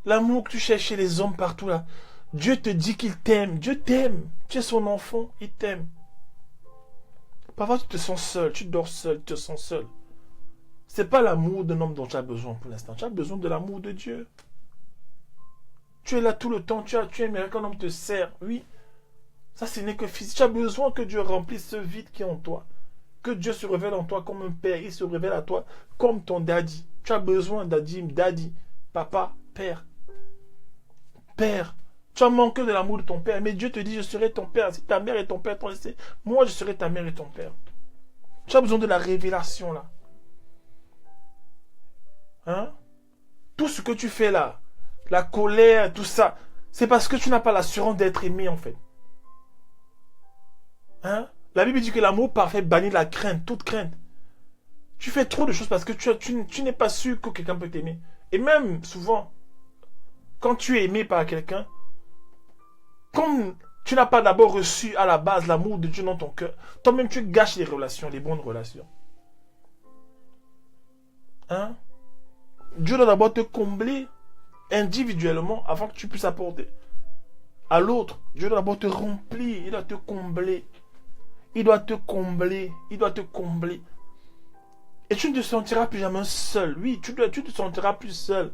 L'amour que tu cherches chez les hommes partout là. Dieu te dit qu'il t'aime. Dieu t'aime. Tu es son enfant. Il t'aime. Parfois, tu te sens seul. Tu dors seul. Tu te sens seul. C'est pas l'amour d'un homme dont tu as besoin pour l'instant. Tu as besoin de l'amour de Dieu. Tu es là tout le temps. Tu aimerais qu'un homme te sert. Oui. Ça, ce n'est que physique. Tu as besoin que Dieu remplisse ce vide qui est en toi. Que Dieu se révèle en toi comme un père. Il se révèle à toi comme ton daddy. Tu as besoin daddy, papa, père. Père. Tu as manqué de l'amour de ton père. Mais Dieu te dit, je serai ton père. Si ta mère et ton père t'ont laissé, moi, je serai ta mère et ton père. Tu as besoin de la révélation là. Hein? Tout ce que tu fais là, la colère, tout ça, c'est parce que tu n'as pas l'assurance d'être aimé en fait. Hein? La Bible dit que l'amour parfait bannit la crainte, toute crainte. Tu fais trop de choses parce que tu n'es pas sûr que quelqu'un peut t'aimer. Et même souvent, quand tu es aimé par quelqu'un, comme tu n'as pas d'abord reçu à la base l'amour de Dieu dans ton cœur, toi-même tu gâches les relations, les bonnes relations. Hein? Dieu doit d'abord te combler individuellement avant que tu puisses apporter à l'autre. Dieu doit d'abord te remplir, il doit te combler. Il doit te combler, il doit te combler. Et tu ne te sentiras plus jamais seul. Oui, tu te sentiras plus seul.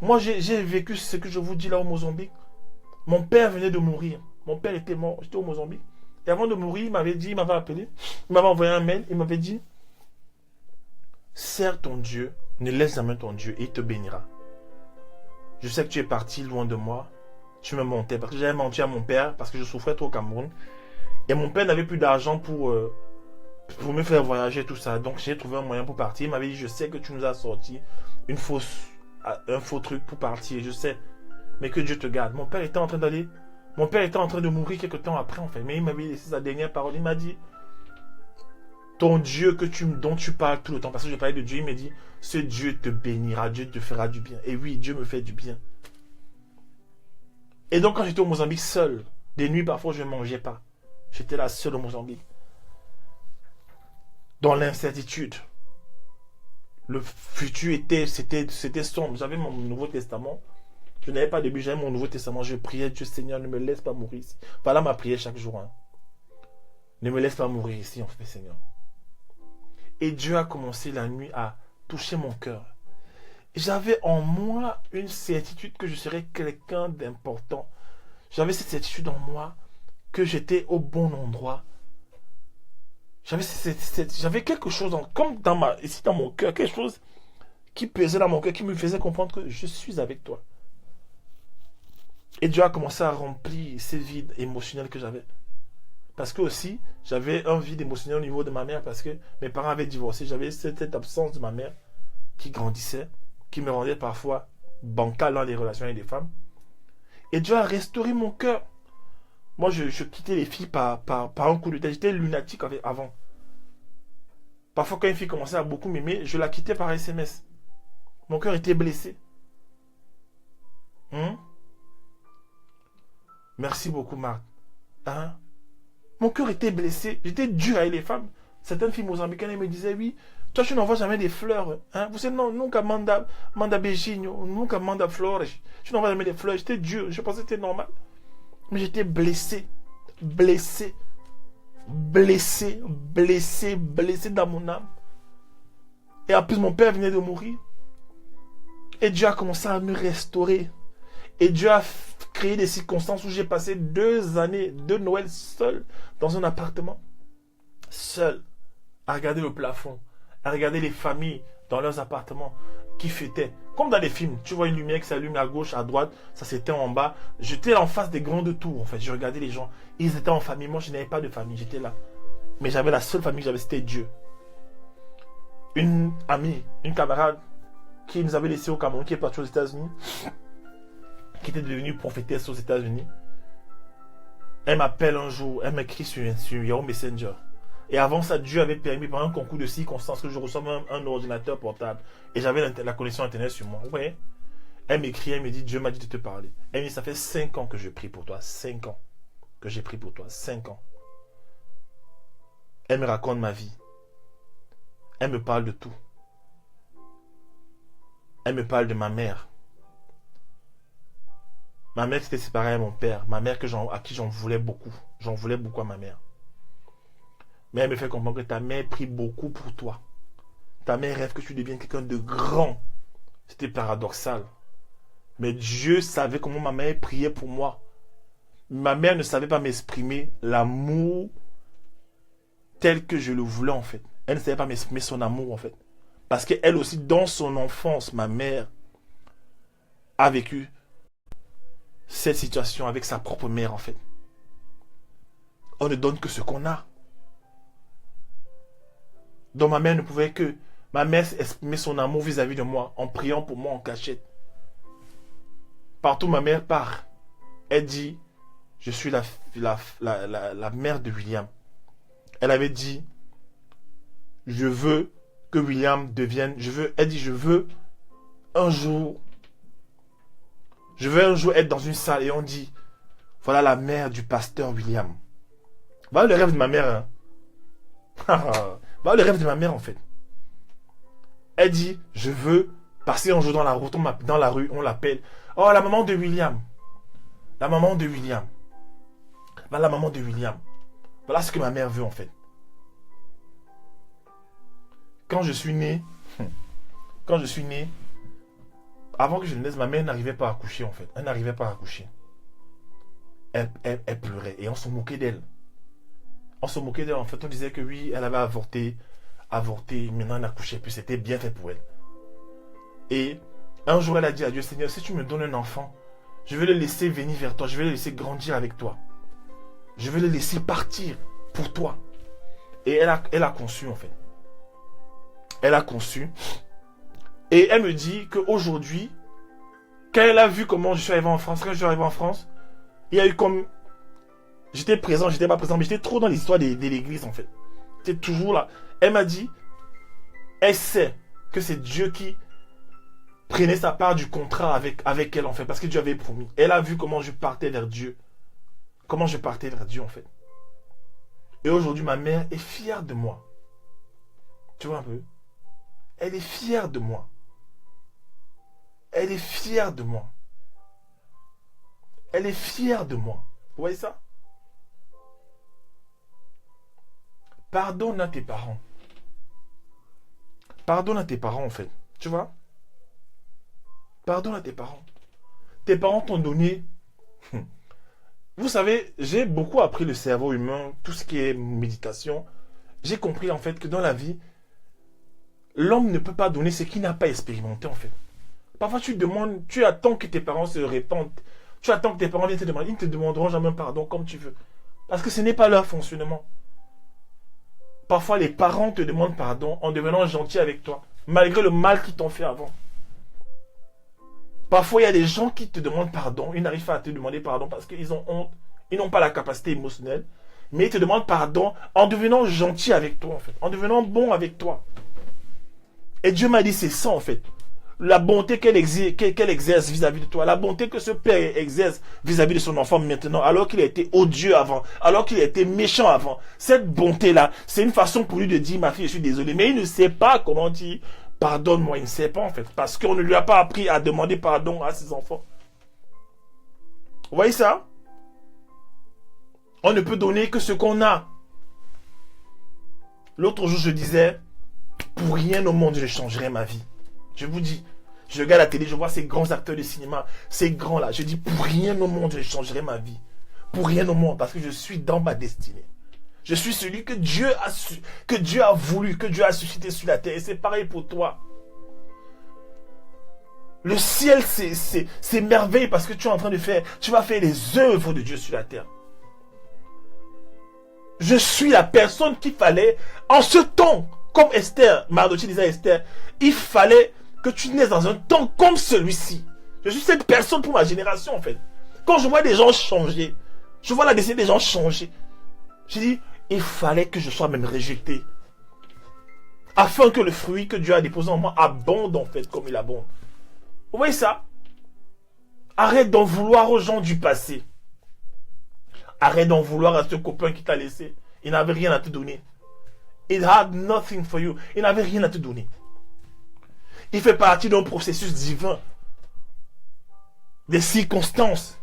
Moi, j'ai vécu ce que je vous dis là au Mozambique. Mon père venait de mourir. Mon père était mort, j'étais au Mozambique. Et avant de mourir, il m'avait appelé, il m'avait envoyé un mail, il m'avait dit, sers ton Dieu, ne laisse jamais ton Dieu et il te bénira. Je sais que tu es parti loin de moi. Tu me mentais parce que j'avais menti à mon père parce que je souffrais trop au Cameroun. Et mon père n'avait plus d'argent pour me faire voyager, tout ça. Donc j'ai trouvé un moyen pour partir. Il m'avait dit, je sais que tu nous as sorti un faux truc pour partir, je sais. Mais que Dieu te garde. Mon père était en train de mourir quelques temps après en fait. Mais il m'avait laissé sa dernière parole. Il m'a dit, ton Dieu dont tu parles tout le temps, parce que je parlais de Dieu, il m'a dit, ce Dieu te bénira, Dieu te fera du bien. Et oui, Dieu me fait du bien. Et donc quand j'étais au Mozambique seul, des nuits parfois je ne mangeais pas. J'étais là seul au Mozambique. Dans l'incertitude. Le futur c'était sombre. J'avais mon Nouveau Testament. Je n'avais pas de Bible, j'avais mon Nouveau Testament. Je priais, Dieu Seigneur, ne me laisse pas mourir ici. Voilà ma prière chaque jour. Hein. Ne me laisse pas mourir ici, en fait, Seigneur. Et Dieu a commencé la nuit à toucher mon cœur. J'avais en moi une certitude que je serais quelqu'un d'important. J'avais cette certitude en moi que j'étais au bon endroit. J'avais quelque chose, comme ici dans mon cœur, quelque chose qui pesait dans mon cœur, qui me faisait comprendre que je suis avec toi. Et Dieu a commencé à remplir ces vides émotionnels que j'avais. Parce que aussi, j'avais un vide émotionnel au niveau de ma mère parce que mes parents avaient divorcé. J'avais cette absence de ma mère qui grandissait, qui me rendait parfois bancal dans les relations avec les femmes. Et Dieu a restauré mon cœur. Moi, je quittais les filles par un coup de tête. J'étais lunatique avant. Parfois, quand une fille commençait à beaucoup m'aimer, je la quittais par SMS. Mon cœur était blessé. Merci beaucoup, Marc. Hein? Mon cœur était blessé. J'étais dur avec les femmes. Certaines filles mozambicaines me disaient, oui, toi, tu n'envoies jamais des fleurs. Hein? Vous savez, non, nunca manda beijinho, nunca manda flores. Tu n'envoies jamais des fleurs. J'étais dur. Je pensais que c'était normal. Mais j'étais blessé. Blessé dans mon âme. Et en plus, mon père venait de mourir. Et Dieu a commencé à me restaurer. Et Dieu a créé des circonstances où j'ai passé 2 années, 2 Noëls seul dans un appartement. Seul. À regarder le plafond. À regarder les familles dans leurs appartements qui fêtaient. Comme dans les films. Tu vois une lumière qui s'allume à gauche, à droite. Ça s'éteint en bas. J'étais en face des grandes tours en fait. Je regardais les gens. Ils étaient en famille. Moi je n'avais pas de famille. J'étais là. Mais j'avais la seule famille que j'avais, c'était Dieu. Une amie, une camarade qui nous avait laissé au Cameroun, qui est partie aux États-Unis, qui était devenue prophétesse aux États-Unis. Elle m'appelle un jour, elle m'écrit sur Yahoo Messenger. Et avant ça, Dieu avait permis par un concours de circonstances que je reçoive un ordinateur portable. Et j'avais la connexion Internet sur moi. Vous voyez? Elle m'écrit, elle me dit, Dieu m'a dit de te parler. Elle me dit, ça fait 5 ans que je prie pour toi. 5 ans que j'ai prié pour toi. 5 ans. Elle me raconte ma vie. Elle me parle de tout. Elle me parle de ma mère. Ma mère s'était séparée à mon père. Ma mère à qui j'en voulais beaucoup. J'en voulais beaucoup à ma mère. Mais elle me fait comprendre que ta mère prie beaucoup pour toi. Ta mère rêve que tu deviennes quelqu'un de grand. C'était paradoxal. Mais Dieu savait comment ma mère priait pour moi. Ma mère ne savait pas m'exprimer l'amour tel que je le voulais en fait. Elle ne savait pas m'exprimer son amour en fait. Parce qu'elle aussi, dans son enfance, ma mère a vécu cette situation avec sa propre mère en fait. On ne donne que ce qu'on a. Donc ma mère ne pouvait que... Ma mère exprimer son amour vis-à-vis de moi en priant pour moi en cachette. Partout ma mère part. Elle dit, je suis la mère de William. Elle avait dit, je veux que William devienne... Elle dit, je veux un jour être dans une salle et on dit, voilà la mère du pasteur William. Voilà le rêve de ma mère. Hein. Voilà le rêve de ma mère en fait. Elle dit, je veux passer un jour dans la route, dans la rue, on l'appelle, oh la maman de William. La maman de William. Voilà la maman de William. Voilà ce que ma mère veut en fait. Quand je suis né, avant que je ne naisse, ma mère n'arrivait pas à accoucher en fait. Elle n'arrivait pas à accoucher. Elle pleurait et on se moquait d'elle. On se moquait d'elle en fait. On disait que oui, elle avait avorté, maintenant elle accouchait, puis c'était bien fait pour elle. Et un jour elle a dit à Dieu, Seigneur, si tu me donnes un enfant, je vais le laisser venir vers toi, je vais le laisser grandir avec toi. Je vais le laisser partir pour toi. Et elle a conçu en fait. Elle a conçu. Et elle me dit qu'aujourd'hui, quand elle a vu comment je suis arrivé en France, il y a eu comme... J'étais présent, j'étais pas présent, mais j'étais trop dans l'histoire de l'église en fait. J'étais toujours là. Elle m'a dit, elle sait que c'est Dieu qui prenait sa part du contrat avec elle en fait, parce que Dieu avait promis. Elle a vu comment je partais vers Dieu. Comment je partais vers Dieu en fait. Et aujourd'hui, ma mère est fière de moi. Tu vois un peu? Elle est fière de moi. Elle est fière de moi. Elle est fière de moi. Vous voyez ça? Pardonne à tes parents. Pardonne à tes parents en fait. Tu vois? Pardonne à tes parents. Tes parents t'ont donné... Vous savez, j'ai beaucoup appris le cerveau humain, tout ce qui est méditation. J'ai compris en fait que dans la vie, l'homme ne peut pas donner ce qu'il n'a pas expérimenté en fait. Parfois tu demandes, tu attends que tes parents se répandent. Tu attends que tes parents viennent te demander. Ils ne te demanderont jamais pardon comme tu veux. Parce que ce n'est pas leur fonctionnement. Parfois les parents te demandent pardon en devenant gentils avec toi. Malgré le mal qu'ils t'ont fait avant. Parfois il y a des gens qui te demandent pardon. Ils n'arrivent pas à te demander pardon parce qu'ils ont honte. Ils n'ont pas la capacité émotionnelle. Mais ils te demandent pardon en devenant gentil avec toi en fait. En devenant bon avec toi. Et Dieu m'a dit c'est ça en fait. La bonté qu'elle exerce vis-à-vis de toi, la bonté que ce père exerce vis-à-vis de son enfant maintenant, alors qu'il a été odieux avant, alors qu'il a été méchant avant. Cette bonté-là, c'est une façon pour lui de dire, ma fille, je suis désolé. Mais il ne sait pas comment dire, pardonne-moi, il ne sait pas en fait. Parce qu'on ne lui a pas appris à demander pardon à ses enfants. Vous voyez ça? On ne peut donner que ce qu'on a. L'autre jour, je disais, pour rien au monde, je changerai ma vie. Je vous dis, je regarde la télé, je vois ces grands acteurs de cinéma, ces grands-là. Je dis, pour rien au monde, je changerai ma vie. Pour rien au monde, parce que je suis dans ma destinée. Je suis celui que Dieu a voulu, que Dieu a suscité sur la terre. Et c'est pareil pour toi. Le ciel, c'est merveille parce que tu es en train de faire, tu vas faire les œuvres de Dieu sur la terre. Je suis la personne qu'il fallait, en ce temps, comme Esther, Mardochée disait à Esther, il fallait que tu naisses dans un temps comme celui-ci. Je suis cette personne pour ma génération en fait. Quand je vois des gens changer, je vois la destinée des gens changer, je dis, il fallait que je sois même rejeté. Afin que le fruit que Dieu a déposé en moi abonde en fait comme il abonde. Vous voyez ça? Arrête d'en vouloir aux gens du passé. Arrête d'en vouloir à ce copain qui t'a laissé. Il n'avait rien à te donner. It had nothing for you. Il n'avait rien à te donner. Il fait partie d'un processus divin. Des circonstances.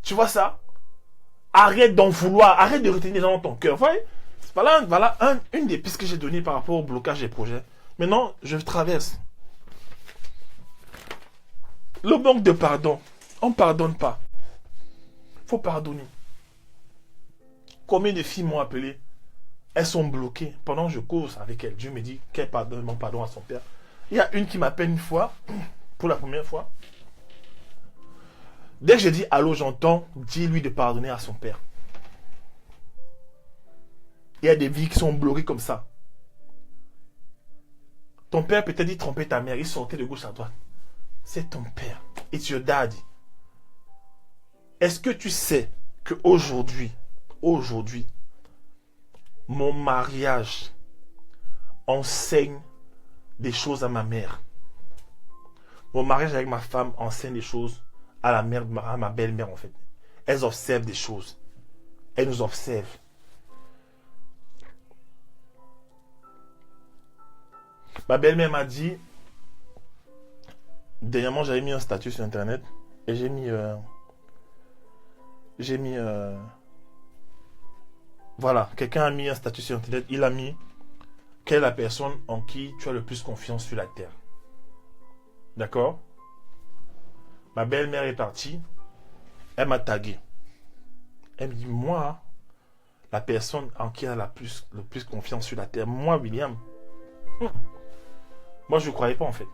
Tu vois ça? Arrête d'en vouloir. Arrête de retenir les gens dans ton cœur. Voilà une des pistes que j'ai données par rapport au blocage des projets. Maintenant, je traverse. Le manque de pardon. On ne pardonne pas. Il faut pardonner. Combien de filles m'ont appelé? Elles sont bloquées. Pendant que je cause avec elles, Dieu me dit qu'elle pardonne mon pardon à son père. Il y a une qui m'appelle une fois, pour la première fois. Dès que je dis allô, j'entends, dis-lui de pardonner à son père. Il y a des vies qui sont bloquées comme ça. Ton père peut-être dit tromper ta mère, il sortait de gauche à droite. C'est ton père. It's your daddy. Est-ce que tu sais qu'aujourd'hui, mon mariage enseigne des choses à ma mère. Mon mariage avec ma femme enseigne des choses à à ma belle-mère en fait. Elles observent des choses. Elles nous observent. Ma belle-mère m'a dit, dernièrement j'avais mis un statut sur internet et voilà, quelqu'un a mis un statut sur internet, il a mis quelle est la personne en qui tu as le plus confiance sur la terre. D'accord? Ma belle-mère est partie, elle m'a tagué. Elle me dit, moi, la personne en qui elle a le plus confiance sur la terre, moi, William, moi je ne croyais pas en fait.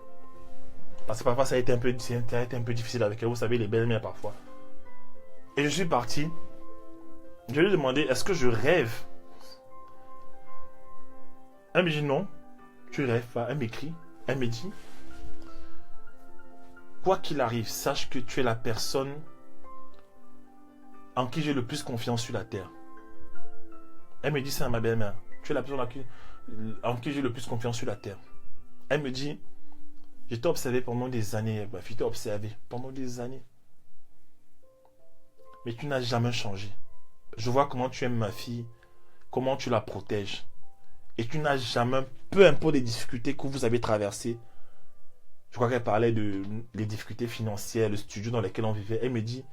Parce que parfois ça a été un peu difficile avec elle, vous savez, les belles-mères parfois. Et je suis parti. Je lui ai demandé, est-ce que je rêve? Elle me dit non, tu rêves pas. Elle m'écrit, elle me dit, quoi qu'il arrive, sache que tu es la personne en qui j'ai le plus confiance sur la terre. Elle me dit ça à ma belle-mère. Tu es la personne en qui j'ai le plus confiance sur la terre. Elle me dit, je t'ai observé pendant des années, ma fille, t'ai observé pendant des années. Mais tu n'as jamais changé. Je vois comment tu aimes ma fille, comment tu la protèges. Et tu n'as jamais, peu importe les difficultés que vous avez traversées, je crois qu'elle parlait des difficultés financières, le studio dans lequel on vivait. Elle me dit,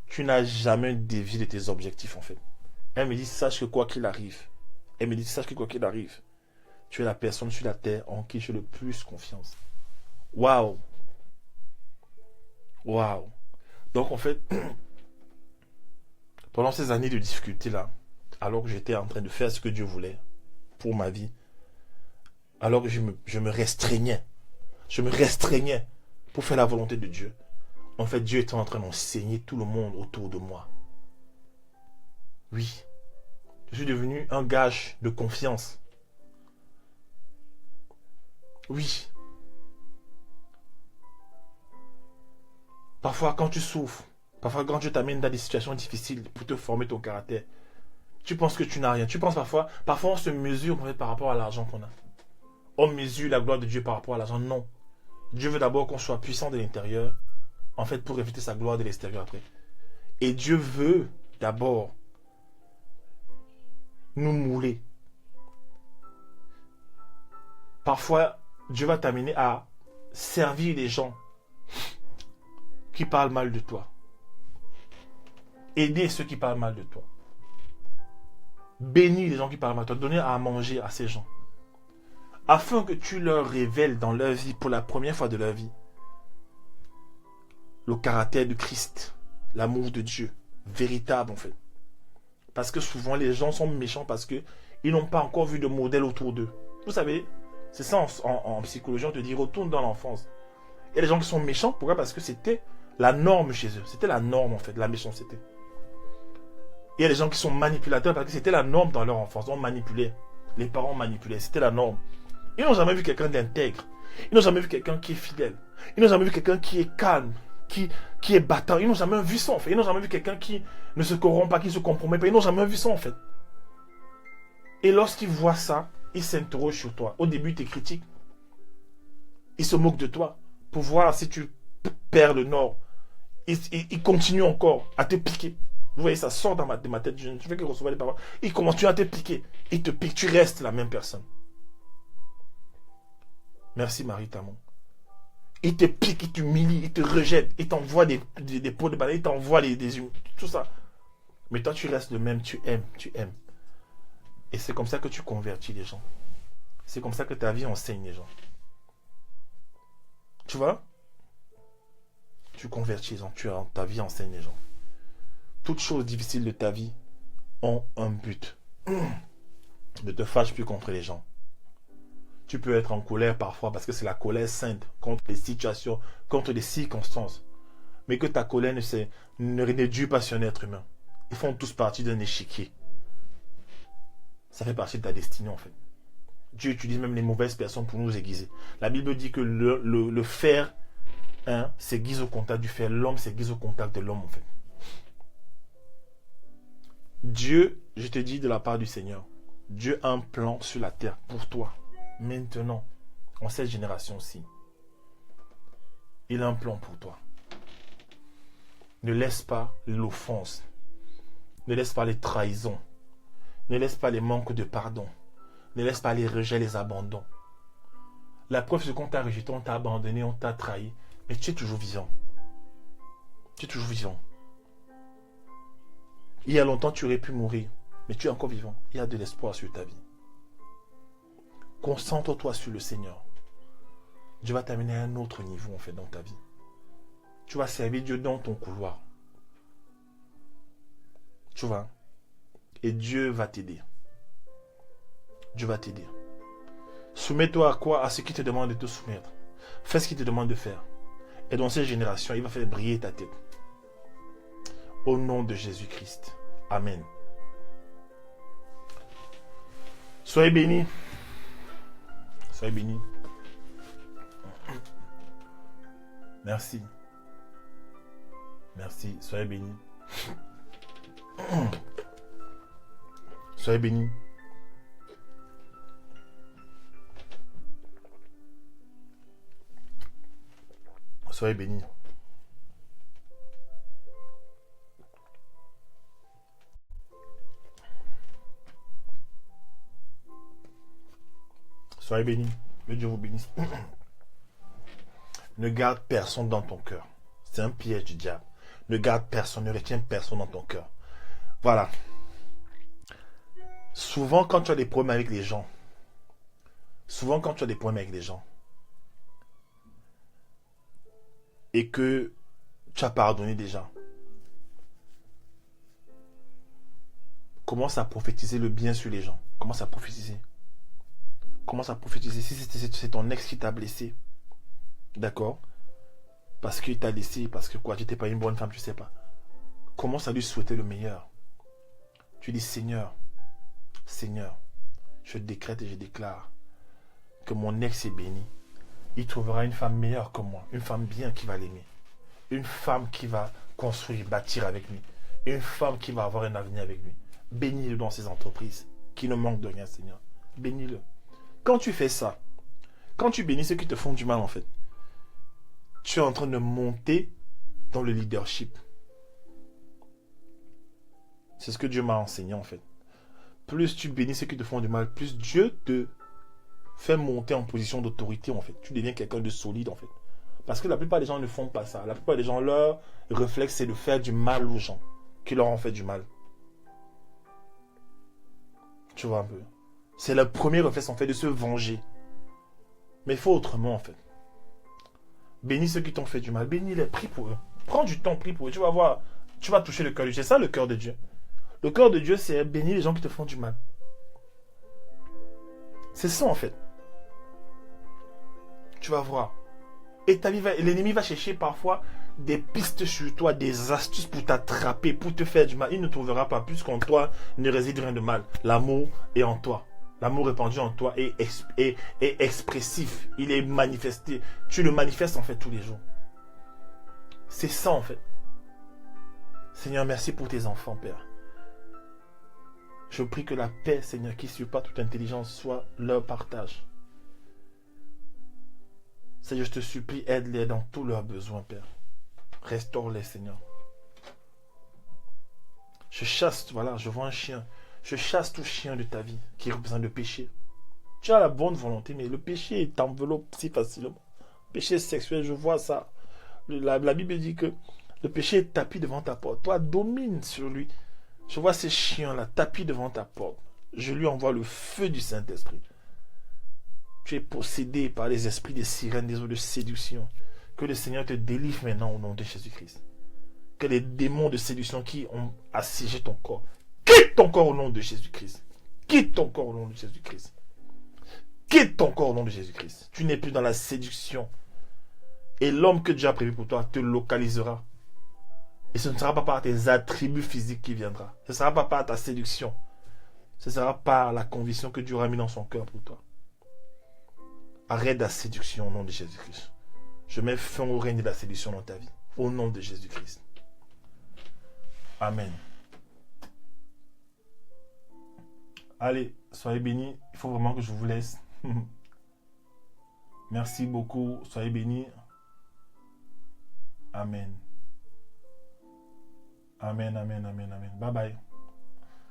tu n'as jamais dévié de tes objectifs en fait. Elle me dit, sache que quoi qu'il arrive, tu es la personne sur la terre en qui j'ai le plus confiance. Waouh! Waouh! Donc en fait, pendant ces années de difficultés là, alors que j'étais en train de faire ce que Dieu voulait pour ma vie, alors que je me restreignais pour faire la volonté de Dieu, en fait Dieu était en train d'enseigner tout le monde autour de moi. Oui, je suis devenu un gage de confiance. Oui. Parfois quand tu souffres, parfois quand tu t'amènes dans des situations difficiles pour te former ton caractère, tu penses que tu n'as rien. Tu penses parfois on se mesure en fait, par rapport à l'argent qu'on a. On mesure la gloire de Dieu par rapport à l'argent. Non. Dieu veut d'abord qu'on soit puissant de l'intérieur, en fait, pour refléter sa gloire de l'extérieur après. Et Dieu veut d'abord nous mouler. Parfois, Dieu va t'amener à servir les gens qui parlent mal de toi. Aider ceux qui parlent mal de toi. Bénir les gens qui parlent mal de toi. Donner à manger à ces gens. Afin que tu leur révèles dans leur vie, pour la première fois de leur vie, le caractère de Christ, l'amour de Dieu, véritable en fait. Parce que souvent les gens sont méchants parce qu'ils n'ont pas encore vu de modèle autour d'eux. Vous savez, c'est ça en psychologie, on te dit retourne dans l'enfance. Il y a des gens qui sont méchants, pourquoi? Parce que c'était la norme chez eux. C'était la norme en fait, la méchanceté. Il y a des gens qui sont manipulateurs parce que c'était la norme dans leur enfance. On manipulait, les parents manipulaient, c'était la norme. Ils n'ont jamais vu quelqu'un d'intègre. Ils n'ont jamais vu quelqu'un qui est fidèle. Ils n'ont jamais vu quelqu'un qui est calme, qui est battant. Ils n'ont jamais vu ça en fait. Ils n'ont jamais vu quelqu'un qui ne se corrompt pas, qui ne se compromet pas. Ils n'ont jamais vu ça en fait. Et lorsqu'ils voient ça, ils s'interrogent sur toi. Au début, ils te critiquent. Ils se moquent de toi pour voir si tu perds le nord. Ils continuent encore à te piquer. Vous voyez, ça sort de ma tête. Je ne fais que recevoir les paroles. Ils continuent à te piquer. Ils te piquent. Tu restes la même personne. Merci Marie Tamon. Il te pique, il t'humilie, il te rejette, il t'envoie des pots de banane, il t'envoie tout ça. Mais toi, tu restes le même, tu aimes, tu aimes. Et c'est comme ça que tu convertis les gens. C'est comme ça que ta vie enseigne les gens. Tu vois? Tu convertis les gens, ta vie enseigne les gens. Toutes choses difficiles de ta vie ont un but. Ne te fâche plus contre les gens. Tu peux être en colère parfois parce que c'est la colère sainte contre les situations, contre les circonstances. Mais que ta colère ne réduit pas sur un être humain. Ils font tous partie d'un échiquier. Ça fait partie de ta destinée en fait. Dieu utilise même les mauvaises personnes pour nous aiguiser. La Bible dit que le fer s'aiguise au contact du fer. L'homme s'aiguise au contact de l'homme en fait. Dieu, je te dis de la part du Seigneur, Dieu a un plan sur la terre pour toi. Maintenant, en cette génération-ci, il a un plan pour toi. Ne laisse pas l'offense. Ne laisse pas les trahisons. Ne laisse pas les manques de pardon. Ne laisse pas les rejets, les abandons. La preuve, c'est qu'on t'a rejeté, on t'a abandonné, on t'a trahi. Mais tu es toujours vivant. Tu es toujours vivant. Il y a longtemps, tu aurais pu mourir. Mais tu es encore vivant. Il y a de l'espoir sur ta vie. Concentre-toi sur le Seigneur. Dieu va t'amener à un autre niveau en fait dans ta vie. Tu vas servir Dieu dans ton couloir. Tu vois. Et Dieu va t'aider. Dieu va t'aider. Soumets-toi à quoi? À ce qu'il te demande de te soumettre. Fais ce qu'il te demande de faire. Et dans cette génération, il va faire briller ta tête. Au nom de Jésus-Christ. Amen. Soyez bénis. Soyez bénis. Merci. Merci. Soyez bénis. Soyez bénis. Soyez bénis. Soyez bénis. Que Dieu vous bénisse. Ne garde personne dans ton cœur. C'est un piège du diable. Ne garde personne, ne retiens personne dans ton cœur. Voilà. Souvent, quand tu as des problèmes avec les gens, et que tu as pardonné déjà, commence à prophétiser le bien sur les gens. Commence à prophétiser. Si c'est ton ex qui t'a blessé, d'accord? Parce qu'il t'a laissé, parce que quoi, tu n'étais pas une bonne femme, tu sais pas. Commence à lui souhaiter le meilleur. Tu dis, Seigneur, je décrète et je déclare que mon ex est béni. Il trouvera une femme meilleure que moi, une femme bien qui va l'aimer, une femme qui va construire, bâtir avec lui, une femme qui va avoir un avenir avec lui. Bénis-le dans ses entreprises, qui ne manquent de rien, Seigneur. Bénis-le. Quand tu fais ça, quand tu bénis ceux qui te font du mal en fait, tu es en train de monter dans le leadership. C'est ce que Dieu m'a enseigné en fait. Plus tu bénis ceux qui te font du mal, plus Dieu te fait monter en position d'autorité en fait. Tu deviens quelqu'un de solide en fait. Parce que la plupart des gens ne font pas ça. La plupart des gens, leur réflexe c'est de faire du mal aux gens qui leur ont fait du mal. Tu vois un peu. C'est le premier réflexe en fait de se venger. Mais il faut autrement en fait. Bénis ceux qui t'ont fait du mal. Bénis-les, prie pour eux. Prends du temps, prie pour eux. Tu vas voir, tu vas toucher le cœur de Dieu. C'est ça le cœur de Dieu. Le cœur de Dieu, c'est bénir les gens qui te font du mal. C'est ça en fait. Tu vas voir. Et l'ennemi va chercher parfois des pistes sur toi, des astuces pour t'attraper, pour te faire du mal. Il ne trouvera pas, puisqu'en toi ne réside rien de mal. L'amour est en toi. L'amour répandu en toi est expressif. Il est manifesté. Tu le manifestes en fait tous les jours. C'est ça en fait. Seigneur, merci pour tes enfants, Père. Je prie que la paix, Seigneur, qui surpasse toute intelligence, soit leur partage. Seigneur, je te supplie, aide-les dans tous leurs besoins, Père. Restaure-les, Seigneur. Je chasse, voilà, je vois un chien. Je chasse tout chien de ta vie qui représente le péché. Tu as la bonne volonté, mais le péché t'enveloppe si facilement. Péché sexuel, je vois ça. La Bible dit que le péché est tapis devant ta porte. Toi, domine sur lui. Je vois ces chiens-là tapis devant ta porte. Je lui envoie le feu du Saint-Esprit. Tu es possédé par les esprits des sirènes, des eaux de séduction. Que le Seigneur te délivre maintenant au nom de Jésus-Christ. Que les démons de séduction qui ont assiégé ton corps, quitte ton corps au nom de Jésus-Christ. Quitte ton corps au nom de Jésus-Christ. Quitte ton corps au nom de Jésus-Christ. Tu n'es plus dans la séduction. Et l'homme que Dieu a prévu pour toi te localisera. Et ce ne sera pas par tes attributs physiques qui viendra. Ce ne sera pas par ta séduction. Ce sera par la conviction que Dieu aura mis dans son cœur pour toi. Arrête la séduction au nom de Jésus-Christ. Je mets fin au règne de la séduction dans ta vie. Au nom de Jésus-Christ. Amen. Allez, soyez bénis. Il faut vraiment que je vous laisse. Merci beaucoup. Soyez bénis. Amen. Amen, amen, amen, amen. Bye bye.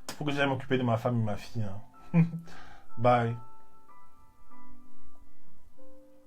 Il faut que j'aille m'occuper de ma femme et ma fille. Hein. Bye.